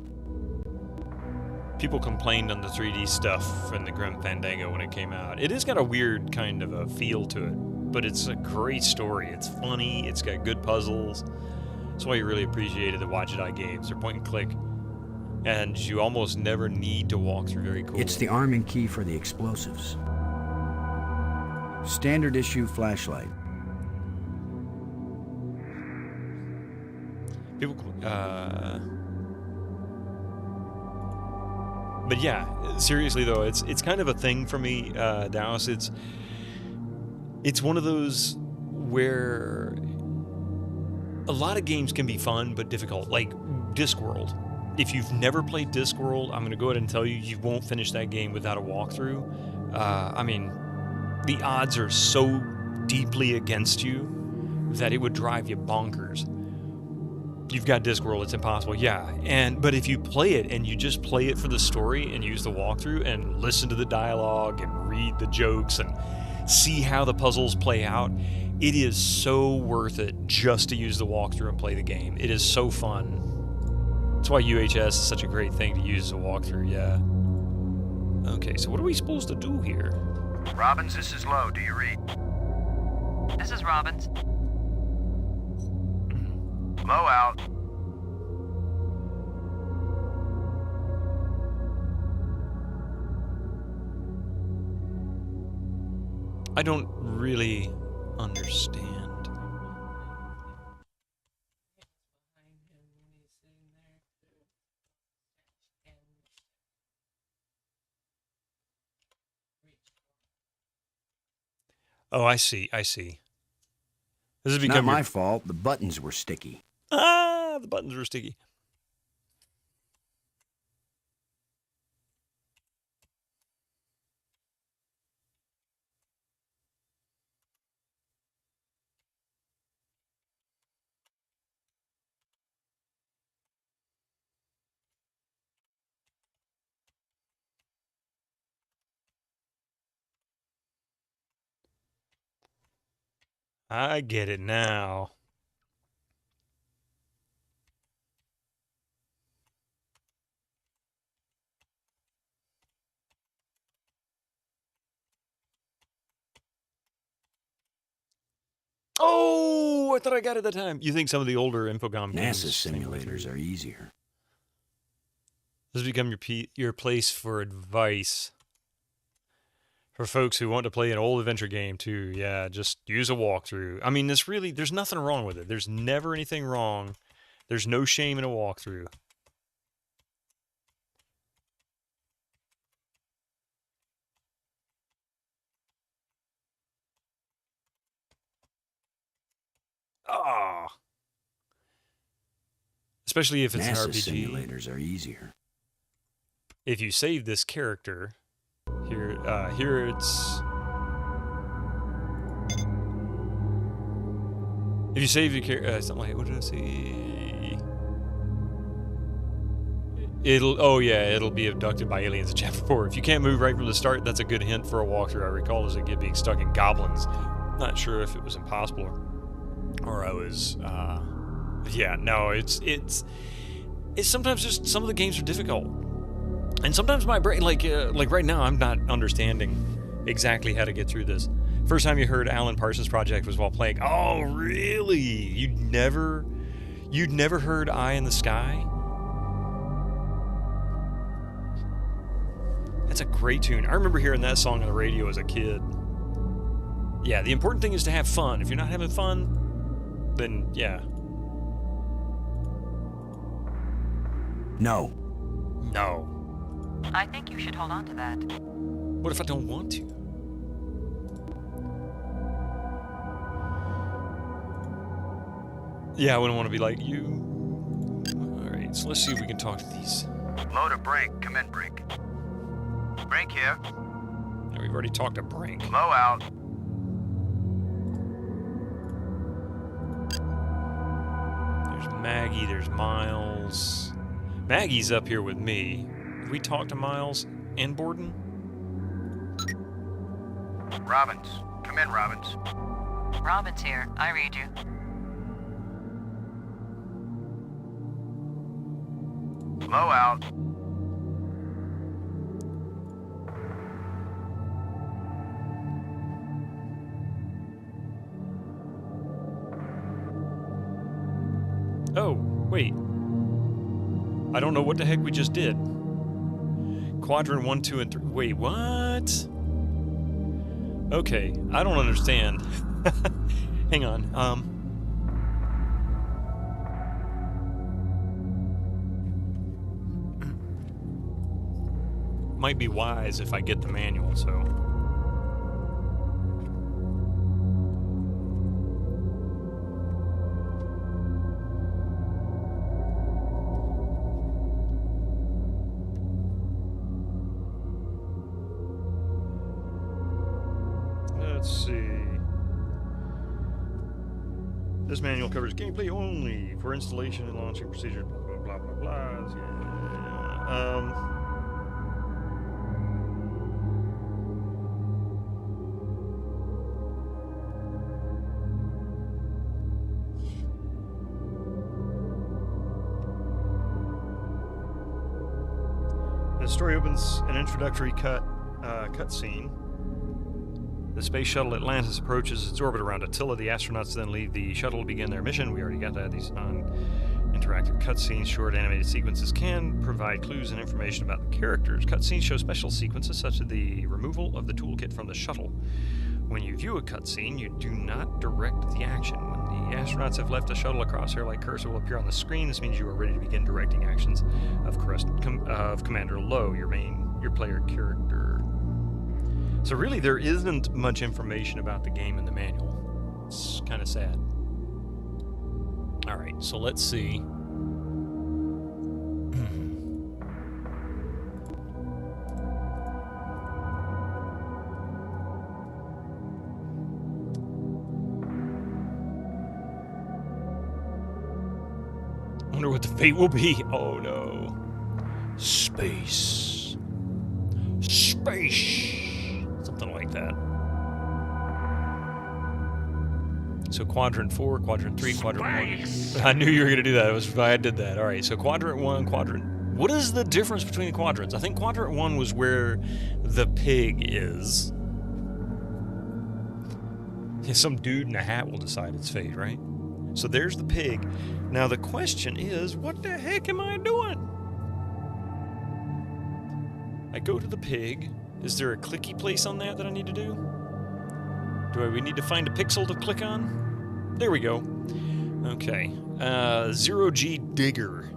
People complained on the 3D stuff in the Grim Fandango when it came out. It has got a weird kind of a feel to it, but it's a great story. It's funny, it's got good puzzles. That's why you really appreciated the Watch It Eye games. They're point and click, and you almost never need to walk through very cool. It's the arming key for the explosives. Standard issue flashlight. People, but yeah, seriously though, it's kind of a thing for me, Dallas. It's one of those where a lot of games can be fun but difficult, like Discworld. If you've never played Discworld, I'm going to go ahead and tell you, you won't finish that game without a walkthrough. I mean, the odds are so deeply against you that it would drive you bonkers. you've got Discworld, it's impossible. Yeah, but if you play it and you just play it for the story and use the walkthrough and listen to the dialogue and read the jokes and see how the puzzles play out, it is so worth it just to use the walkthrough and play the game. It is so fun. That's why UHS is such a great thing to use as a walkthrough, yeah. Okay, so what are we supposed to do here? Robbins, this is Lowe. Do you read? This is Robbins. Lowe out. I don't really understand. Oh, I see. This has become Not my fault. The buttons were sticky. Ah, the buttons were sticky. I get it now. Oh, I thought I got it that time. You think some of the older Infocom games... NASA simulators are easier. This has become your place for advice. For folks who want to play an old adventure game, too. Yeah, just use a walkthrough. I mean, there's nothing wrong with it. There's never anything wrong. There's no shame in a walkthrough. Ah. Especially if it's NASA an RPG. Simulators are easier. If you save this character, here it's... If you save your character, something like, what did I say? It'll be abducted by aliens in Chapter 4. If you can't move right from the start, that's a good hint for a walkthrough. I recall as a kid being stuck in goblins. Not sure if it was impossible or I was, yeah, no, it's sometimes just some of the games are difficult. And sometimes my brain, like right now, I'm not understanding exactly how to get through this. First time you heard Alan Parsons Project was while playing. Oh, really? You'd never heard Eye in the Sky? That's a great tune. I remember hearing that song on the radio as a kid. Yeah, the important thing is to have fun. If you're not having fun, then yeah. No. No. I think you should hold on to that. What if I don't want to? Yeah, I wouldn't want to be like you. Alright, so let's see if we can talk to these. Low to Brink. Come in, Brink. Brink here. Yeah, we've already talked to Brink. Low out. There's Maggie, there's Miles. Maggie's up here with me. Did we talk to Miles and Borden? Robbins. Come in, Robbins. Robbins here. I read you. Low out. Oh, wait. I don't know what the heck we just did. Quadrant 1, 2, and 3. Wait, what? Okay, I don't understand. Hang on. Might be wise if I get the manual, so. Let's see. This manual covers gameplay only for installation and launching procedures, blah, blah, blah, blah, blah. Yeah. The story opens an introductory cutscene. The space shuttle Atlantis approaches its orbit around Attila. The astronauts then leave the shuttle to begin their mission. We already got that. These non-interactive cutscenes, short animated sequences, can provide clues and information about the characters. Cutscenes show special sequences such as the removal of the toolkit from the shuttle. When you view a cutscene, you do not direct the action. When the astronauts have left the shuttle, a crosshair-like cursor will appear on the screen. This means you are ready to begin directing actions of Commander Lowe, your player character. So really, there isn't much information about the game in the manual. It's kind of sad. All right, so let's see. Wonder what the fate will be. Oh no. Space. Space. Something like that. So quadrant 4, quadrant 3, quadrant 1. I knew you were going to do that. It was why I did that. All right, so quadrant 1, quadrant. What is the difference between the quadrants? I think quadrant 1 was where the pig is. Yeah, some dude in a hat will decide its fate, right? So there's the pig. Now the question is, what the heck am I doing? I go to the pig. Is there a clicky place on that I need to do? We need to find a pixel to click on? There we go. Okay. 0G Digger.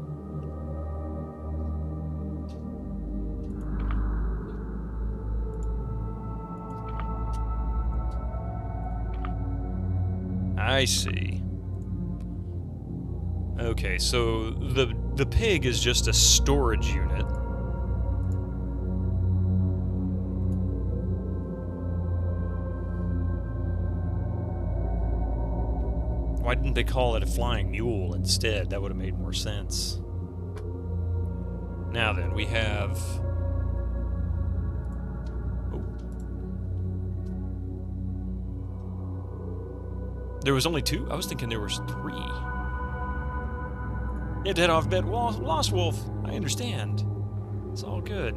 I see. Okay, so the pig is just a storage unit. Why didn't they call it a flying mule instead? That would have made more sense. Now then, we have... Oh. There was only 2? I was thinking there was 3. You had to head off bed. Lost Wolf. I understand. It's all good.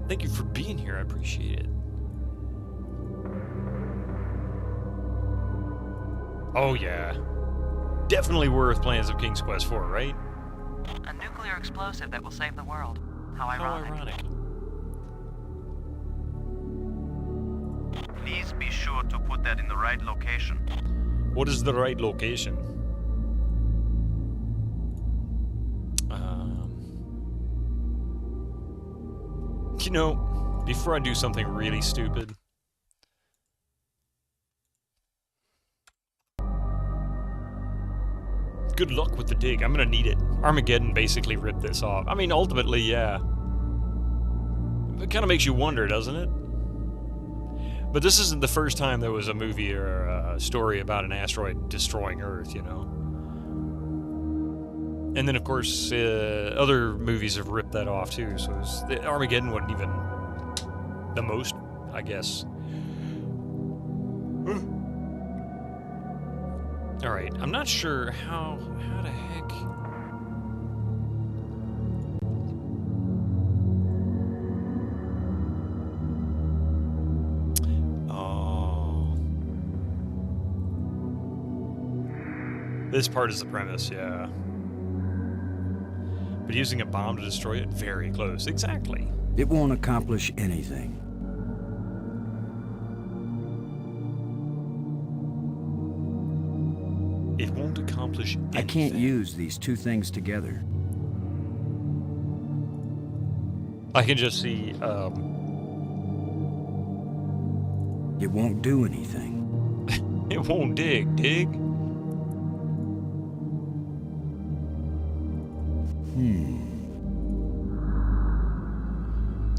Thank you for being here. I appreciate it. Oh, yeah. Definitely worth playing some King's Quest 4, right? A nuclear explosive that will save the world. How ironic. How ironic. Please be sure to put that in the right location. What is the right location? You know, before I do something really stupid... Good luck with the dig. I'm gonna need it. Armageddon basically ripped this off. I mean, ultimately, yeah. It kind of makes you wonder, doesn't it? But this isn't the first time there was a movie or a story about an asteroid destroying Earth, you know? And then, of course, other movies have ripped that off, too. So Armageddon wasn't even the most, I guess. Alright, I'm not sure how the heck... Oh... This part is the premise, yeah. But using a bomb to destroy it? Very close, exactly. It won't accomplish anything. It won't accomplish anything. I can't use these two things together. I can just see, It won't do anything. It won't dig.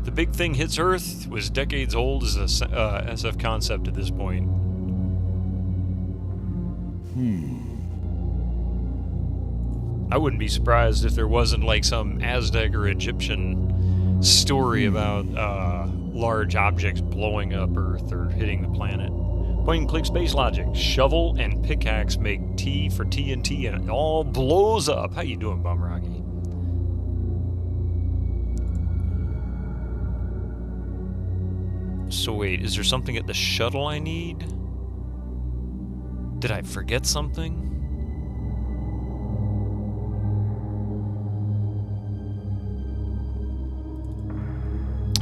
The big thing hits Earth was decades old as a SF concept at this point. I wouldn't be surprised if there wasn't like some Aztec or Egyptian story about large objects blowing up Earth or hitting the planet. Point and click space logic. Shovel and pickaxe make T for TNT and it all blows up. How you doing, Bum Rocky? So wait, is there something at the shuttle I need? Did I forget something?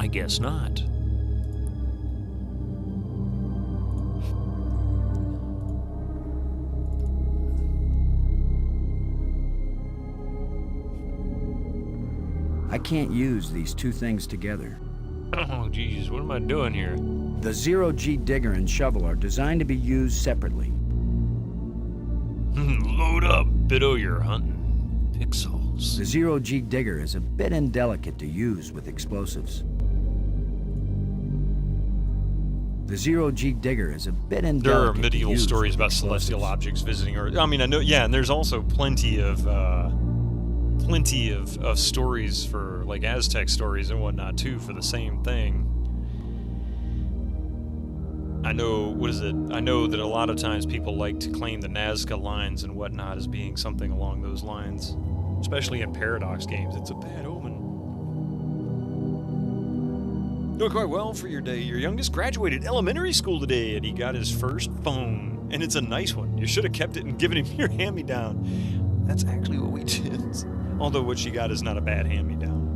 I guess not. I can't use these two things together. Oh, geez, what am I doing here? The zero-G digger and shovel are designed to be used separately. Load up, Biddo, you're hunting pixels. The zero-G digger is a bit indelicate to use with explosives. The zero-G digger is a bit indelicate. There are medieval stories about celestial objects visiting Earth. I mean, I know, yeah, and there's also plenty of stories for like Aztec stories and whatnot too for the same thing. I know, what is it? I know that a lot of times people like to claim the Nazca lines and whatnot as being something along those lines, especially in Paradox games. It's a bad omen. Doing quite well for your day. Your youngest graduated elementary school today, and he got his first phone, and it's a nice one. You should have kept it and given him your hand-me-down. That's actually what we did. Although what she got is not a bad hand-me-down.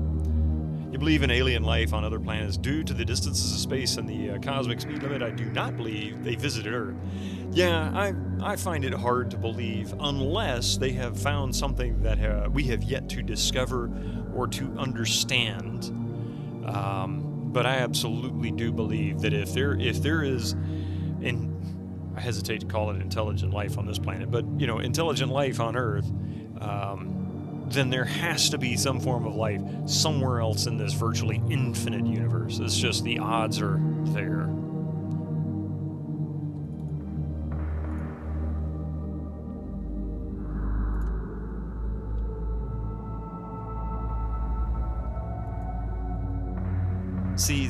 You believe in alien life on other planets due to the distances of space and the cosmic speed limit. I do not believe they visited Earth. Yeah, I find it hard to believe unless they have found something that we have yet to discover or to understand. But I absolutely do believe that if there is, and I hesitate to call it intelligent life on this planet, but you know, intelligent life on Earth, then there has to be some form of life somewhere else in this virtually infinite universe. It's just the odds are there. See,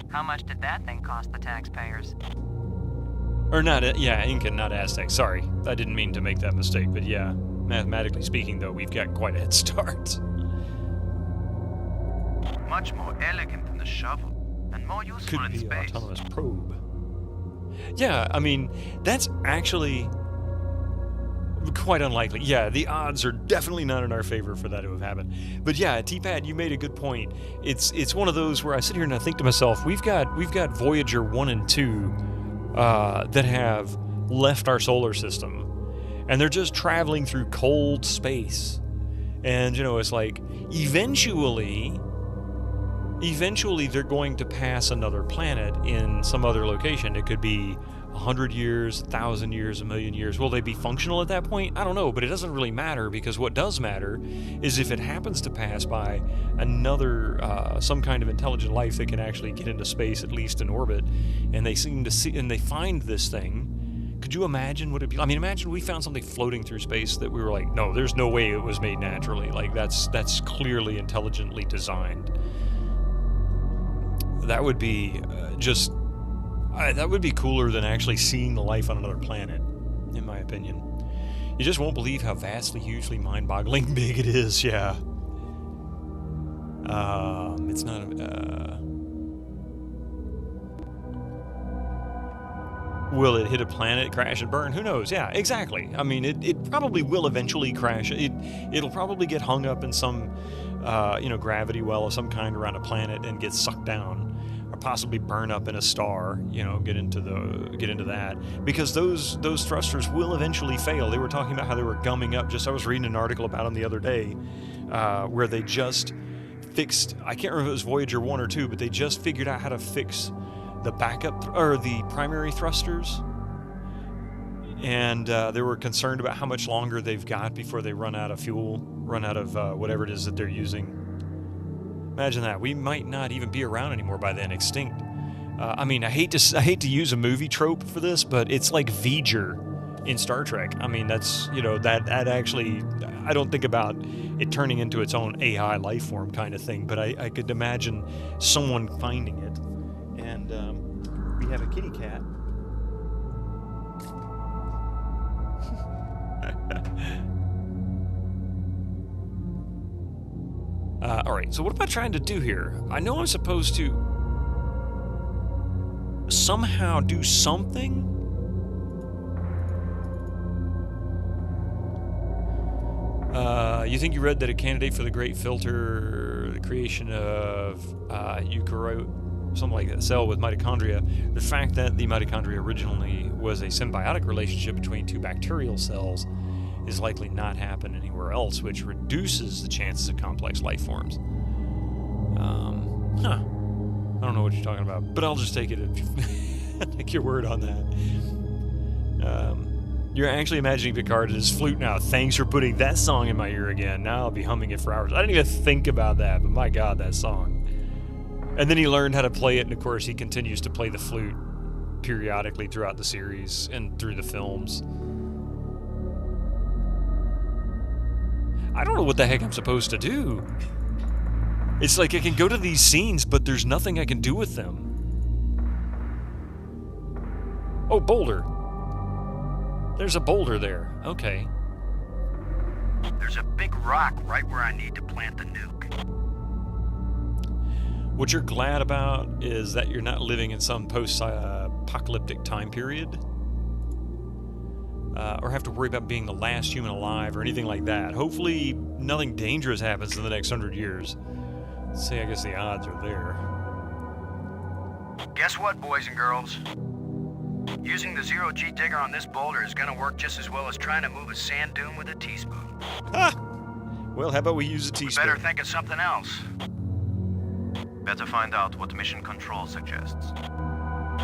How much did that thing cost the taxpayers? or not, yeah, Incan, not Aztec. Sorry, I didn't mean to make that mistake, but yeah. Mathematically speaking, though, we've got quite a head start. Much more elegant than the shovel, and more useful in Could be an space. autonomous probe. Yeah, I mean, that's actually quite unlikely. Yeah, the odds are definitely not in our favor for that to have happened. But yeah, T-Pad, you made a good point. It's one of those where I sit here and I think to myself, we've got Voyager 1 and 2 that have left our solar system. And they're just traveling through cold space. And, you know, it's like, eventually they're going to pass another planet in some other location. It could be 100 years, 1,000 years, 1,000,000 years. Will they be functional at that point? I don't know, but it doesn't really matter, because what does matter is if it happens to pass by another, some kind of intelligent life that can actually get into space, at least in orbit, and they seem to see, and they find this thing. Could you imagine what it'd be? I mean, imagine we found something floating through space that we were like, no, there's no way it was made naturally. Like, that's clearly intelligently designed. That would be that would be cooler than actually seeing the life on another planet, in my opinion. You just won't believe how vastly, hugely, mind-boggling big it is, yeah. It's not will it hit a planet, crash and burn? Who knows? Yeah, exactly. I mean, it probably will eventually crash. It'll probably get hung up in some, gravity well of some kind around a planet and get sucked down, or possibly burn up in a star. You know, get into that, because those thrusters will eventually fail. They were talking about how they were gumming up. I was reading an article about them the other day, where they just fixed. I can't remember if it was Voyager 1 or 2, but they just figured out how to fix the backup or the primary thrusters, and they were concerned about how much longer they've got before they run out of fuel, run out of whatever it is that they're using. Imagine that. We might not even be around anymore by then, extinct. I mean, I hate to use a movie trope for this, but it's like V'ger in Star Trek. I mean, that's, you know, that actually, I don't think about it turning into its own AI life form kind of thing, but I could imagine someone finding it. And we have a kitty cat. All right, so what am I trying to do here? I know I'm supposed to somehow do something. You think you read that a candidate for the Great Filter, the creation of eukaryote, something like that, cell with mitochondria, the fact that the mitochondria originally was a symbiotic relationship between two bacterial cells is likely not happen anywhere else, which reduces the chances of complex life forms. I don't know what you're talking about, but I'll just take it take your word on that. You're actually imagining Picard as flute now. Thanks for putting that song in my ear again. Now I'll be humming it for hours. I didn't even think about that, but my God, that song. And then he learned how to play it, and of course he continues to play the flute periodically throughout the series and through the films. I don't know what the heck I'm supposed to do. It's like I can go to these scenes, but there's nothing I can do with them. Oh, boulder. There's a boulder there. Okay. There's a big rock right where I need to plant the nuke. What you're glad about is that you're not living in some post-apocalyptic time period. Or have to worry about being the last human alive or anything like that. Hopefully, nothing dangerous happens in the next 100 years. Let's see, I guess the odds are there. Guess what, boys and girls? Using the zero-G digger on this boulder is gonna work just as well as trying to move a sand dune with a teaspoon. Ha! Well, how about we use a teaspoon? Better think of something else. Better find out what mission control suggests.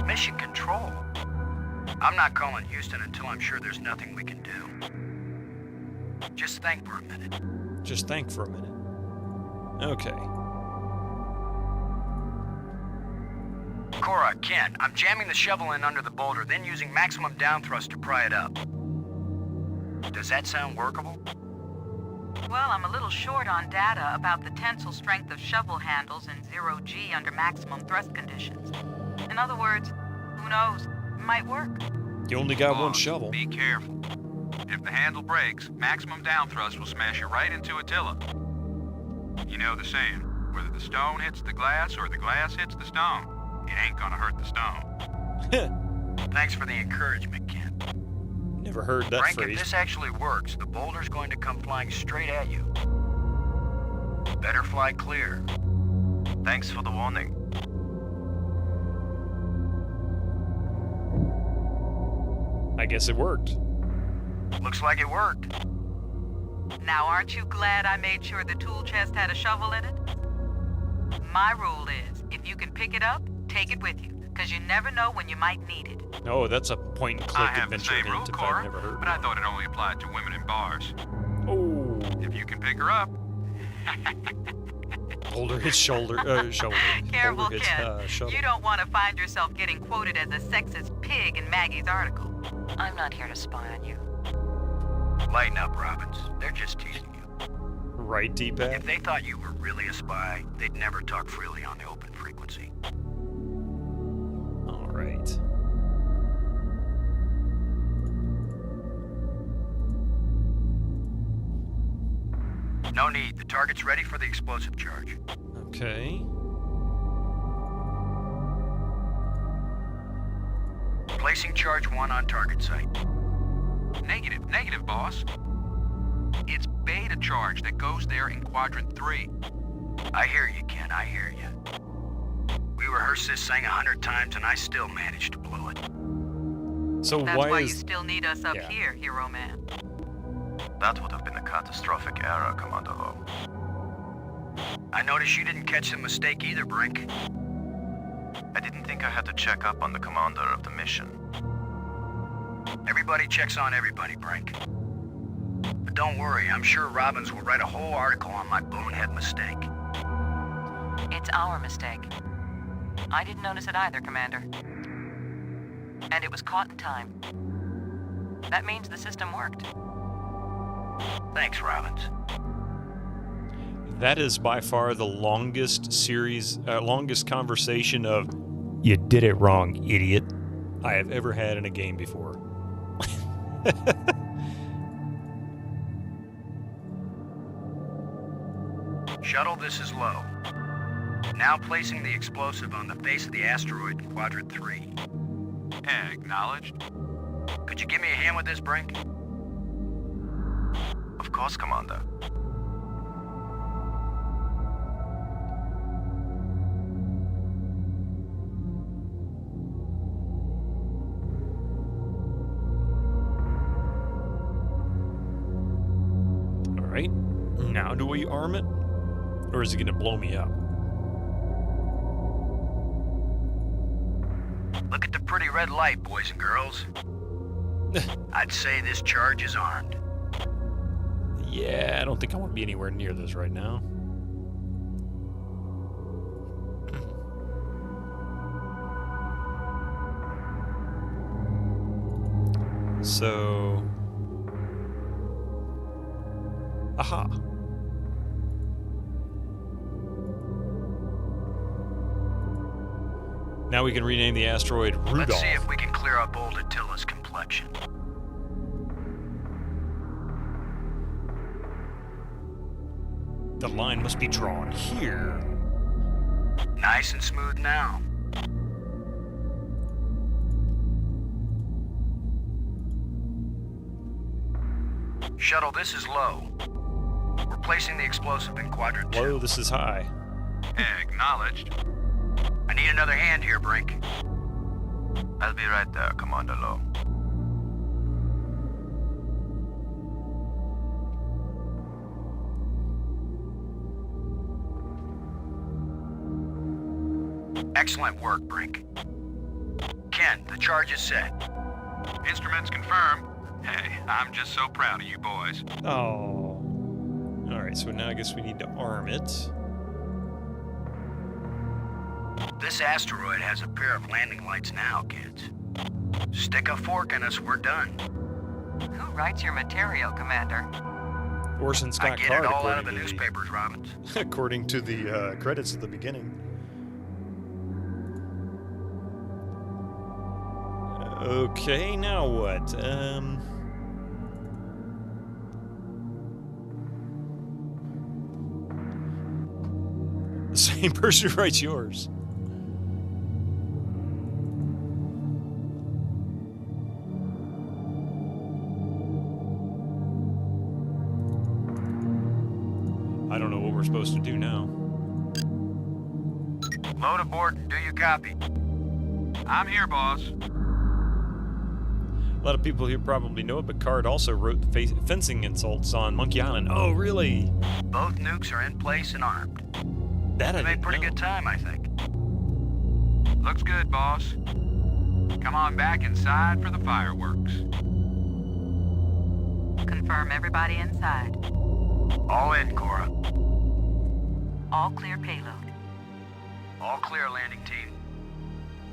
Mission control? I'm not calling Houston until I'm sure there's nothing we can do. Just think for a minute. Just think for a minute. Okay. Cora, Ken, I'm jamming the shovel in under the boulder, then using maximum down thrust to pry it up. Does that sound workable? Well, I'm a little short on data about the tensile strength of shovel handles in 0G under maximum thrust conditions. In other words, who knows? It might work. You only got one shovel. Be careful. If the handle breaks, maximum down thrust will smash you right into Attila. You know the saying, whether the stone hits the glass or the glass hits the stone, it ain't gonna hurt the stone. Thanks for the encouragement, Ken. Never heard that Frank, phrase. if this actually works, the boulder's going to come flying straight at you. Better fly clear. Thanks for the warning. I guess it worked. Looks like it worked. Now, aren't you glad I made sure the tool chest had a shovel in it? My rule is, if you can pick it up, take it with you, because you never know when you might need it. Oh, that's a point-and-click I have the adventure same rule, hint if Cora, I've never heard but I thought it only applied to women in bars. Oh. If you can pick her up. Boulder hits shoulder. Careful, Boulder hits, Ken. shovel. You don't want to find yourself getting quoted as a sexist pig in Maggie's article. I'm not here to spy on you. Lighten up, Robbins. They're just teasing you. Right, D-pad? If they thought you were really a spy, they'd never talk freely on the open frequency. All right. No need. The target's ready for the explosive charge. Okay. Placing charge 1 on target site. Negative, boss. It's beta charge that goes there in quadrant 3. I hear you, Ken. I hear you. We rehearsed this thing 100 times, and I still managed to blow it. So That's why why is... you still need us up here, Hero Man. That would have been a catastrophic error, Commander Lowe. I noticed you didn't catch the mistake either, Brink. I didn't think I had to check up on the commander of the mission. Everybody checks on everybody, Brink. But don't worry, I'm sure Robbins will write a whole article on my bonehead mistake. It's our mistake. I didn't notice it either, Commander. And it was caught in time. That means the system worked. Thanks, Robbins. That is by far the longest conversation of "you did it wrong, idiot" I have ever had in a game before. Shuttle, this is low. Now placing the explosive on the face of the asteroid in Quadrant 3. Acknowledged. Could you give me a hand with this, Brink? Of course, Commander. Alright, now do we arm it? Or is it going to blow me up? Look at the pretty red light, boys and girls. I'd say this charge is armed. Yeah, I don't think I want to be anywhere near this right now. So... Aha. Now we can rename the asteroid Rudolph. Let's see if we can clear up old Attila's complexion. The line must be drawn here. Nice and smooth now. Shuttle, this is low. We're placing the explosive in Quadrant 2. Low, this is high. Acknowledged. I need another hand here, Brink. I'll be right there, Commander Lowe. Excellent work, Brink. Ken, the charge is set. Instruments confirmed. Hey, I'm just so proud of you boys. Oh. Alright, so now I guess we need to arm it. This asteroid has a pair of landing lights now, kids. Stick a fork in us, we're done. Who writes your material, Commander? Orson Scott I get Card, it all out of according the to newspapers, Robbins. according to the credits at the beginning. Okay, now what? The same person who writes yours. I don't know what we're supposed to do now. Load aboard and do you copy? I'm here, boss. A lot of people here probably know it, but Card also wrote the fencing insults on Monkey Island. Oh, really? Both nukes are in place and armed. That I They made didn't pretty know. good time, I think. Looks good, boss. Come on back inside for the fireworks. Confirm everybody inside. All in, Cora. All clear payload. All clear, landing team.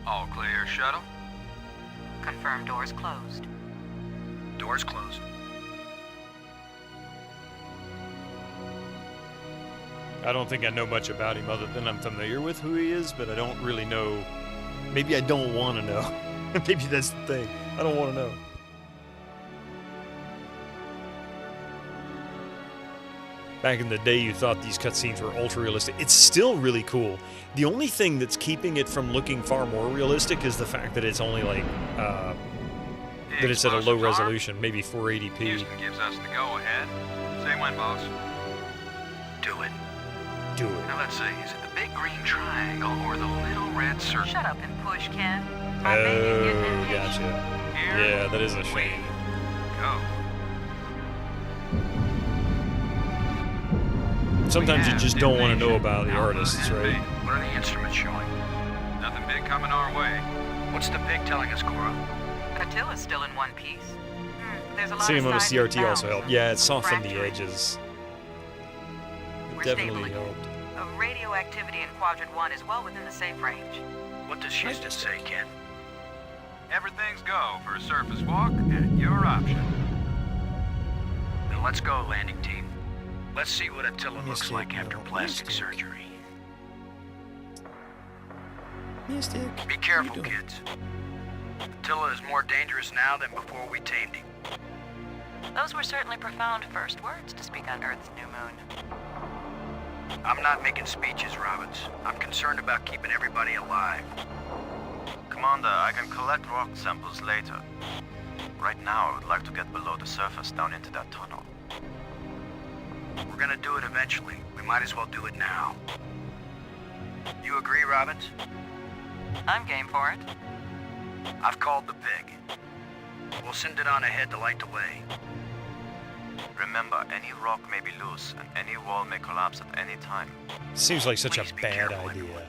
All clear, shuttle. Confirm doors closed. Doors closed. I don't think I know much about him other than I'm familiar with who he is, but I don't really know. Maybe I don't want to know. Maybe that's the thing. I don't want to know. Back in the day, you thought these cutscenes were ultra-realistic. It's still really cool. The only thing that's keeping it from looking far more realistic is the fact that it's only like, that it's at a low resolution, maybe 480p. Houston gives us the go-ahead. Say when, boss. Do it. Do it. Now let's see, is it the big green triangle or the little red circle? Shut up and push, Ken. Oh, gotcha. Yeah, that is a shame. Go. Sometimes you just don't want to know about the artists, right? What are the instruments showing? Nothing big coming our way. What's the pig telling us, Cora? Attila's still in one piece. There's a lot Seeing him of on the sides and CRT also mouths. helped. Yeah, it softened the Fracturing. edges. It We're definitely stabilizing. helped. A radioactivity in Quadrant 1 is well within the safe range. What does Houston say, Ken? Everything's go for a surface walk at your option. Then let's go, landing team. Let's see what Attila looks like after plastic surgery. Be careful, kids. Attila is more dangerous now than before we tamed him. Those were certainly profound first words to speak on Earth's new moon. I'm not making speeches, Robbins. I'm concerned about keeping everybody alive. Commander, I can collect rock samples later. Right now, I would like to get below the surface down into that tunnel. We're gonna do it eventually. We might as well do it now. You agree, Robbins? I'm game for it. I've called the pig. We'll send it on ahead to light the way. Remember, any rock may be loose, and any wall may collapse at any time. Seems like such Please a be bad careful, idea. everyone.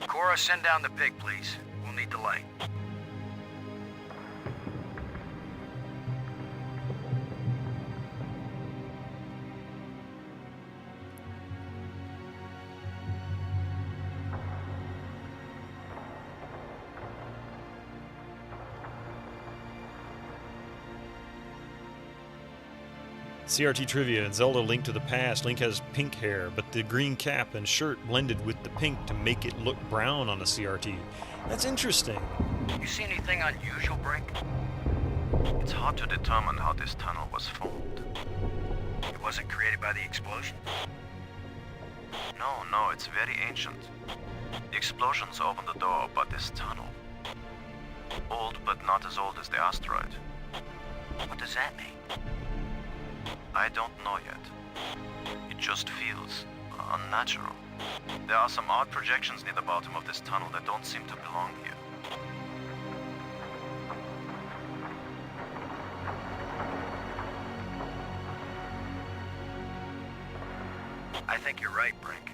Cora, send down the pig, please. We'll need the light. CRT trivia: in Zelda Link to the Past, Link has pink hair, but the green cap and shirt blended with the pink to make it look brown on the CRT. That's interesting. You see anything unusual, Brink? It's hard to determine how this tunnel was formed. It wasn't created by the explosion? No, it's very ancient. The explosions opened the door, but this tunnel... Old, but not as old as the asteroid. What does that mean? I don't know yet. It just feels unnatural. There are some odd projections near the bottom of this tunnel that don't seem to belong here. I think you're right, Brink.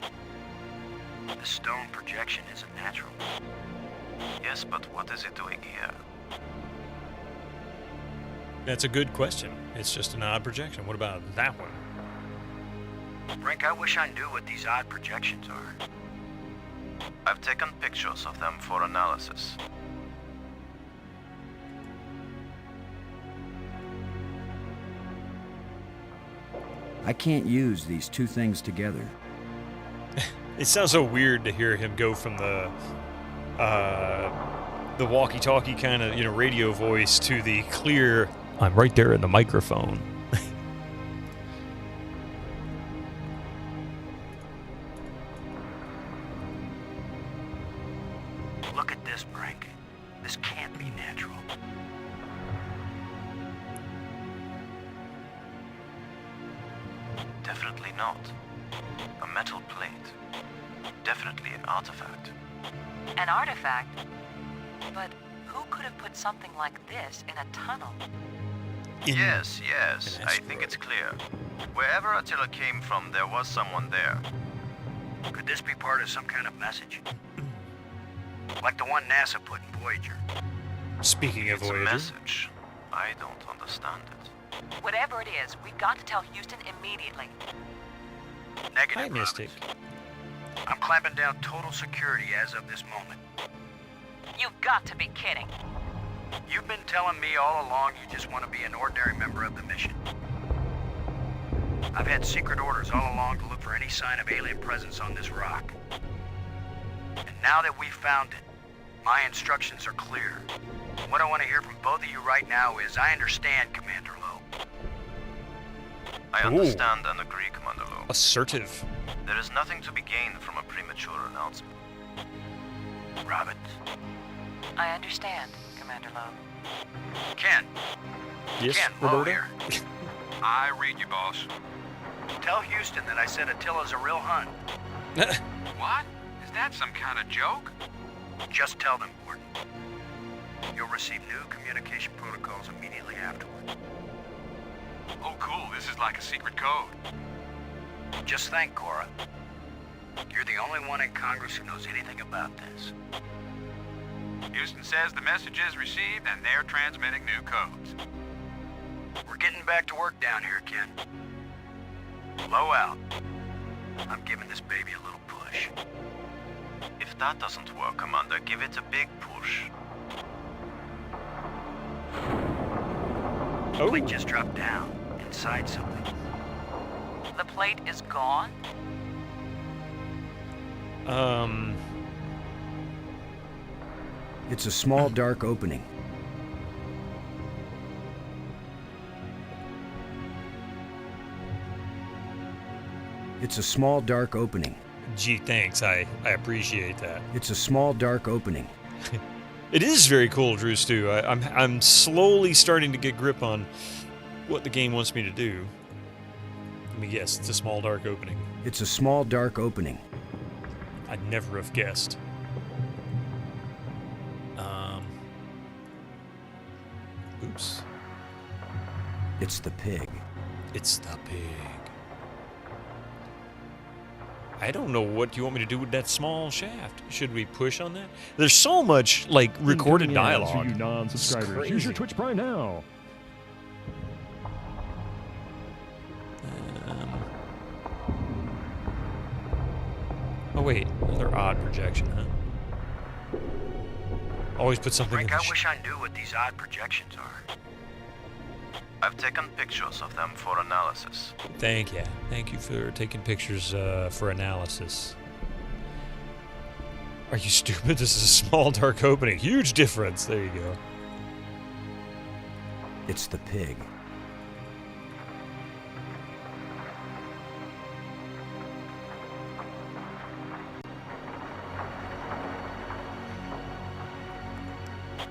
The stone projection isn't natural. Yes, but what is it doing here? That's a good question. It's just an odd projection. What about that one? Brink, I wish I knew what these odd projections are. I've taken pictures of them for analysis. I can't use these two things together. It sounds so weird to hear him go from the walkie-talkie kind of, radio voice to the clear, I'm right there in the microphone. Look at this, Brink. This can't be natural. Definitely not. A metal plate. Definitely an artifact. An artifact? But who could have put something like this in a tunnel? Yes, I think it's clear. Wherever Attila came from, there was someone there. Could this be part of some kind of message? Like the one NASA put in Voyager. Speaking of Voyager. It's a message. I don't understand it. Whatever it is, we've got to tell Houston immediately. Negative, Hi, Mystic. Robbins. I'm clamping down total security as of this moment. You've got to be kidding. You've been telling me all along you just want to be an ordinary member of the mission. I've had secret orders all along to look for any sign of alien presence on this rock. And now that we've found it, my instructions are clear. What I want to hear from both of you right now is, I understand, Commander Lowe. I understand and agree, Commander Lowe. Assertive. There is nothing to be gained from a premature announcement. Robbins. I understand, Commander Lowe. Ken. Yes, Ken, Lowe Roberto? here. I read you, boss. Tell Houston that I said Attila's a real Hun. What? Is that some kind of joke? Just tell them, Gordon. You'll receive new communication protocols immediately afterward. Oh, cool. This is like a secret code. Just think, Cora. You're the only one in Congress who knows anything about this. Houston says the message is received and they're transmitting new codes. We're getting back to work down here, Ken. Low out. I'm giving this baby a little push. If that doesn't work, Commander, give it a big push. The plate just dropped down, inside something. The plate is gone? It's a small, dark opening. It's a small, dark opening. Gee, thanks. I appreciate that. It's a small, dark opening. It is very cool, Drew Stew. I'm slowly starting to get grip on what the game wants me to do. Let me guess. It's a small, dark opening. It's a small, dark opening. I'd never have guessed. Oops. It's the pig. It's the pig. I don't know what you want me to do with that small shaft. Should we push on that? There's so much, like, recorded dialogue. For you non-subscribers, use your Twitch Prime now. Oh wait, another odd projection, huh? Always put something Frank, in I wish I knew what these odd projections are. I've taken pictures of them for analysis. Thank you. Thank you for taking pictures for analysis. Are you stupid? This is a small, dark opening. Huge difference. There you go. It's the pig.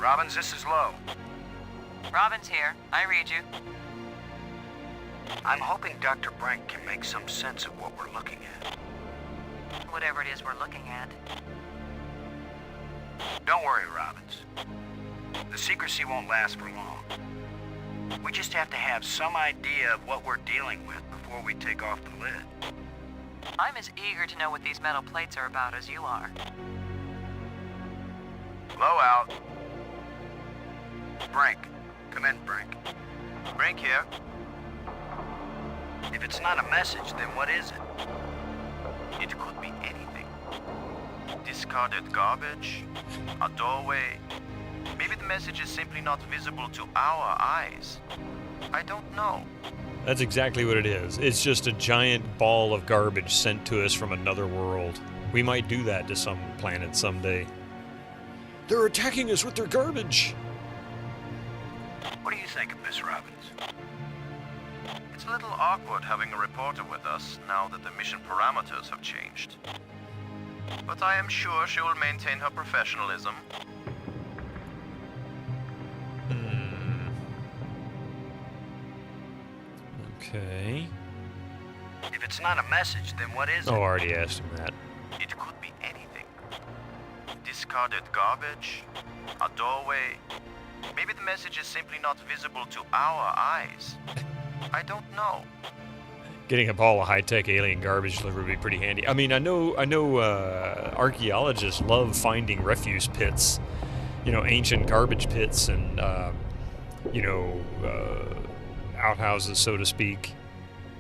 Robbins, this is Lowe. Robin's here. I read you. I'm hoping Dr. Brink can make some sense of what we're looking at. Whatever it is we're looking at. Don't worry, Robbins. The secrecy won't last for long. We just have to have some idea of what we're dealing with before we take off the lid. I'm as eager to know what these metal plates are about as you are. Low out. Brink. Come in, Brink. Brink here. If it's not a message, then what is it? It could be anything. Discarded garbage, a doorway. Maybe the message is simply not visible to our eyes. I don't know. That's exactly what it is. It's just a giant ball of garbage sent to us from another world. We might do that to some planet someday. They're attacking us with their garbage. What do you think of Miss Robbins? It's a little awkward having a reporter with us now that the mission parameters have changed. But I am sure she will maintain her professionalism. Okay. If it's not a message, then what is it? Oh, I already asked him that. It could be anything. Discarded garbage, a doorway. Maybe the message is simply not visible to our eyes. I don't know. Getting a ball of high-tech alien garbage delivery would be pretty handy. I mean, I know archaeologists love finding refuse pits, you know, ancient garbage pits and, outhouses, so to speak.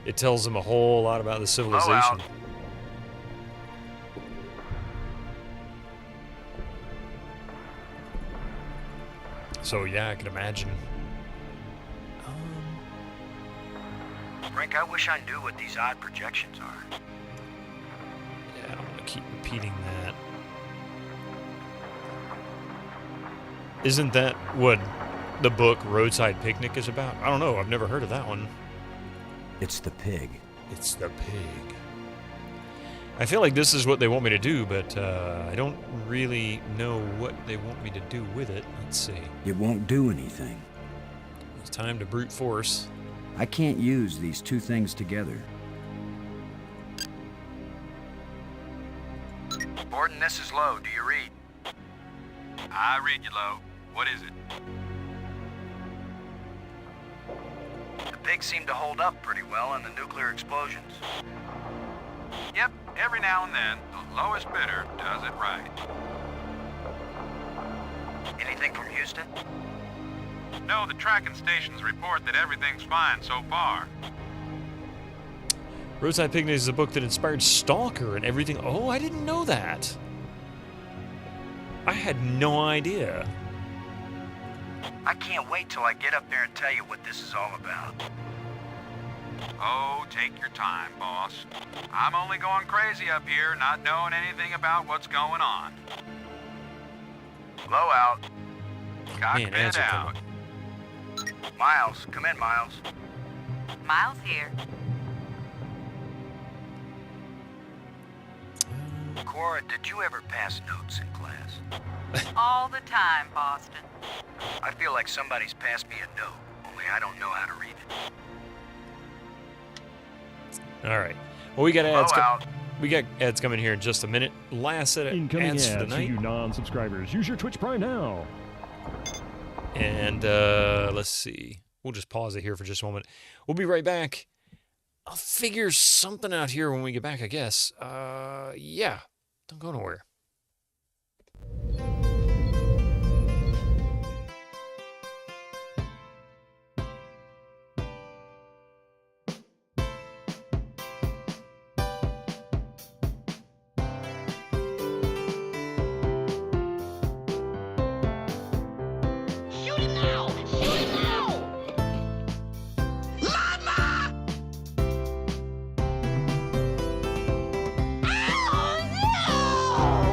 It tells them a whole lot about the civilization. So, yeah, I can imagine. Brink, I wish I knew what these odd projections are. Yeah, I don't want to keep repeating that. Isn't that what the book Roadside Picnic is about? I don't know. I've never heard of that one. It's the pig. It's the pig. I feel like this is what they want me to do, but I don't really know what they want me to do with it. Let's see. It won't do anything. It's time to brute force. I can't use these two things together. Borden, this is Lowe. Do you read? I read you, Lowe. What is it? The pigs seem to hold up pretty well in the nuclear explosions. Yep, every now and then, the lowest bidder does it right. Anything from Houston? No, the tracking stations report that everything's fine so far. Roadside Picnics is a book that inspired Stalker and everything. Oh, I didn't know that. I had no idea. I can't wait till I get up there and tell you what this is all about. Oh, take your time, boss. I'm only going crazy up here, not knowing anything about what's going on. Blow out. Cockpit ads are out. coming. Miles, come in, Miles. Miles here. Cora, did you ever pass notes in class? All the time, Boston. I feel like somebody's passed me a note, only I don't know how to read it. All right. Well, we got ads. Blow out. We got ads coming here in just a minute. Last set of Incoming ads for the ads to night. you non-subscribers. Use your Twitch Prime now. And let's see. We'll just pause it here for just a moment. We'll be right back. I'll figure something out here when we get back, I guess. Yeah. Don't go nowhere. Oh, no!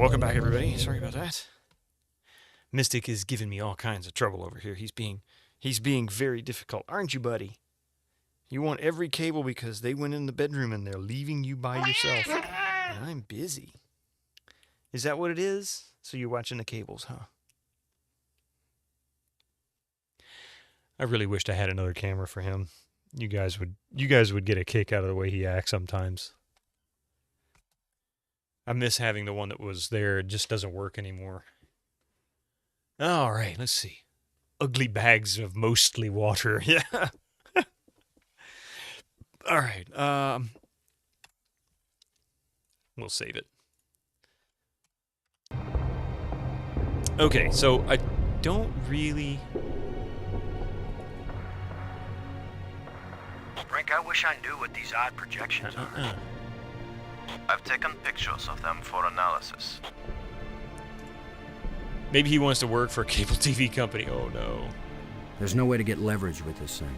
welcome back, everybody. Sorry about that. Mystic is giving me all kinds of trouble over here. He's being very difficult, aren't you, buddy? You want every cable because they went in the bedroom and they're leaving you by yourself. And I'm busy. Is that what it is? So you're watching the cables, huh? I really wished I had another camera for him. You guys would get a kick out of the way he acts sometimes. I miss having the one that was there. It just doesn't work anymore. All right, let's see. Ugly bags of mostly water. Yeah. All right. We'll save it. Okay, so I don't really... Brink, I wish I knew what these odd projections are. I've taken pictures of them for analysis. Maybe he wants to work for a cable TV company. Oh, no. There's no way to get leverage with this thing.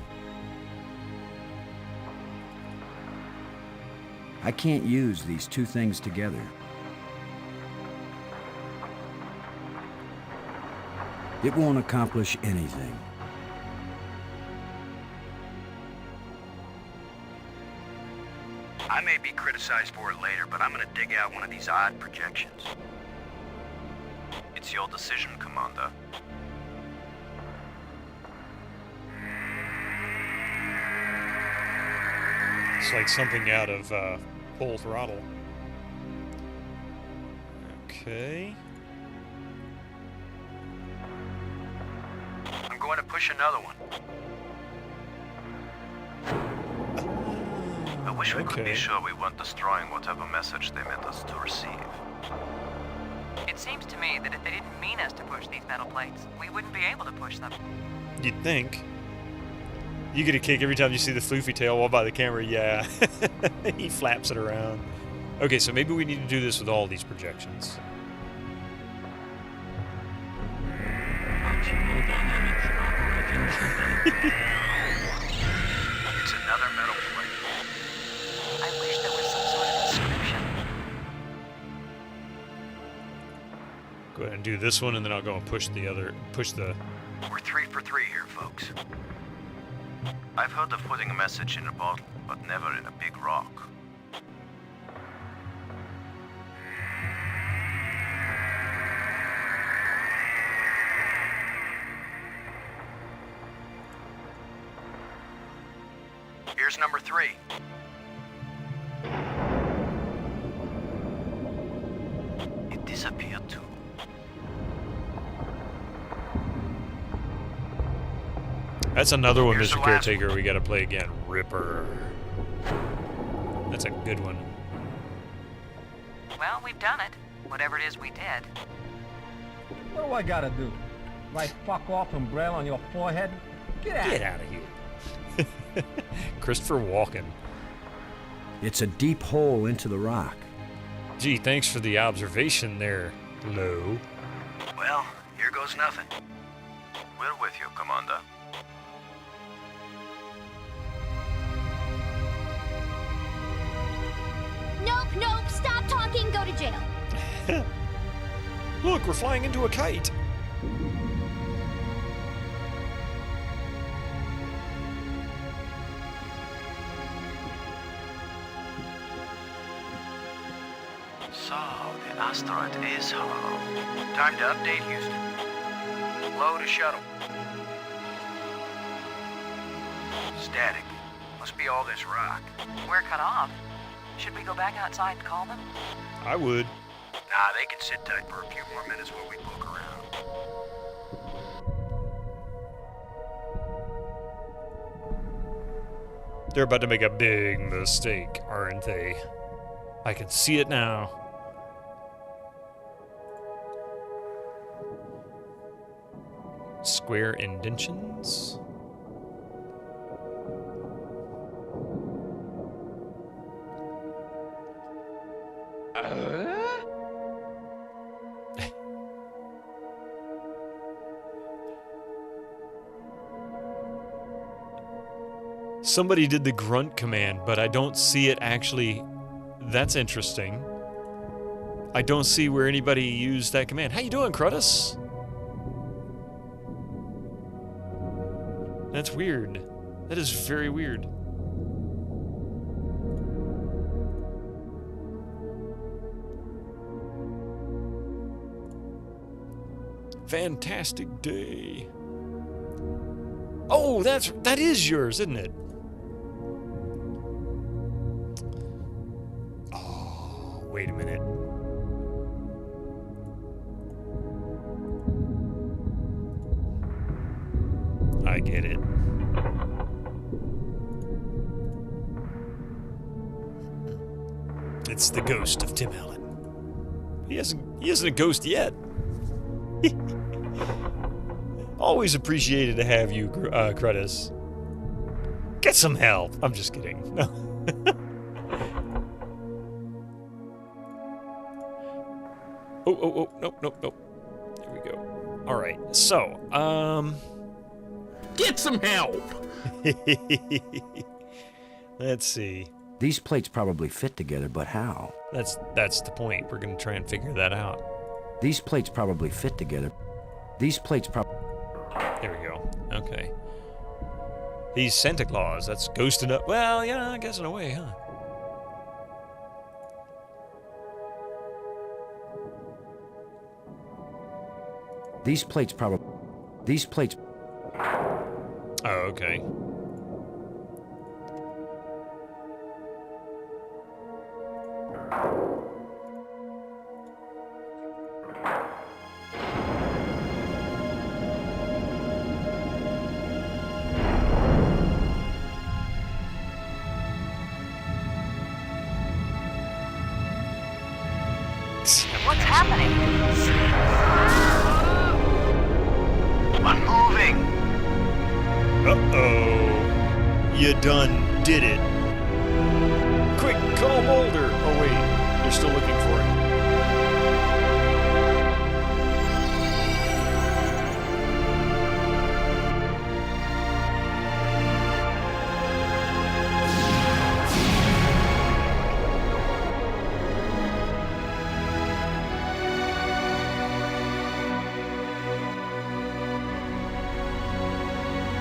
I can't use these two things together. It won't accomplish anything. I may be criticized for it later, but I'm gonna dig out one of these odd projections. It's your decision, Commander. It's like something out of Full Throttle. Okay. I'm going to push another one. I wish we could be sure we weren't destroying whatever message they meant us to receive. It seems to me that if they didn't mean us to push these metal plates, we wouldn't be able to push them. You'd think. You get a kick every time you see the floofy tail while by the camera. Yeah. He flaps it around. Okay, so maybe we need to do this with all these projections. It's another metal plate. I wish there was some sort of inscription. Go ahead and do this one, and then I'll go and push the other. We're 3 for 3 here, folks. I've heard of putting a message in a bottle, but never in a big rock. Here's number 3. It disappeared too. That's another one, Here's Mr. the last Caretaker. We got to play again. Ripper. That's a good one. Well, we've done it. Whatever it is we did. What do I gotta do? Like fuck off and braille on your forehead? Get out of here. Christopher Walken. It's a deep hole into the rock. Gee, thanks for the observation there, Low. Well, here goes nothing. We're with you, Commander. Nope, stop talking, go to jail. Look, we're flying into a kite. So, the asteroid is hollow. Time to update Houston. Low to shuttle. Static. Must be all this rock. We're cut off. Should we go back outside and call them? I would. Nah, they can sit tight for a few more minutes while we poke around. They're about to make a big mistake, aren't they? I can see it now. Square indentions? Somebody did the grunt command, but I don't see it actually. That's interesting. I don't see where anybody used that command. How you doing, Crutus? That's weird. That is very weird. Fantastic day. Oh, that is yours, isn't it? Oh, wait a minute. I get it. It's the ghost of Tim Allen. He isn't a ghost yet. Always appreciated to have you, Crutus. Get some help. I'm just kidding. No. Oh, nope. There we go. All right. So, Get some help! Let's see. These plates probably fit together, but how? That's the point. We're going to try and figure that out. These plates probably fit together. These plates probably... There we go. Okay. He's Santa Claus. That's ghosted up. Well, yeah, I guess in a way, huh? These plates probably... These plates... Oh, okay. What's happening? Unmoving. Uh-oh. You done did it. Quick, call Mulder. Oh, wait. You're still looking for it.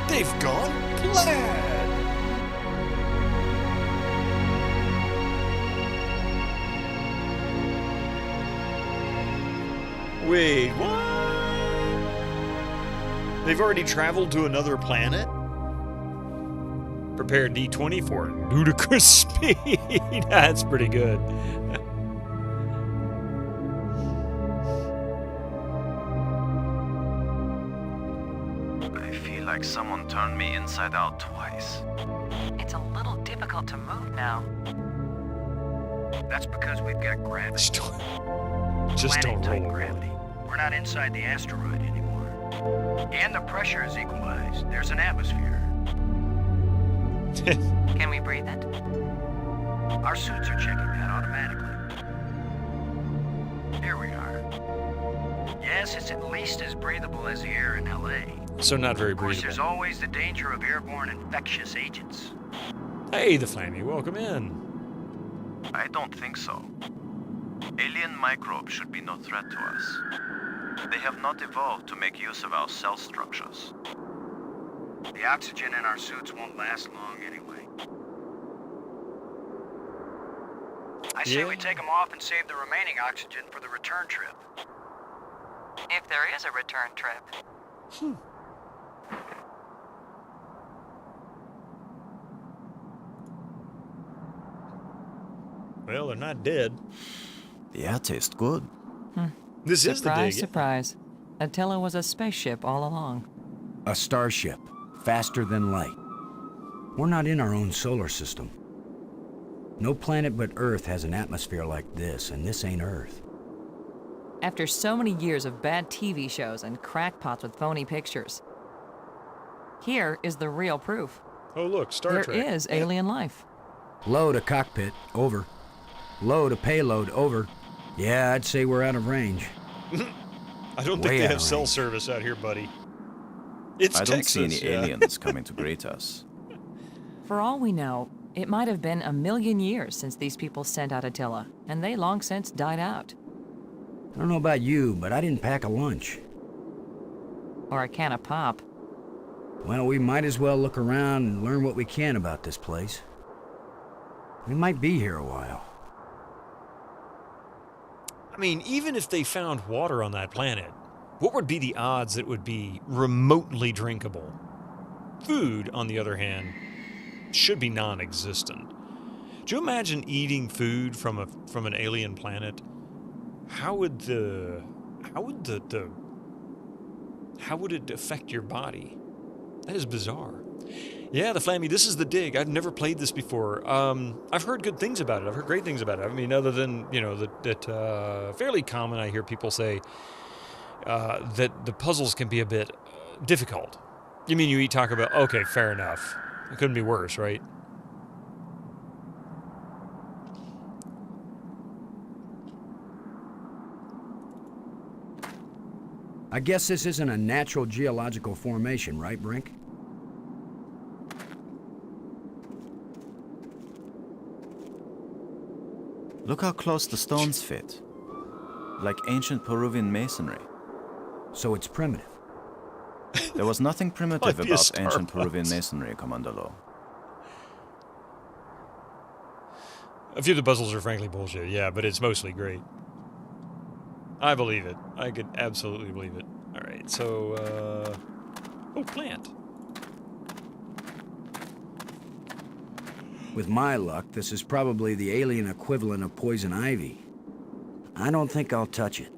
They've gone plaid. Wait, what? They've already traveled to another planet? Prepare D20 for ludicrous speed. That's pretty good. Like someone turned me inside out twice. It's a little difficult to move now. That's because we've got gravity. Just don't Planet-type roll. gravity. We're not inside the asteroid anymore. And the pressure is equalized. There's an atmosphere. Can we breathe it? Our suits are checking that automatically. Here we are. Yes, it's at least as breathable as the air in LA. So not very Of course, breathable. there's always the danger of airborne infectious agents. Hey, the Flammy, welcome in. I don't think so. Alien microbes should be no threat to us. They have not evolved to make use of our cell structures. The oxygen in our suits won't last long anyway. I say we take them off and save the remaining oxygen for the return trip. If there is a return trip. Well, they're not dead. Yeah, tastes good. This is the dig. Surprise, surprise. Attila was a spaceship all along. A starship, faster than light. We're not in our own solar system. No planet but Earth has an atmosphere like this, and this ain't Earth. After so many years of bad TV shows and crackpots with phony pictures, here is the real proof. Oh, look, Star Trek. There is alien life. Low to cockpit, over. Low to payload, over. Yeah, I'd say we're out of range. I don't think Way they out have of cell range. service out here, buddy. It's I don't Texas, see any yeah. aliens coming to greet us. For all we know, it might have been 1,000,000 years since these people sent out Attila, and they long since died out. I don't know about you, but I didn't pack a lunch. Or a can of pop. Well, we might as well look around and learn what we can about this place. We might be here a while. I mean, even if they found water on that planet, what would be the odds it would be remotely drinkable? Food, on the other hand, should be non-existent. Do you imagine eating food from an alien planet? How would it affect your body? That is bizarre. Yeah, the Flammy, this is the dig. I've never played this before. I've heard good things about it. I've heard great things about it. I mean, other than, you know, that fairly common, I hear people say that the puzzles can be a bit difficult. You mean you eat Taco Bell? Okay, fair enough. It couldn't be worse, right? I guess this isn't a natural geological formation, right, Brink? Look how close the stones fit. Like ancient Peruvian masonry. So it's primitive. There was nothing primitive about ancient Peruvian masonry, Commander Lowe. A few of the puzzles are frankly bullshit, yeah, but it's mostly great. I believe it. I could absolutely believe it. Alright, so, oh, plant. With my luck, this is probably the alien equivalent of poison ivy. I don't think I'll touch it.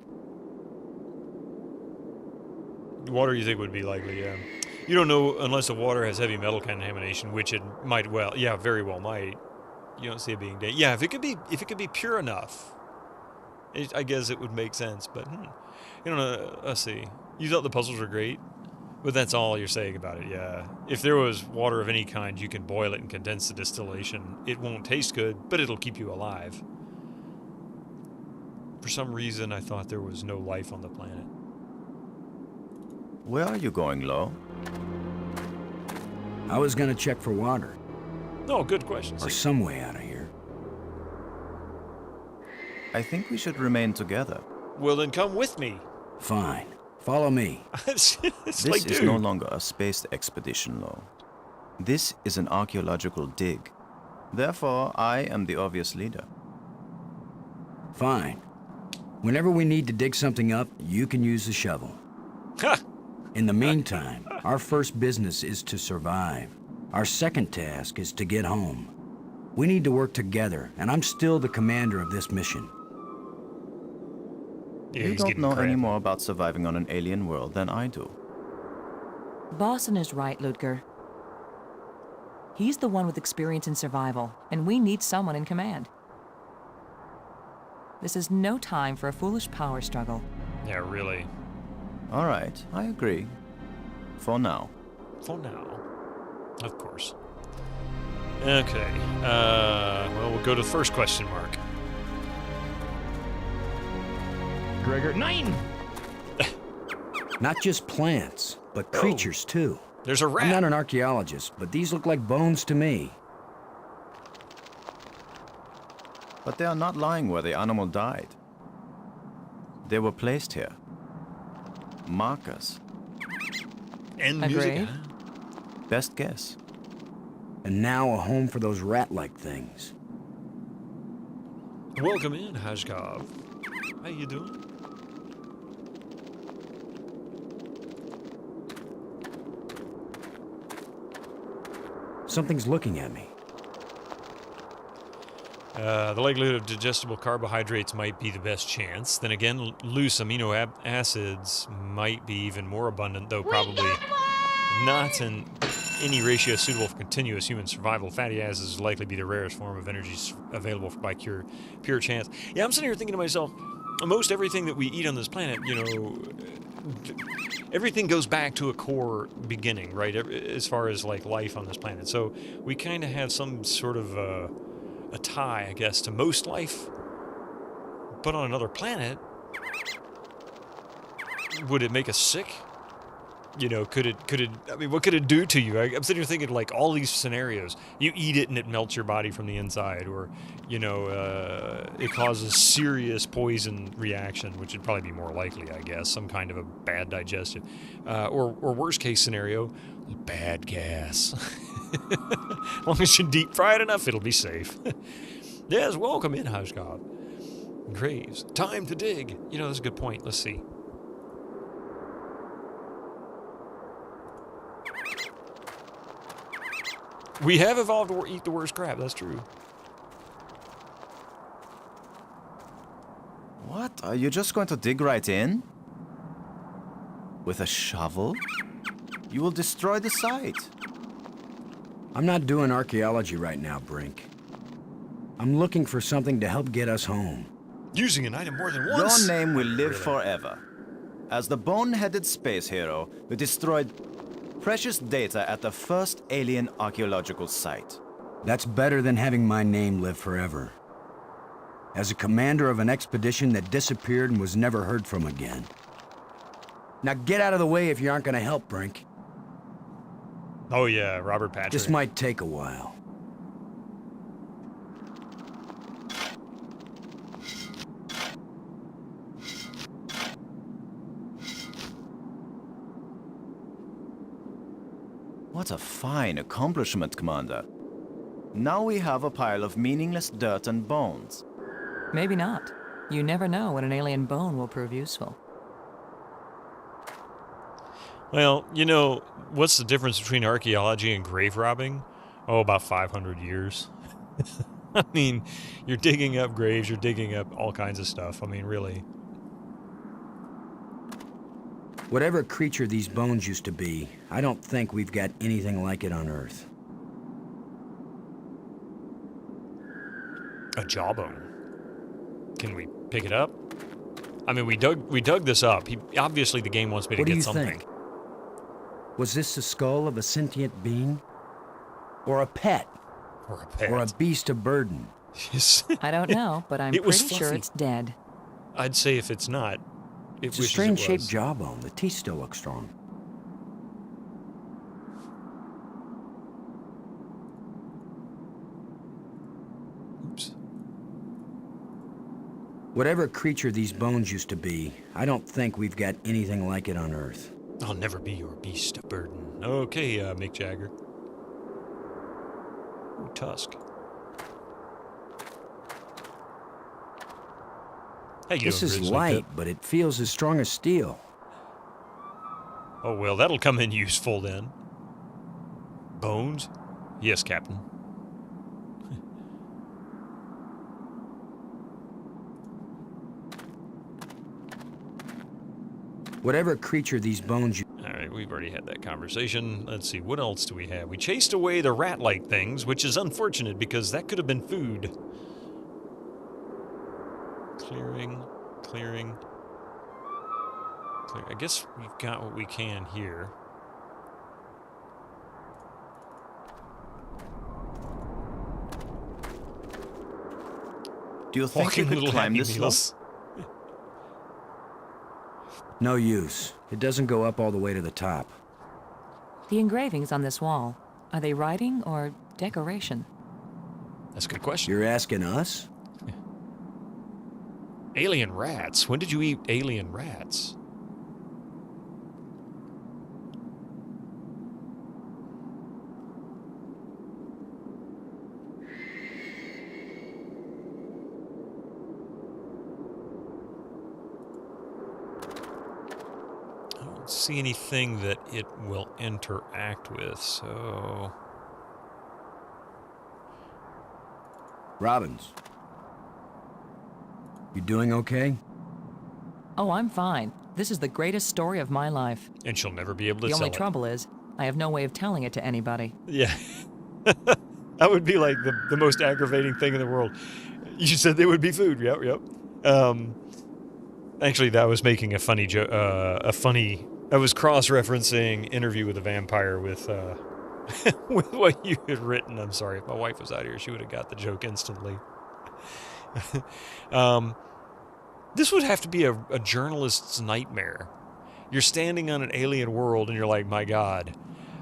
Water you think would be likely, yeah. You don't know unless the water has heavy metal contamination, which it might well, yeah, very well might. You don't see it being yeah, if it could be pure enough, I guess it would make sense, but you know, let's see. You thought the puzzles were great, but that's all you're saying about it, yeah. If there was water of any kind, you can boil it and condense the distillation. It won't taste good, but it'll keep you alive. For some reason, I thought there was no life on the planet. Where are you going, Lowe? I was gonna check for water. Oh, good question. Or some way out of here. I think we should remain together. Well, then come with me. Fine. Follow me. This like, is no longer a space expedition, Lowe. This is an archaeological dig. Therefore, I am the obvious leader. Fine. Whenever we need to dig something up, you can use the shovel. Ha! In the meantime, our first business is to survive. Our second task is to get home. We need to work together, and I'm still the commander of this mission. Yeah, you don't know any more about surviving on an alien world than I do. Boston is right, Ludger. He's the one with experience in survival, and we need someone in command. This is no time for a foolish power struggle. Yeah, really. All right, I agree. For now. For now. Of course. Okay. Well, we'll go to the first question mark. Gregor, 9! Not just plants, but creatures, too. There's a rat. I'm not an archaeologist, but these look like bones to me. But they are not lying where the animal died. They were placed here. Markers. And music. Best guess. And now a home for those rat-like things. Welcome in, Hashkov. How you doing? Something's looking at me. The likelihood of digestible carbohydrates might be the best chance. Then again, loose amino acids might be even more abundant, though probably not in any ratio suitable for continuous human survival. Fatty acids is likely to be the rarest form of energy available by pure chance. Yeah, I'm sitting here thinking to myself, most everything that we eat on this planet, you know, everything goes back to a core beginning, right? As far as like life on this planet. So we kind of have some sort of a tie, I guess, to most life. But on another planet, would it make us sick? You know, could it, I mean, what could it do to you? I'm sitting here thinking, like, all these scenarios. You eat it and it melts your body from the inside, or, you know, it causes serious poison reaction, which would probably be more likely, I guess, some kind of a bad digestive. Or worst case scenario, bad gas. As long as you deep fry it enough, it'll be safe. Yes, welcome in, Houseguard. Graves. Time to dig. You know, that's a good point. Let's see. We have evolved to eat the worst crap, that's true. What? Are you just going to dig right in? With a shovel? You will destroy the site. I'm not doing archaeology right now, Brink. I'm looking for something to help get us home. Using an item more than once? Your name will live forever. As the bone-headed space hero who destroyed precious data at the first alien archaeological site. That's better than having my name live forever. As a commander of an expedition that disappeared and was never heard from again. Now get out of the way if you aren't going to help, Brink. Oh yeah, Robert Patrick. This might take a while. What a fine accomplishment, Commander. Now we have a pile of meaningless dirt and bones. Maybe not. You never know when an alien bone will prove useful. Well, you know, what's the difference between archaeology and grave robbing? Oh, about 500 years. I mean, you're digging up graves, you're digging up all kinds of stuff. I mean, really. Whatever creature these bones used to be, I don't think we've got anything like it on Earth. A jawbone. Can we pick it up? I mean, we dug this up. Obviously, the game wants me to get something. What do you think? Was this the skull of a sentient being? Or a pet? Or a pet. Or a beast of burden? I don't know, but I'm pretty sure it's dead. I'd say if it's not, it's a strange-shaped jawbone. The teeth still look strong. Oops. Whatever creature these bones used to be, I don't think we've got anything like it on Earth. I'll never be your beast of burden. Okay, Mick Jagger. Ooh, tusk. Hey, this is light, but it feels as strong as steel. Oh, well, that'll come in useful then. Bones? Yes, Captain. Whatever creature these bones... All right, we've already had that conversation. Let's see, what else do we have? We chased away the rat-like things, which is unfortunate because that could have been food. Clearing. I guess we've got what we can here. Do you think you could climb this slope? No use. It doesn't go up all the way to the top. The engravings on this wall, are they writing or decoration? That's a good question. You're asking us? Alien rats? When did you eat alien rats? I don't see anything that it will interact with, so... Robbins. You doing okay? Oh, I'm fine. This is the greatest story of my life. And she'll never be able to tell it. The only it. trouble is, I have no way of telling it to anybody. Yeah. That would be like the most aggravating thing in the world. You said there would be food. Yep. Actually, that was making a funny joke. I was cross-referencing Interview with a Vampire with with what you had written. I'm sorry. If my wife was out here, she would have got the joke instantly. This would have to be a journalist's nightmare. You're standing on an alien world and you're like, my God,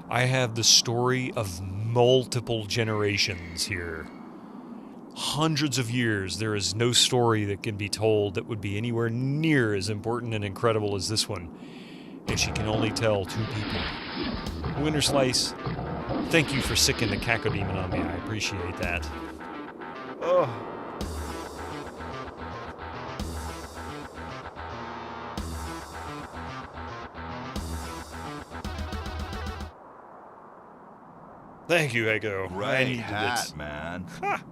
I have the story of multiple generations here. Hundreds of years, there is no story that can be told that would be anywhere near as important and incredible as this one. And she can only tell 2 people. Winter Slice, thank you for sicking the cacodemon on me. I appreciate that. Oh. Thank you, Echo. I needed it. man. Ha!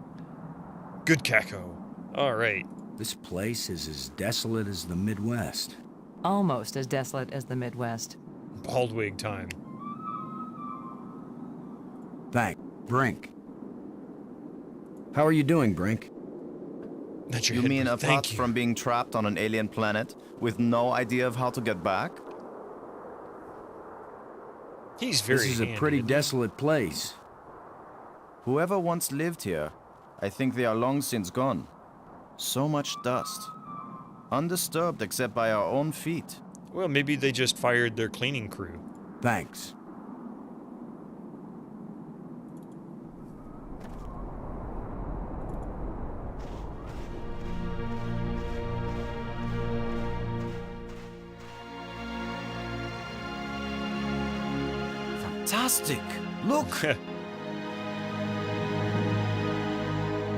Good Caco. All right. This place is as desolate as the Midwest. Almost as desolate as the Midwest. Baldwig time. Brink. How are you doing, Brink? You mean apart from being trapped on an alien planet with no idea of how to get back? He's very This is a pretty desolate place. Whoever once lived here, I think they are long since gone. So much dust. Undisturbed except by our own feet. Well, maybe they just fired their cleaning crew. Thanks. Fantastic! Look!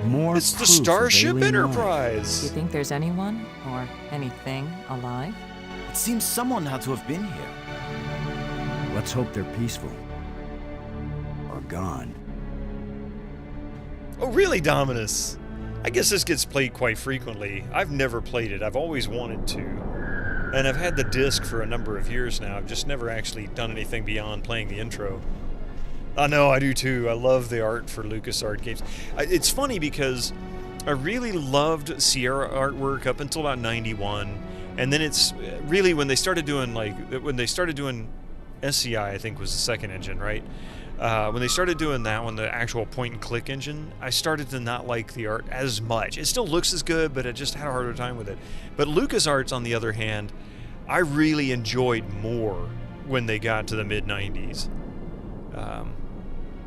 More It's the proof of Starship alien Enterprise! Do you think there's anyone or anything alive? It seems someone had to have been here. life. Let's hope they're peaceful. Or gone. Oh, really, Dominus? I guess this gets played quite frequently. I've never played it. I've always wanted to. And I've had the disc for a number of years now. I've just never actually done anything beyond playing the intro. I know, I do too. I love the art for LucasArts games. It's funny because I really loved Sierra artwork up until about 91. And then it's really when they started doing SCI, I think was the second engine, right? When they started doing that one, the actual point-and-click engine, I started to not like the art as much. It still looks as good, but I just had a harder time with it. But LucasArts, on the other hand, I really enjoyed more when they got to the mid-90s.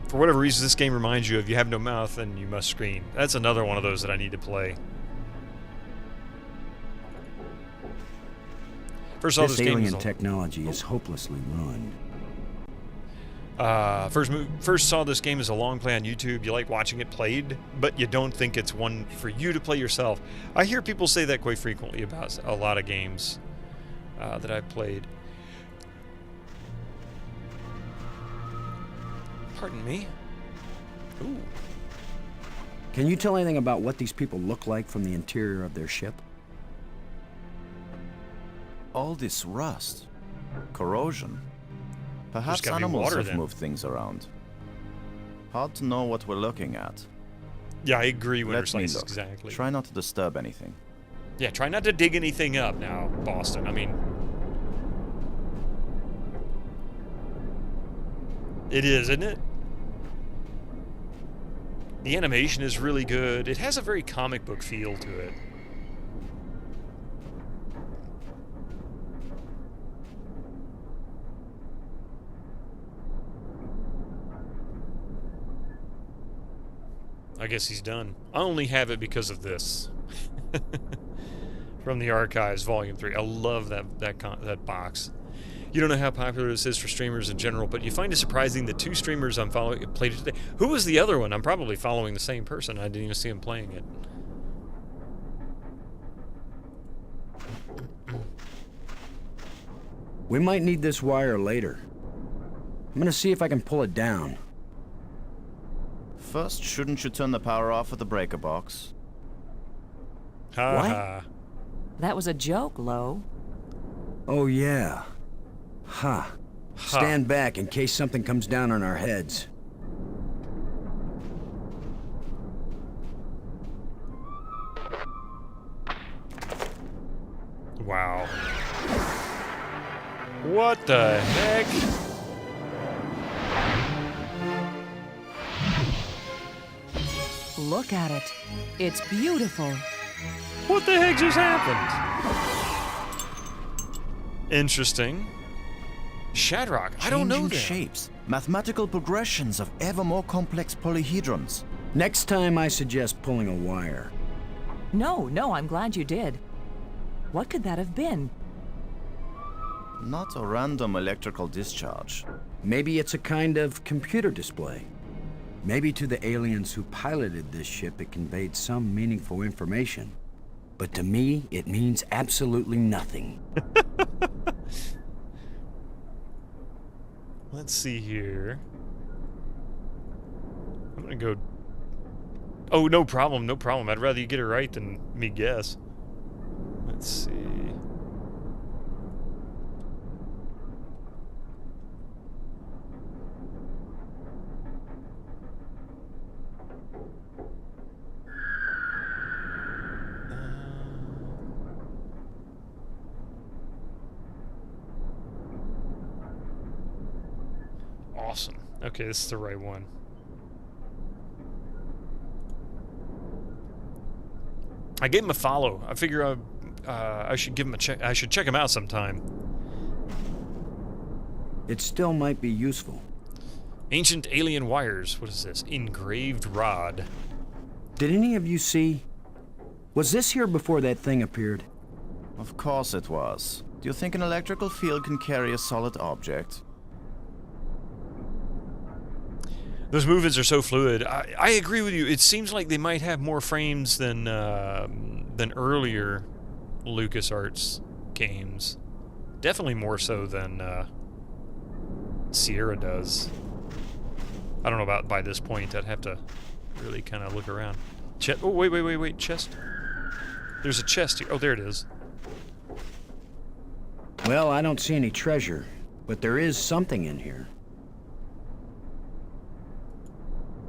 For whatever reason, this game reminds you of you have no mouth and you must scream. That's another one of those that I need to play. First saw this alien game technology is hopelessly ruined. First saw this game as a long play on YouTube. You like watching it played, but you don't think it's one for you to play yourself. I hear people say that quite frequently about a lot of games that I've played. Pardon me. Ooh. Can you tell anything about what these people look like from the interior of their ship? All this rust. Corrosion. Perhaps gotta be animals water, have then. moved things around. Hard to know what we're looking at. Yeah, I agree, Winter Let me Slice, look. exactly. Try not to disturb anything. Yeah, try not to dig anything up now, Boston. I mean... It is, isn't it? The animation is really good. It has a very comic book feel to it. I guess he's done. I only have it because of this. From the Archives, Volume 3. I love that box. You don't know how popular this is for streamers in general, but you find it surprising that 2 streamers I'm following played it today. Who was the other one? I'm probably following the same person. I didn't even see him playing it. We might need this wire later. I'm gonna see if I can pull it down. First, shouldn't you turn the power off at the breaker box? Ha. That was a joke, Lo. Oh, yeah. Ha. Stand back in case something comes down on our heads. Wow. What the heck? Look at it. It's beautiful. What the heck just happened? Interesting. Shadrock. I don't know Changing that. shapes, mathematical progressions of ever more complex polyhedrons. Next time I suggest pulling a wire. No, I'm glad you did. What could that have been? Not a random electrical discharge. Maybe it's a kind of computer display. Maybe to the aliens who piloted this ship it conveyed some meaningful information. But to me, it means absolutely nothing. Let's see here. I'm gonna go... Oh, no problem. I'd rather you get it right than me guess. Let's see... Awesome. Okay, this is the right one. I gave him a follow. I figure I should give him a check. I should check him out sometime. It still might be useful. Ancient alien wires. What is this? Engraved rod. Did any of you see? Was this here before that thing appeared? Of course it was. Do you think an electrical field can carry a solid object? Those movements are so fluid. I agree with you. It seems like they might have more frames than earlier LucasArts games. Definitely more so than Sierra does. I don't know about by this point. I'd have to really kind of look around. Oh, wait. Chest. There's a chest here. Oh, there it is. Well, I don't see any treasure, but there is something in here.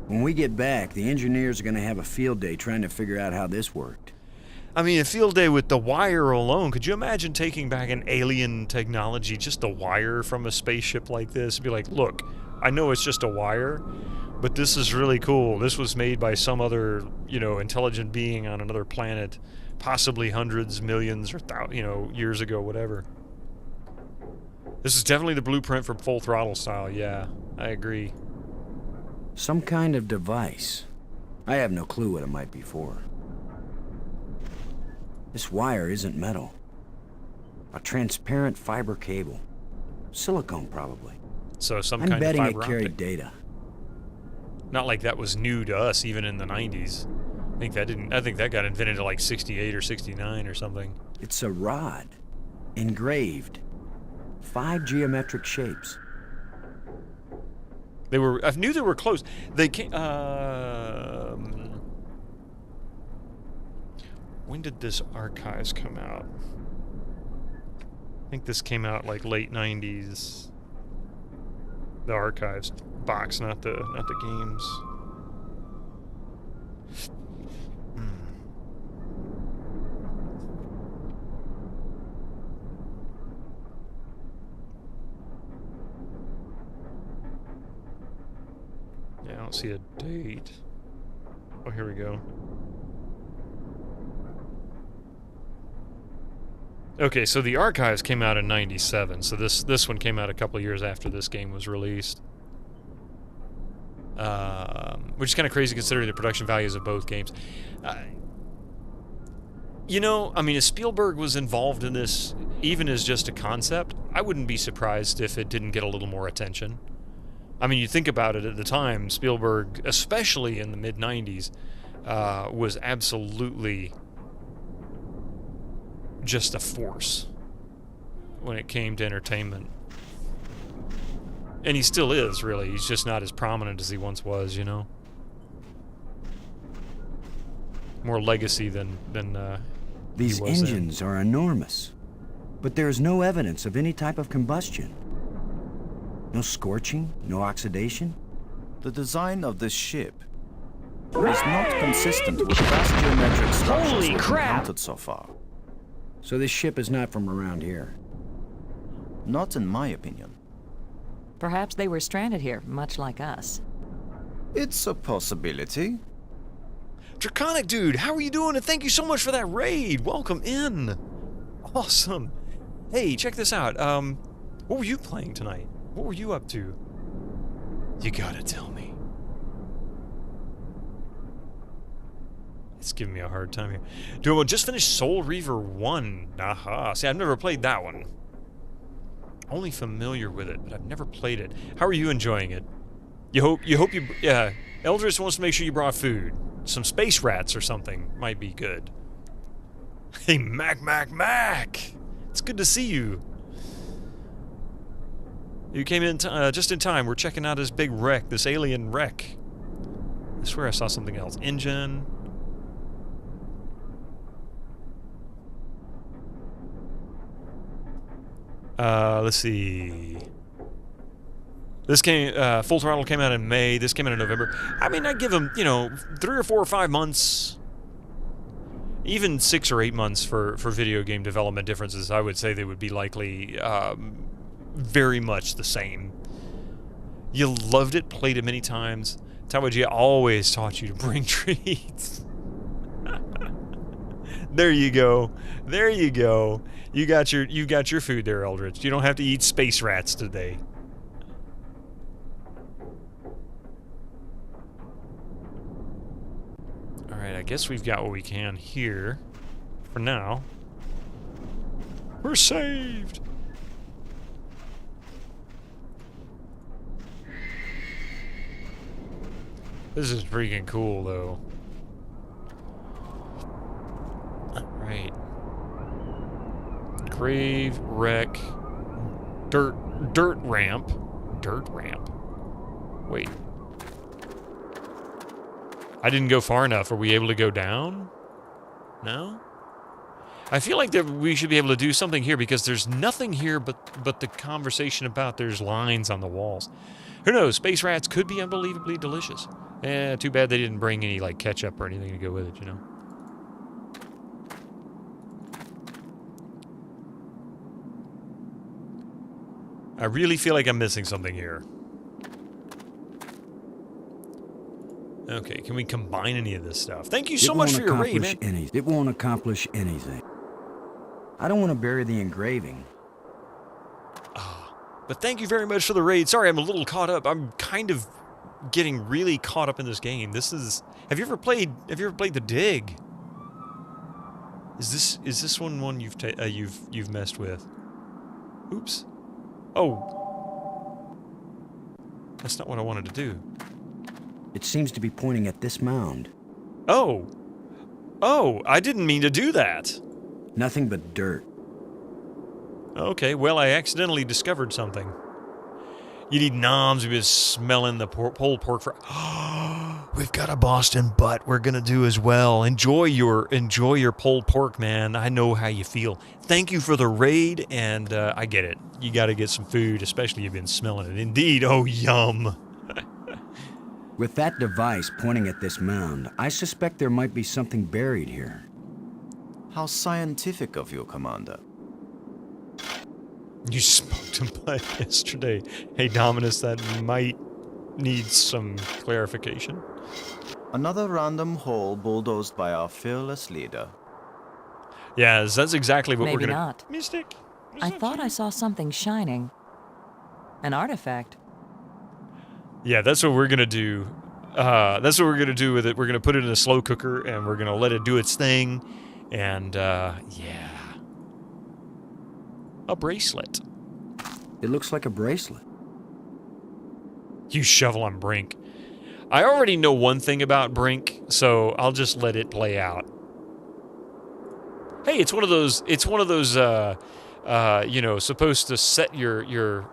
When we get back, the engineers are going to have a field day trying to figure out how this worked. I mean, a field day with the wire alone. Could you imagine taking back an alien technology, just a wire from a spaceship like this? Be like, look, I know it's just a wire, but this is really cool. This was made by some other, intelligent being on another planet, possibly hundreds, millions, or years ago, whatever. This is definitely the blueprint for Full Throttle style. Yeah, I agree. Some kind of device. I have no clue what it might be for. This wire isn't metal. A transparent fiber cable. Silicone, probably. So some I'm kind of betting fiber it carried optic. data. Not like that was new to us, even in the 90s. I think that got invented in like 68 or 69 or something. It's a rod. Engraved. 5 geometric shapes. I knew they were close. They came, when did this Archives come out? I think this came out like late 90s. The Archives box, not the games. Yeah, I don't see a date. Oh, here we go. Okay, so the Archives came out in '97, so this one came out a couple of years after this game was released. Which is kind of crazy considering the production values of both games. If Spielberg was involved in this, even as just a concept, I wouldn't be surprised if it didn't get a little more attention. I mean, you think about it at the time, Spielberg, especially in the mid-90s, was absolutely just a force when it came to entertainment. And he still is, really. He's just not as prominent as he once was, More legacy than These he was engines are enormous, but there is no evidence of any type of combustion. No scorching, no oxidation. The design of this ship is not consistent with vast geometric structures we've encountered so far. So this ship is not from around here? Not in my opinion. Perhaps they were stranded here, much like us. It's a possibility. Draconic Dude, how are you doing? And thank you so much for that raid. Welcome in. Awesome. Hey, check this out. What were you playing tonight? What were you up to? You gotta tell me. It's giving me a hard time here. Dude, just finished Soul Reaver 1. Aha. See, I've never played that one. Only familiar with it, but I've never played it. How are you enjoying it? Yeah. Eldris wants to make sure you brought food. Some space rats or something might be good. Hey, Mac! It's good to see you. You came in just in time. We're checking out this big wreck, this alien wreck. I swear I saw something else. Engine. Let's see. This came, Full Throttle came out in May. This came out in November. I mean, I'd give them, 3 or 4 or 5 months. Even 6 or 8 months for video game development differences. I would say they would be likely very much the same. You loved it, played it many times. Tawaji always taught you to bring treats. There you go. There you go. You got your food there, Eldritch. You don't have to eat space rats today. Alright, I guess we've got what we can here. For now. We're saved! This is freaking cool, though. Alright. Grave, wreck, dirt ramp. Dirt ramp. Wait. I didn't go far enough. Are we able to go down? No? I feel like that we should be able to do something here because there's nothing here but the conversation about there's lines on the walls. Who knows? Space rats could be unbelievably delicious. Too bad they didn't bring any like ketchup or anything to go with it, you know. I really feel like I'm missing something here. Okay, can we combine any of this stuff? Thank you so much for your raid, man. It won't accomplish anything. I don't want to bury the engraving. But thank you very much for the raid. Sorry, I'm a little caught up. I'm kind of getting really caught up in this game. This is... Have you ever played The Dig? Is this one you've messed with? Oops. Oh. That's not what I wanted to do. It seems to be pointing at this mound. Oh. Oh, I didn't mean to do that. Nothing but dirt. Okay, well, I accidentally discovered something. You need noms. We've been smelling the pulled pork for... We've got a Boston butt we're gonna do as well. Enjoy your pulled pork, man. I know how you feel. Thank you for the raid, and I get it. You gotta get some food, especially you've been smelling it. Indeed, oh, yum. With that device pointing at this mound, I suspect there might be something buried here. How scientific of you, Commander. You smoked him butt yesterday. Hey, Dominus, that might need some clarification. Another random hole bulldozed by our fearless leader. Yeah, that's exactly what Maybe we're gonna... not. Mystic. I thought I saw something shining. An artifact. Yeah, that's what we're gonna do. That's what we're gonna do with it. We're gonna put it in a slow cooker, and we're gonna let it do its thing. And, yeah. A bracelet. It looks like a bracelet. You shovel on Brink. I already know one thing about Brink, so I'll just let it play out. Hey, it's one of those, supposed to set your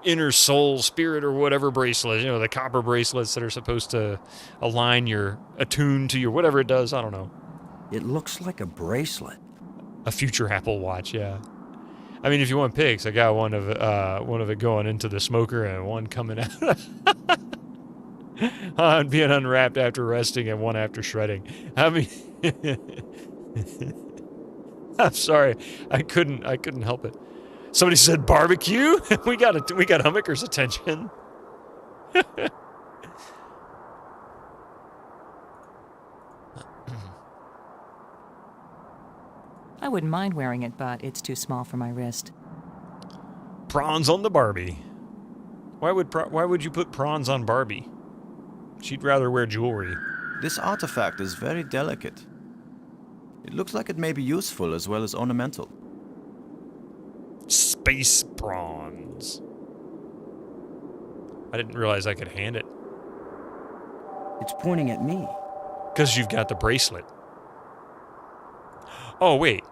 inner soul, spirit, or whatever bracelet, the copper bracelets that are supposed to attune to your, whatever it does, I don't know. It looks like a bracelet. A future Apple Watch, yeah. I mean, if you want pics, I got one of it going into the smoker and one coming out. On being unwrapped after resting and one after shredding. I mean, I'm sorry, I couldn't help it. Somebody said barbecue. we got Hummiker's attention. I wouldn't mind wearing it, but it's too small for my wrist. Prawns on the Barbie. Why would you put prawns on Barbie? She'd rather wear jewelry. This artifact is very delicate. It looks like it may be useful as well as ornamental. Space prawns. I didn't realize I could hand it. It's pointing at me. Because you've got the bracelet. Oh, wait.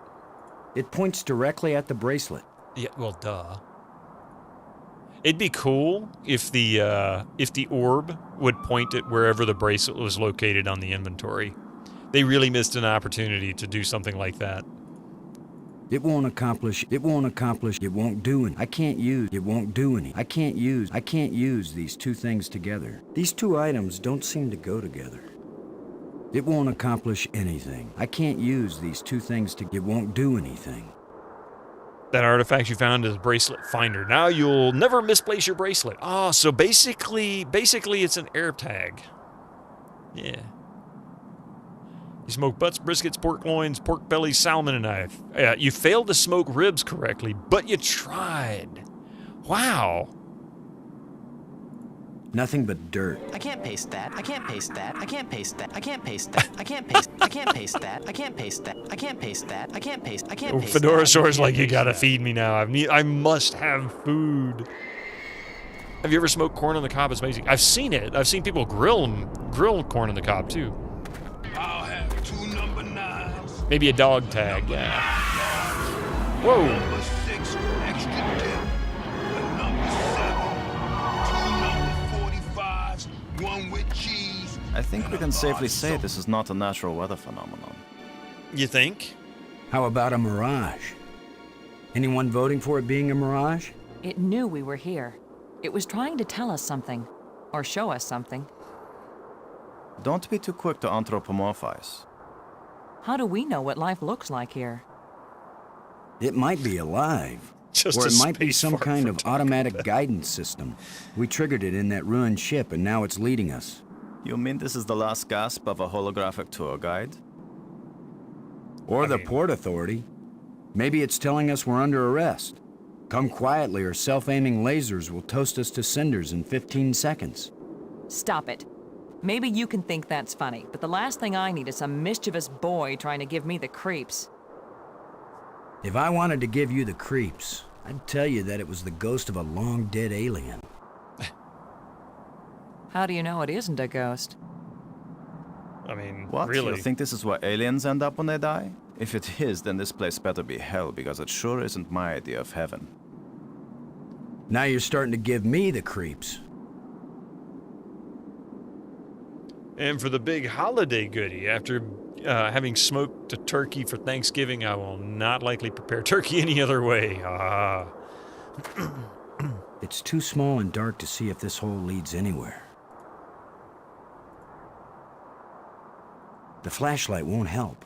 It points directly at the bracelet. Yeah, well, duh. It'd be cool if the orb would point at wherever the bracelet was located on the inventory. They really missed an opportunity to do something like that. It won't accomplish, it won't do any. I can't use, it won't do any. I can't use these two things together. These two items don't seem to go together. It won't accomplish anything. I can't use these two things to, it won't do anything. That artifact you found is bracelet finder. Now you'll never misplace your bracelet. Ah, so basically it's an air tag. Yeah. You smoke butts, briskets, pork loins, pork bellies, salmon, and knife. You failed to smoke ribs correctly, but you tried. Wow. Nothing but dirt. I can't paste that. I can't paste that. I can't paste that. I can't paste that. I can't paste. I can't paste that. I can't paste that. I can't paste that. I can't paste. I can't paste. Fedora Sore's like, you gotta feed me now. I must have food. Have you ever smoked corn on the cob? It's amazing. I've seen it. I've seen people grill corn on the cob too. I'll have 2 number 9s. Maybe a dog tag. Yeah. Whoa. Number 6 extra dip. A number 7. 2 number 45s. 1 with cheese. I think we can safely say this is not a natural weather phenomenon. You think? How about a mirage? Anyone voting for it being a mirage? It knew we were here. It was trying to tell us something. Or show us something. Don't be too quick to anthropomorphize. How do we know what life looks like here? It might be alive. Or it might be some kind of automatic guidance system. We triggered it in that ruined ship, and now it's leading us. You mean this is the last gasp of a holographic tour guide? Or the Port Authority. Maybe it's telling us we're under arrest. Come quietly, or self-aiming lasers will toast us to cinders in 15 seconds. Stop it. Maybe you can think that's funny, but the last thing I need is some mischievous boy trying to give me the creeps. If I wanted to give you the creeps, I'd tell you that it was the ghost of a long-dead alien. How do you know it isn't a ghost? I mean, what? Really? You think this is where aliens end up when they die? If it is, then this place better be hell, because it sure isn't my idea of heaven. Now you're starting to give me the creeps. And for the big holiday goodie, after having smoked a turkey for Thanksgiving, I will not likely prepare turkey any other way. Ah. It's too small and dark to see if this hole leads anywhere. The flashlight won't help.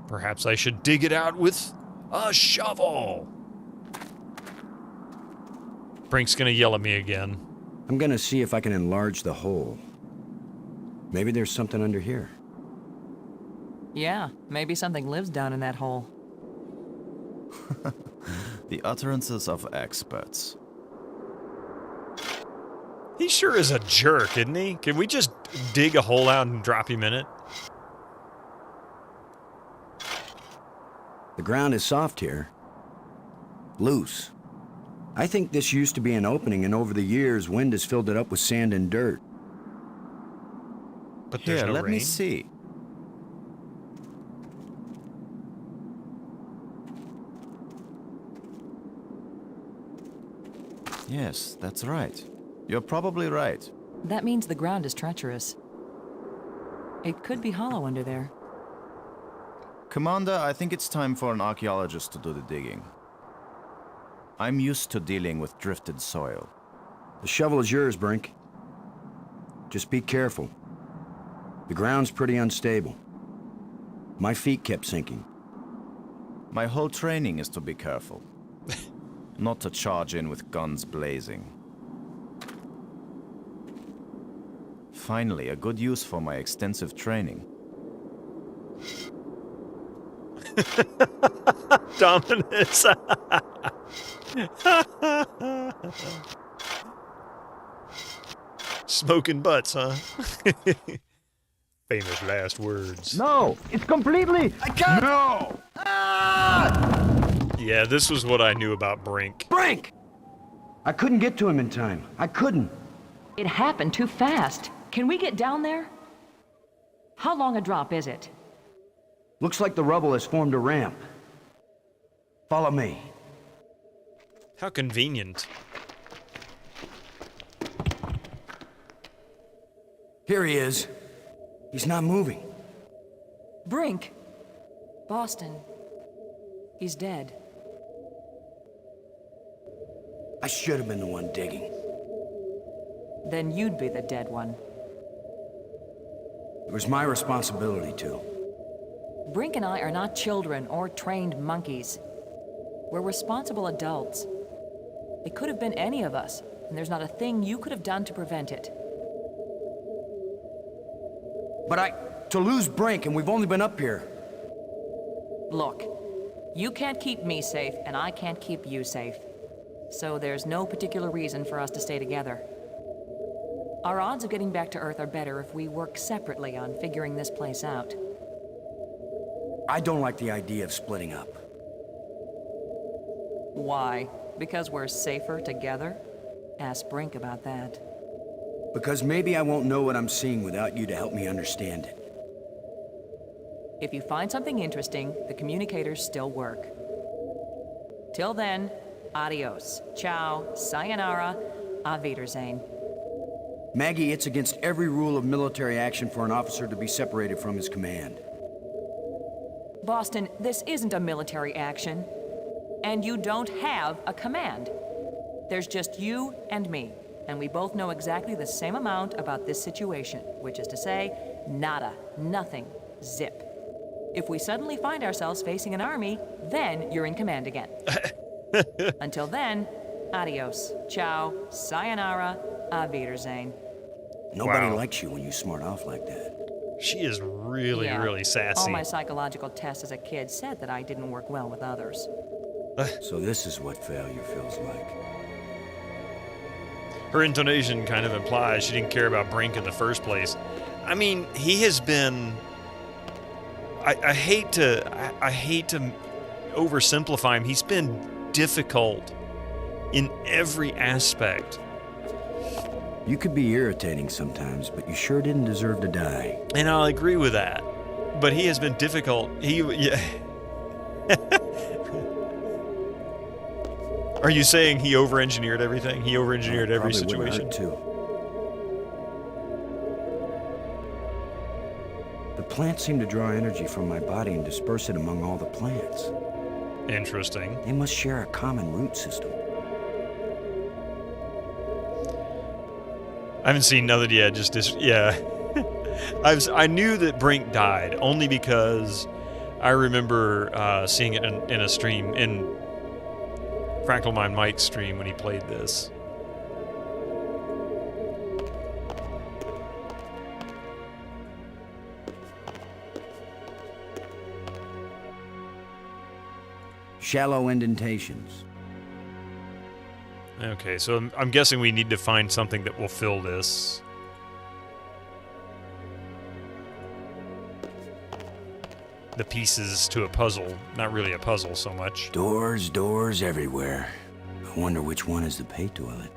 Perhaps I should dig it out with a shovel. Brink's gonna yell at me again. I'm gonna see if I can enlarge the hole. Maybe there's something under here. Yeah, maybe something lives down in that hole. The utterances of experts. He sure is a jerk, isn't he? Can we just dig a hole out and drop him in it? The ground is soft here. Loose. I think this used to be an opening, and over the years, wind has filled it up with sand and dirt. But there's no let rain. me see. Yes, that's right. You're probably right. That means the ground is treacherous. It could be hollow under there. Commander, I think it's time for an archaeologist to do the digging. I'm used to dealing with drifted soil. The shovel is yours, Brink. Just be careful. The ground's pretty unstable. My feet kept sinking. My whole training is to be careful. Not to charge in with guns blazing. Finally, a good use for my extensive training. Dominus. Smoking butts, huh? Famous last words. No, it's completely. I can't. No. Yeah, this was what I knew about Brink. Brink! I couldn't get to him in time. I couldn't. It happened too fast. Can we get down there? How long a drop is it? Looks like the rubble has formed a ramp. Follow me. How convenient. Here he is. He's not moving. Brink. Boston. He's dead. I should have been the one digging. Then you'd be the dead one. It was my responsibility to. Brink and I are not children or trained monkeys. We're responsible adults. It could have been any of us, and there's not a thing you could have done to prevent it. But to lose Brink, and we've only been up here. Look, you can't keep me safe, and I can't keep you safe. So there's no particular reason for us to stay together. Our odds of getting back to Earth are better if we work separately on figuring this place out. I don't like the idea of splitting up. Why? Because we're safer together? Ask Brink about that. Because maybe I won't know what I'm seeing without you to help me understand it. If you find something interesting, the communicators still work. Till then, adios, ciao, sayonara, auf Wiedersehen. Maggie, it's against every rule of military action for an officer to be separated from his command. Boston, this isn't a military action. And you don't have a command. There's just you and me. And we both know exactly the same amount about this situation, which is to say, nada, nothing, zip. If we suddenly find ourselves facing an army, then you're in command again. Until then, adios, ciao, sayonara, auf Wiedersehen. Nobody likes you when you smart off like that. She is really, really sassy. All my psychological tests as a kid said that I didn't work well with others. So this is what failure feels like. Her intonation kind of implies she didn't care about Brink in the first place. I mean, he has been... I hate to oversimplify him. He's been difficult in every aspect. You could be irritating sometimes, but you sure didn't deserve to die. And I'll agree with that. But he has been difficult. Yeah. Are you saying he over-engineered everything? He over-engineered every situation? Too. The plants seem to draw energy from my body and disperse it among all the plants. Interesting. They must share a common root system. I haven't seen nothing yet. Yeah. I knew that Brink died only because I remember seeing it in a stream in Fractal Mind Mike's stream when he played this. Shallow indentations. Okay, so I'm guessing we need to find something that will fill this. The pieces to a puzzle. Not really a puzzle so much. Doors everywhere. I wonder which one is the pay toilet.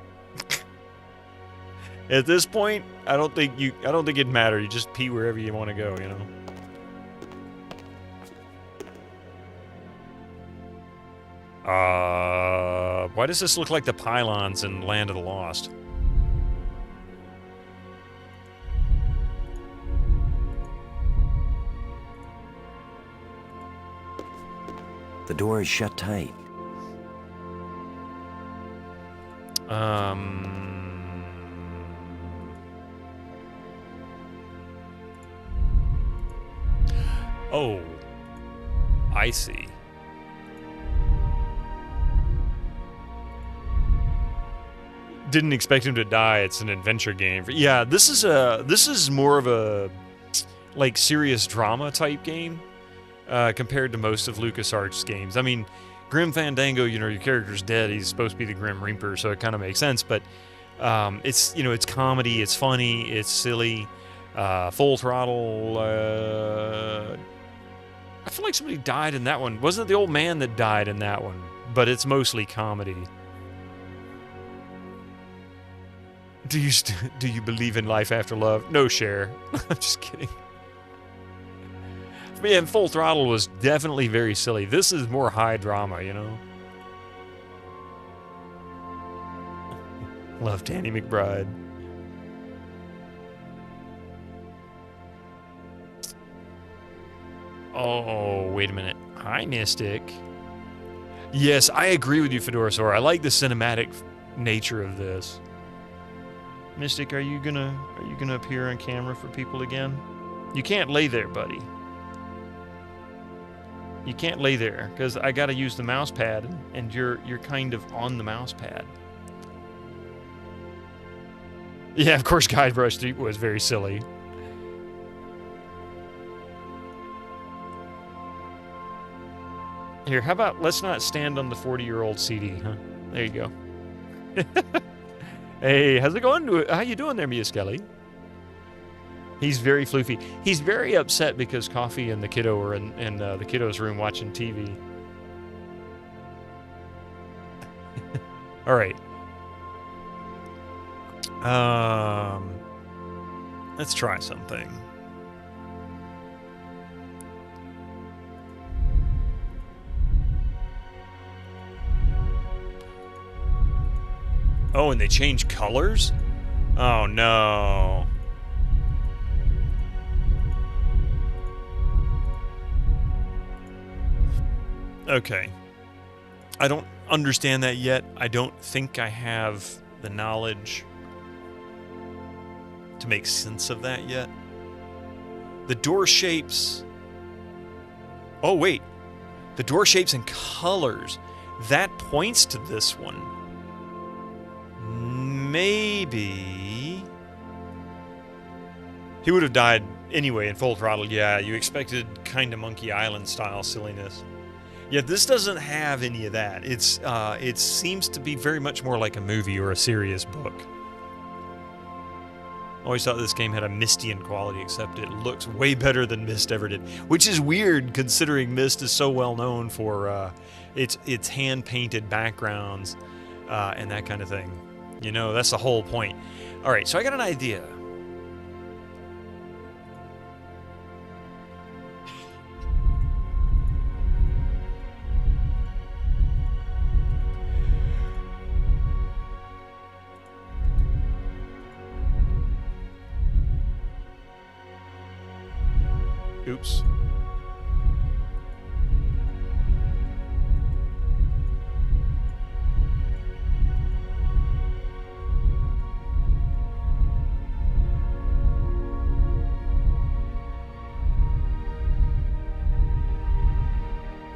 At this point, I don't think it'd matter. You just pee wherever you want to go, you know. Why does this look like the pylons in Land of the Lost? The door is shut tight. Oh, I see. Didn't expect him to die. It's an adventure game. Yeah, this is more of a like serious drama type game. compared to most of LucasArts games. I mean, Grim Fandango, you know, your character's dead. He's supposed to be the Grim Reaper, so it kind of makes sense. But it's, you know, it's comedy, it's funny, it's silly. Full Throttle. I feel like somebody died in that one. Wasn't it the old man that died in that one? But it's mostly comedy. Do you believe in life after love? No, Cher. I'm just kidding. But yeah, Full Throttle was definitely very silly. This is more high drama, you know? Love Danny McBride. Oh, wait a minute. Hi, Mystic. Yes, I agree with you, Fedorasaur. I like the cinematic nature of this. Mystic, are you gonna appear on camera for people again? You can't lay there, buddy. You can't lay there, because I gotta use the mouse pad, and you're kind of on the mouse pad. Yeah, of course, Guybrush was very silly. Here, how about let's not stand on the 40-year-old CD, huh? There you go. Hey, how's it going? How you doing there, Mia Skelly? He's very floofy. He's very upset because Coffee and the kiddo are in the kiddo's room watching TV. All right. Let's try something. Oh, and they change colors? Oh, no. Okay. I don't understand that yet. I don't think I have the knowledge to make sense of that yet. The door shapes... Oh, wait. The door shapes and colors. That points to this one. Maybe... He would have died anyway in Full Throttle. Yeah, you expected kind of Monkey Island style silliness. Yeah, this doesn't have any of that. It seems to be very much more like a movie or a serious book. Always thought this game had a Mystian quality, except it looks way better than Myst ever did. Which is weird, considering Myst is so well known for its hand-painted backgrounds and that kind of thing. You know, that's the whole point. All right, so I got an idea. Oops.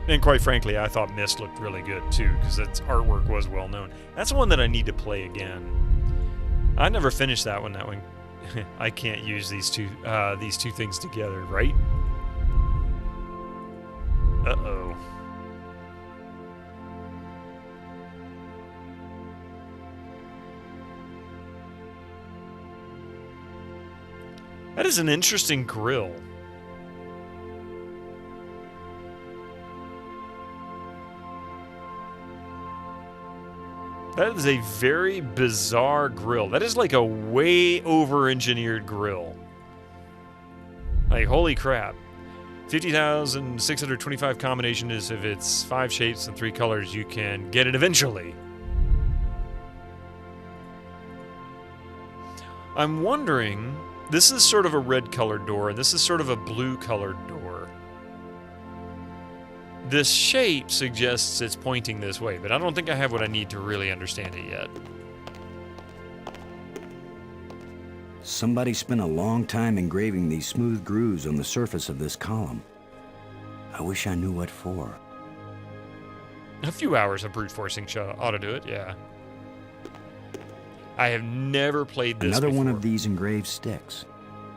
And quite frankly, I thought Myst looked really good too, because its artwork was well known. That's one that I need to play again. I never finished that one. I can't use these two things together, right? Uh-oh. That is an interesting grill. That is a very bizarre grill. That is like a way over-engineered grill. Like, holy crap. 50,625 combination is if it's 5 shapes and 3 colors, you can get it eventually. I'm wondering, this is sort of a red-colored door, and this is sort of a blue-colored door. This shape suggests it's pointing this way, but I don't think I have what I need to really understand it yet. Somebody spent a long time engraving these smooth grooves on the surface of this column. I wish I knew what for. A few hours of brute forcing ought to do it, yeah. I have never played this Another before. one of these engraved sticks.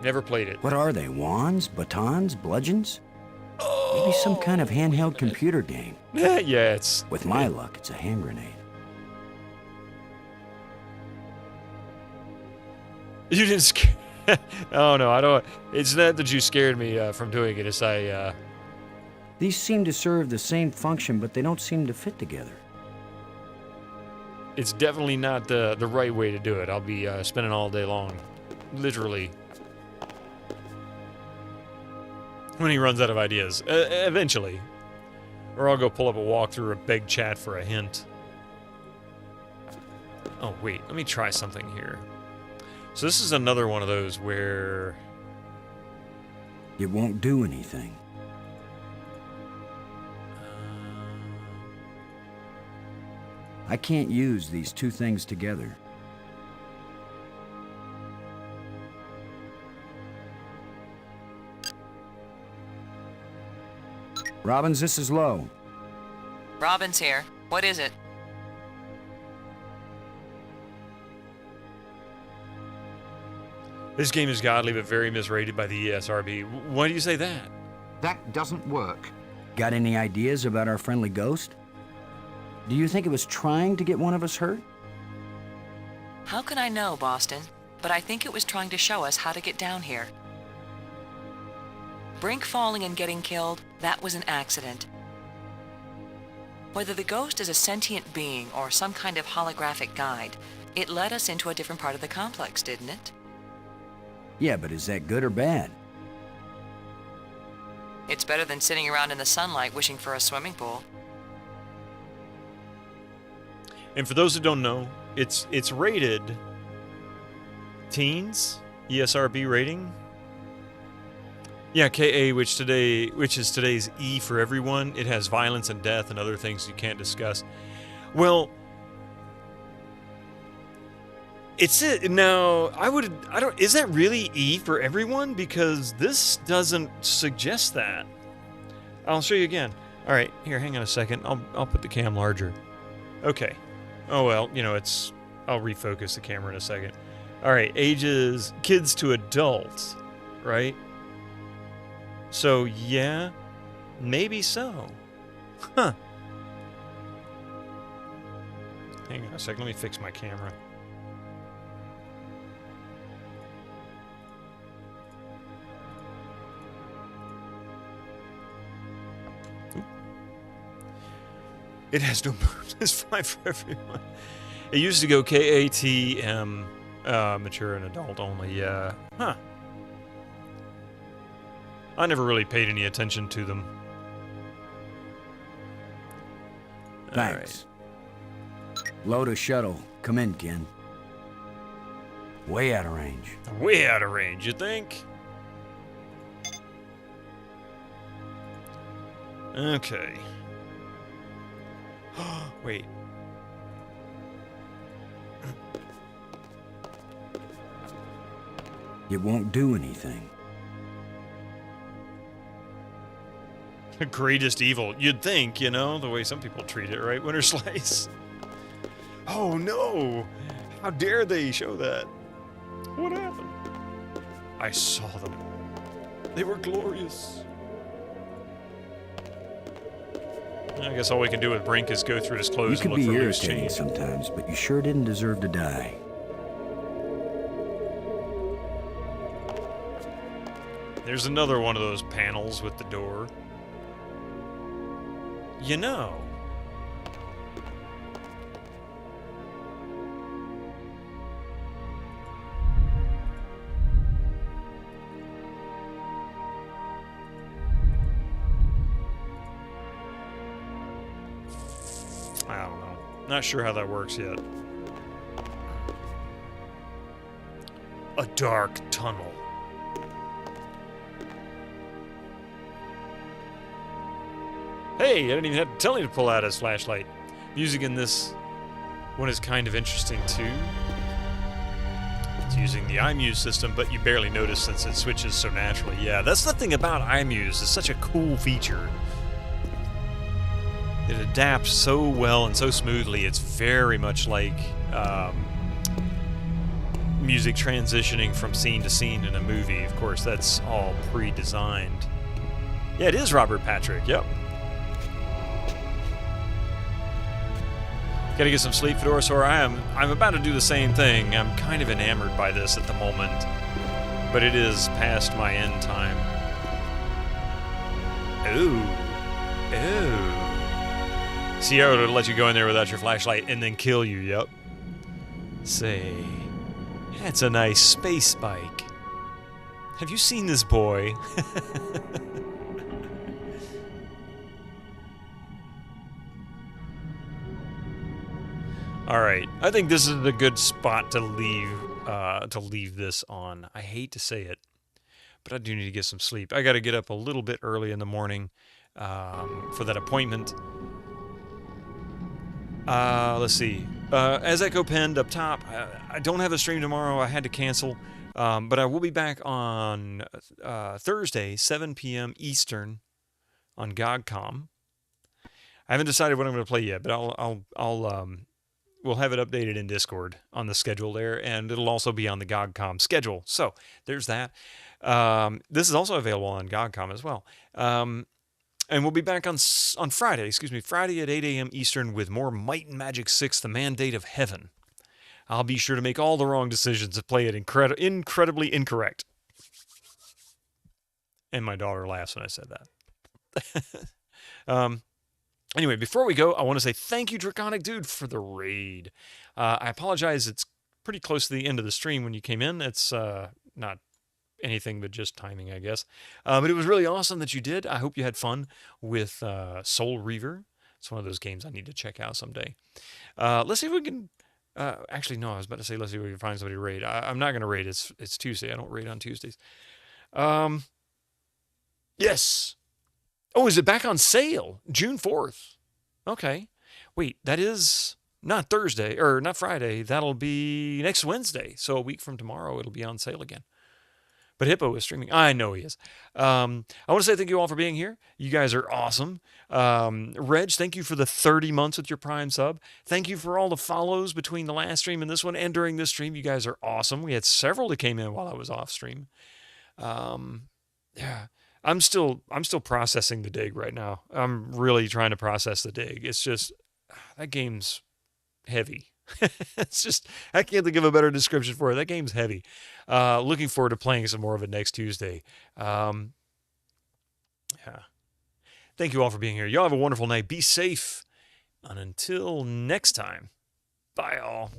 Never played it. What are they? Wands? Batons? Bludgeons? Oh! Maybe some kind of handheld computer game. Yeah, it's... With my luck, it's a hand grenade. You didn't scare... Oh, no, I don't... It's not that you scared me from doing it. It's These seem to serve the same function, but they don't seem to fit together. It's definitely not the right way to do it. I'll be spending all day long, literally, when he runs out of ideas. Eventually. Or I'll go pull up a walkthrough or beg chat for a hint. Oh, wait. Let me try something here. So this is another one of those where... It won't do anything. I can't use these two things together. Robbins, this is Lowe. Robin's here. What is it? This game is godly but very misrated by the ESRB. Why do you say that? That doesn't work. Got any ideas about our friendly ghost? Do you think it was trying to get one of us hurt? How can I know, Boston? But I think it was trying to show us how to get down here. Brink falling and getting killed, that was an accident. Whether the ghost is a sentient being or some kind of holographic guide, it led us into a different part of the complex, didn't it? Yeah, but is that good or bad? It's better than sitting around in the sunlight wishing for a swimming pool. And for those who don't know, it's rated teens, ESRB rating. Yeah, KA, which is today's E for everyone. It has violence and death and other things you can't discuss. Well, it's it now. Is that really E for everyone? Because this doesn't suggest that. I'll show you again. All right, here, hang on a second. I'll put the cam larger. Okay. Oh well, you know I'll refocus the camera in a second. All right, ages kids to adults, right? So yeah, maybe so. Huh. Hang on a second. Let me fix my camera. It has no moves. It's fine for everyone. It used to go KATM, mature and adult only. Yeah. Huh. I never really paid any attention to them. Thanks. Load a shuttle. Come in, Ken. Way out of range. Way out of range, you think? Okay. Wait. It won't do anything. The greatest evil. You'd think, you know, the way some people treat it, right? Winter Slice. Oh no! How dare they show that? What happened? I saw them. They were glorious. I guess all we can do with Brink is go through his clothes and look for loose You can be irritating chains. sometimes, but you sure didn't deserve to die. There's another one of those panels with the door. You know. I don't know. Not sure how that works yet. A dark tunnel. Hey, I didn't even have to tell him to pull out his flashlight. Music in this one is kind of interesting too. It's using the iMuse system, but you barely notice since it switches so naturally. Yeah, that's the thing about iMuse. It's such a cool feature. It adapts so well and so smoothly. It's very much like music transitioning from scene to scene in a movie. Of course, that's all pre-designed. Yeah, it is Robert Patrick. Yep. Gotta get some sleep, Fedorasaur. I'm about to do the same thing. I'm kind of enamored by this at the moment, but it is past my end time. Ooh. Ooh. Sierra would let you go in there without your flashlight and then kill you, yep. Say, that's a nice space bike. Have you seen this boy? All right, I think this is a good spot to leave this on. I hate to say it, but I do need to get some sleep. I got to get up a little bit early in the morning for that appointment. Let's see. As Echo penned up top, I don't have a stream tomorrow. I had to cancel, but I will be back on Thursday, 7 p.m. Eastern, on GOGcom. I haven't decided what I'm going to play yet, but we'll have it updated in Discord on the schedule there, and it'll also be on the GOGcom schedule. So there's that. This is also available on GOGcom as well. And we'll be back on Friday, Friday at 8 a.m. Eastern with more Might and Magic 6, The Mandate of Heaven. I'll be sure to make all the wrong decisions to play it incredibly incorrect. And my daughter laughs when I said that. Anyway, before we go, I want to say thank you, Draconic Dude, for the raid. I apologize. It's pretty close to the end of the stream when you came in. It's not anything but just timing, I guess. But it was really awesome that you did. I hope you had fun with Soul Reaver. It's one of those games I need to check out someday. Let's see if we can... actually, no, I was about to say let's see if we can find somebody to raid. I'm not going to raid. It's Tuesday. I don't raid on Tuesdays. Yes. Oh, is it back on sale? June 4th. Okay. Wait, that is not Thursday, or not Friday. That'll be next Wednesday. So a week from tomorrow, it'll be on sale again. But Hippo is streaming. I know he is. I want to say thank you all for being here. You guys are awesome. Reg, thank you for the 30 months with your Prime sub. Thank you for all the follows between the last stream and this one, and during this stream. You guys are awesome. We had several that came in while I was off stream. Yeah. I'm still processing the dig right now. I'm really trying to process the dig. It's just, that game's heavy. It's just, I can't think of a better description for it. That game's heavy. Looking forward to playing some more of it next Tuesday. Yeah. Thank you all for being here. Y'all have a wonderful night. Be safe. And until next time, bye all.